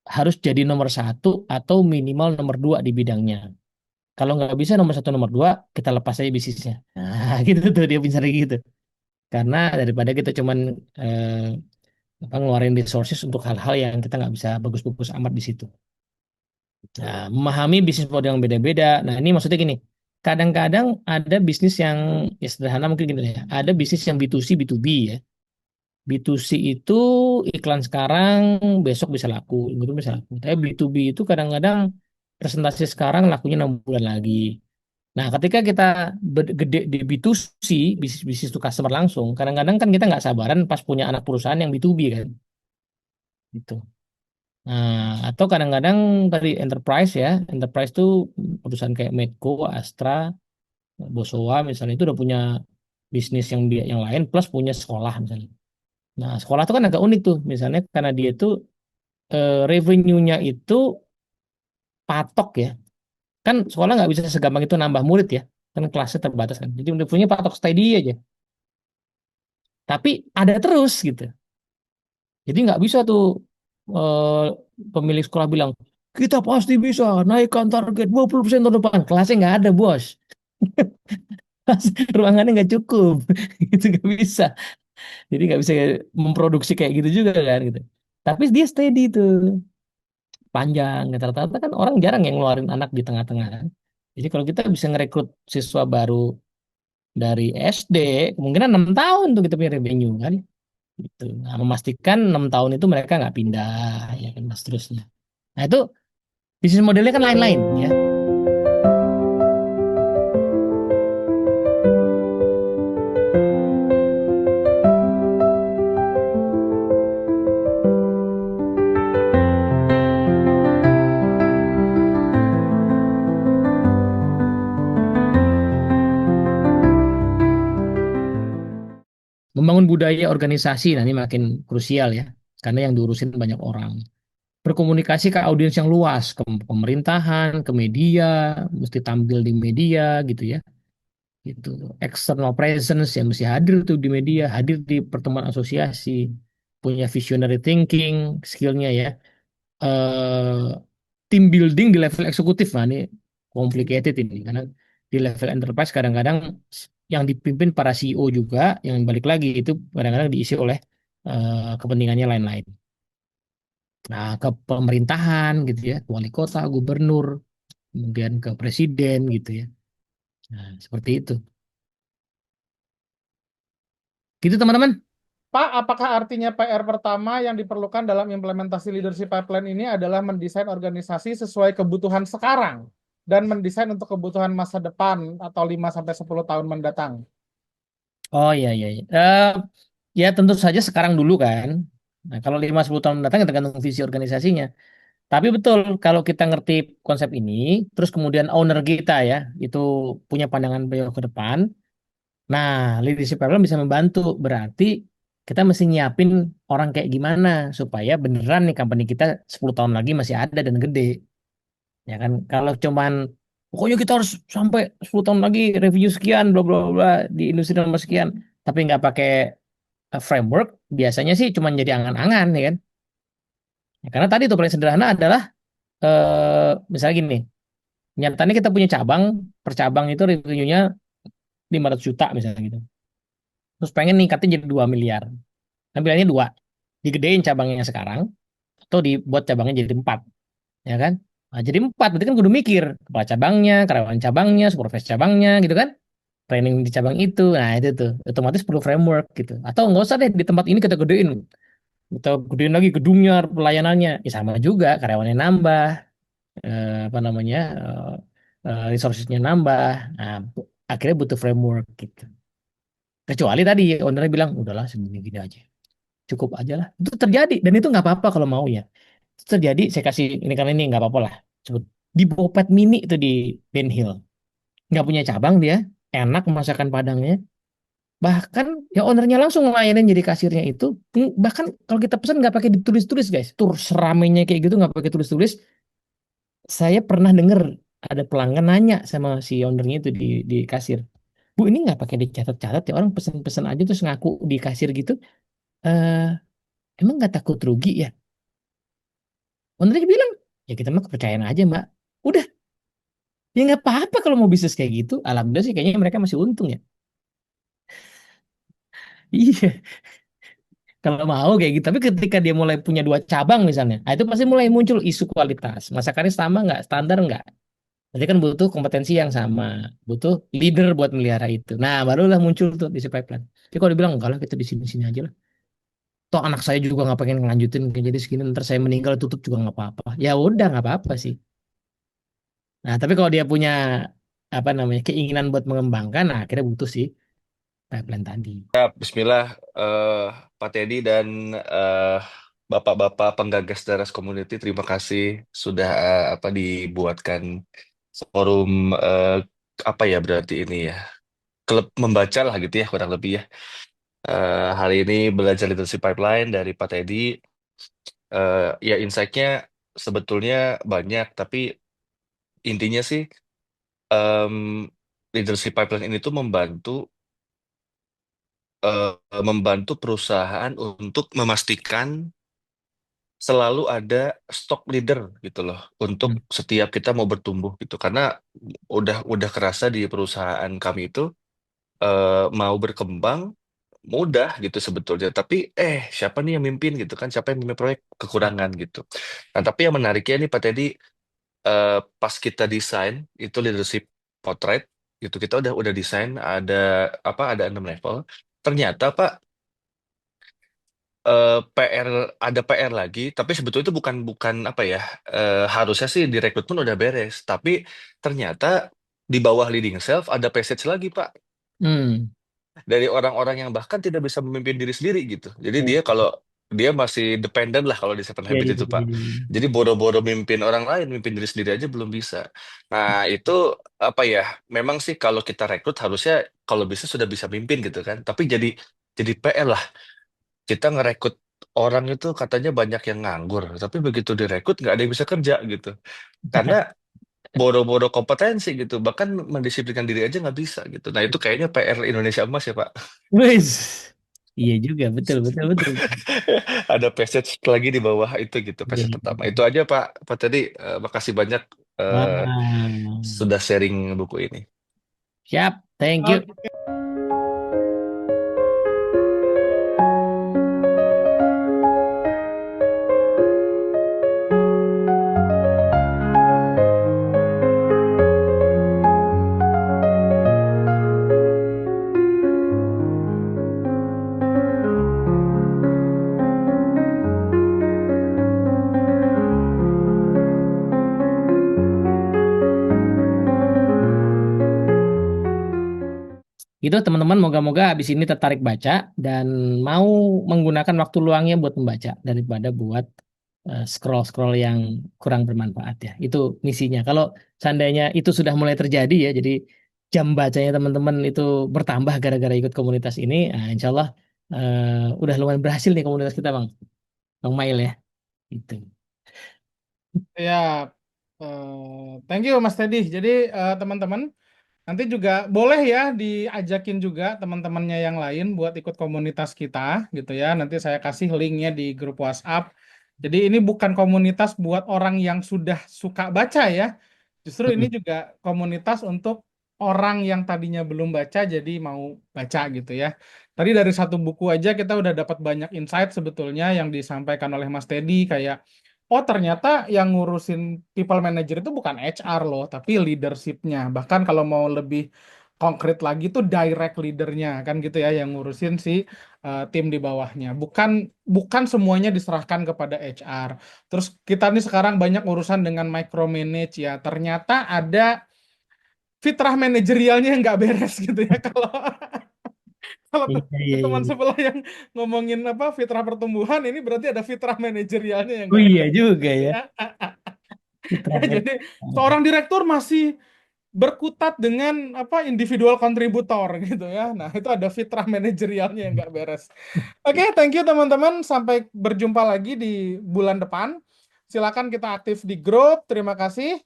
harus jadi nomor satu atau minimal nomor dua di bidangnya. Kalau nggak bisa nomor satu nomor dua kita lepas aja bisnisnya. Nah gitu tuh dia bisa gitu. Karena daripada kita cuman ngeluarin resources untuk hal-hal yang kita nggak bisa bagus-bagus amat di situ. Nah, Betul. memahami bisnis model yang beda-beda. Nah, ini maksudnya gini, kadang-kadang ada bisnis yang ya sederhana mungkin gini ya. Ada bisnis yang B2C, B2B ya. B2C itu iklan sekarang, besok bisa laku, itu bisa laku. Tapi B2B itu kadang-kadang presentasi sekarang lakunya 6 bulan lagi. Nah, ketika kita gede di B2C, bisnis bisnis to customer langsung, kadang-kadang kan kita nggak sabaran pas punya anak perusahaan yang B2B kan, gitu. Nah, atau kadang-kadang dari enterprise ya, enterprise tuh perusahaan kayak Medco, Astra, Bosowa misalnya itu udah punya bisnis yang dia yang lain plus punya sekolah misalnya. Nah, sekolah itu kan agak unik tuh, misalnya karena dia itu revenue-nya itu patok ya. Kan sekolah nggak bisa segampang itu nambah murid ya, kan kelasnya terbatas kan. Jadi revenue-nya patok steady aja. Tapi ada terus gitu. Jadi nggak bisa tuh eh, pemilik sekolah bilang, kita pasti bisa naikkan target 20% tahun depan. Kelasnya nggak ada, bos. Ruangannya nggak cukup. Itu nggak bisa. Jadi nggak bisa memproduksi kayak gitu juga kan gitu. Tapi dia steady tuh, panjang. Rata-rata kan orang jarang yang ngeluarin anak di tengah-tengah kan. Jadi kalau kita bisa ngerekrut siswa baru dari SD, kemungkinan 6 tahun tuh kita punya revenue kan. Gitu. Nah, memastikan 6 tahun itu mereka nggak pindah, ya kan, dan seterusnya. Nah, itu bisnis modelnya kan lain-lain, ya. Membangun budaya organisasi, nah ini makin krusial ya, karena yang diurusin banyak orang. Berkomunikasi ke audiens yang luas, ke pemerintahan, ke media, mesti tampil di media gitu ya. Gitu. External presence yang mesti hadir tuh di media, hadir di pertemuan asosiasi, punya visionary thinking, skillnya ya. eh Team building di level eksekutif, nah ini complicated ini karena di level enterprise kadang-kadang yang dipimpin para CEO juga yang balik lagi itu kadang-kadang diisi oleh kepentingannya lain-lain. Nah, ke pemerintahan gitu ya, wali kota, gubernur, kemudian ke presiden gitu ya. Nah, seperti itu. Gitu teman-teman. Pak, apakah artinya PR pertama yang diperlukan dalam implementasi leadership pipeline ini adalah mendesain organisasi sesuai kebutuhan sekarang dan mendesain untuk kebutuhan masa depan atau 5 sampai 10 tahun mendatang? Oh iya iya. Iya. Ya tentu saja sekarang dulu kan. Nah, kalau 5-10 tahun mendatang ya tergantung visi organisasinya. Tapi betul, kalau kita ngerti konsep ini, terus kemudian owner kita ya, itu punya pandangan beliau ke depan, nah leadership program bisa membantu. Berarti kita mesti nyiapin orang kayak gimana, supaya beneran nih company kita 10 tahun lagi masih ada dan gede. Ya kan, kalau cuman, pokoknya kita harus sampai 10 tahun lagi review sekian, bla bla bla, di industri nomor sekian, tapi nggak pakai framework, biasanya sih cuman jadi angan-angan, ya kan. Ya, karena tadi itu paling sederhana adalah misalnya gini, nyatanya kita punya cabang, per cabang itu revenue-nya 500 juta misalnya gitu. Terus pengen ningkatin jadi 2 miliar. Nah, pilihannya dua. Digedein cabangnya sekarang, atau dibuat cabangnya jadi 4. Ya kan? Nah, jadi 4, berarti kan kudu mikir. Kepala cabangnya, karyawan cabangnya, supervisor cabangnya gitu kan. Training di cabang itu. Nah, itu tuh. Otomatis perlu framework gitu. Atau nggak usah deh di tempat ini kita gedein. Kita gedein lagi gedungnya, pelayanannya. Ya sama juga, karyawannya nambah, apa namanya, resourcesnya nambah. Nah, akhirnya butuh framework gitu. Kecuali tadi ownernya bilang, udahlah segini-gini aja, cukup aja lah. Itu terjadi dan itu nggak apa-apa kalau mau ya. Itu terjadi, saya kasih ini karena ini nggak apa-apa lah. Sebut di Bopet Mini itu di Ben Hill, nggak punya cabang dia, enak masakan Padangnya. Bahkan ya ownernya langsung ngelayanin jadi kasirnya itu. Bahkan kalau kita pesan nggak pakai ditulis-tulis guys. Tur seramainya kayak gitu nggak pakai tulis-tulis. Saya pernah dengar ada pelanggan nanya sama si ownernya itu di kasir. Bu, ini nggak pakai dicatat-catat ya, orang pesen-pesen aja terus ngaku di kasir gitu. Eh, emang nggak takut rugi ya? Ownernya bilang, ya kita mah kepercayaan aja mbak. Udah, Ya nggak apa-apa kalau mau bisnis kayak gitu. Alhamdulillah sih kayaknya mereka masih untung ya. Iya, kalau mau kayak gitu. Tapi ketika dia mulai punya 2 cabang misalnya, nah itu pasti mulai muncul isu kualitas. Masakannya sama nggak, standar nggak? Nanti kan butuh kompetensi yang sama, butuh leader buat melihara itu. Nah, barulah muncul tuh di si pipeline. Tapi kalau dibilang enggak lah, kita di sini-sini aja lah. Toh anak saya juga nggak pengen ngelanjutin kayak jadi segini, ntar saya meninggal tutup juga nggak apa-apa. Ya udah nggak apa-apa sih. Nah, tapi kalau dia punya apa namanya keinginan buat mengembangkan, nah akhirnya butuh sih pipeline tadi. Bismillah, eh, Pak Teddy dan bapak-bapak penggagas Daras Community, terima kasih sudah apa dibuatkan forum apa ya berarti ini ya, klub membaca lah gitu ya kurang lebih ya. Hari ini belajar leadership pipeline dari Pak Teddy. Ya insight-nya sebetulnya banyak, tapi intinya sih em, leadership pipeline ini tuh membantu perusahaan untuk memastikan selalu ada stok leader gitu loh untuk Hmm. setiap kita mau bertumbuh gitu karena udah kerasa di perusahaan kami itu mau berkembang mudah gitu sebetulnya tapi siapa nih yang mimpin gitu kan siapa yang mimpin proyek kekurangan gitu. Nah tapi yang menariknya nih Pak Teddy, pas kita desain itu leadership portrait gitu kita udah desain ada apa ada 6 level ternyata Pak, PR ada PR lagi, tapi sebetulnya itu bukan bukan apa ya, harusnya sih di rekrutmen udah beres, tapi ternyata di bawah leading self ada passage lagi Pak Hmm. dari orang-orang yang bahkan tidak bisa memimpin diri sendiri gitu. Jadi Oh, dia kalau dia masih dependent lah kalau di Seven iya, Habits iya, itu iya, Pak. iya. Jadi boro-boro mimpin orang lain, mimpin diri sendiri aja belum bisa. Nah itu apa ya? Memang sih kalau kita rekrut harusnya kalau bisa sudah bisa mimpin gitu kan. Tapi jadi PR lah kita ngerekrut orang itu katanya banyak yang nganggur, tapi begitu direkrut nggak ada yang bisa kerja gitu. Karena boro-boro kompetensi gitu, bahkan mendisiplinkan diri aja nggak bisa gitu. Nah itu kayaknya PR Indonesia emas ya Pak. Wis. Iya juga, betul, betul, betul. Ada passage lagi di bawah itu gitu, Iya, passage iya, pertama. iya. Itu aja Pak. Pak tadi makasih banyak Wow. sudah sharing buku ini. Siap, thank you. Oke. Itu teman-teman moga-moga habis ini tertarik baca dan mau menggunakan waktu luangnya buat membaca daripada buat scroll-scroll yang kurang bermanfaat ya. Itu misinya. Kalau seandainya itu sudah mulai terjadi ya, jadi jam bacanya teman-teman itu bertambah gara-gara ikut komunitas ini, nah, insya Allah udah lumayan berhasil nih komunitas kita Bang Mail ya. Itu. Ya, thank you Mas Teddy. Jadi teman-teman nanti juga boleh ya diajakin juga teman-temannya yang lain buat ikut komunitas kita gitu ya. Nanti saya kasih linknya di grup WhatsApp. Jadi ini bukan komunitas buat orang yang sudah suka baca ya. Justru ini Mm-mm. juga komunitas untuk orang yang tadinya belum baca jadi mau baca gitu ya. Tadi dari satu buku aja kita udah dapat banyak insight sebetulnya yang disampaikan oleh Mas Teddy kayak oh ternyata yang ngurusin people manager itu bukan HR loh, tapi leadershipnya. Bahkan kalau mau lebih konkret lagi tuh direct leadernya kan gitu ya yang ngurusin si tim di bawahnya. Bukan bukan semuanya diserahkan kepada HR. Terus kita nih sekarang banyak urusan dengan micromanage ya. Ternyata ada fitrah manajerialnya yang nggak beres gitu ya kalau kalau Iya, iya, teman iya. sebelah yang ngomongin apa fitrah pertumbuhan ini berarti ada fitrah manajerialnya yang Oh nggak iya beres juga ya. ya. Fitra Ya, men. jadi seorang direktur masih berkutat dengan apa individual kontributor gitu ya. Nah, itu ada fitrah manajerialnya yang nggak beres. Oke, thank you teman-teman. Sampai berjumpa lagi di bulan depan. Silakan kita aktif di grup. Terima kasih.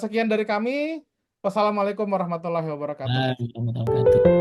Sekian dari kami. Wassalamualaikum warahmatullahi wabarakatuh. Warahmatullahi wabarakatuh.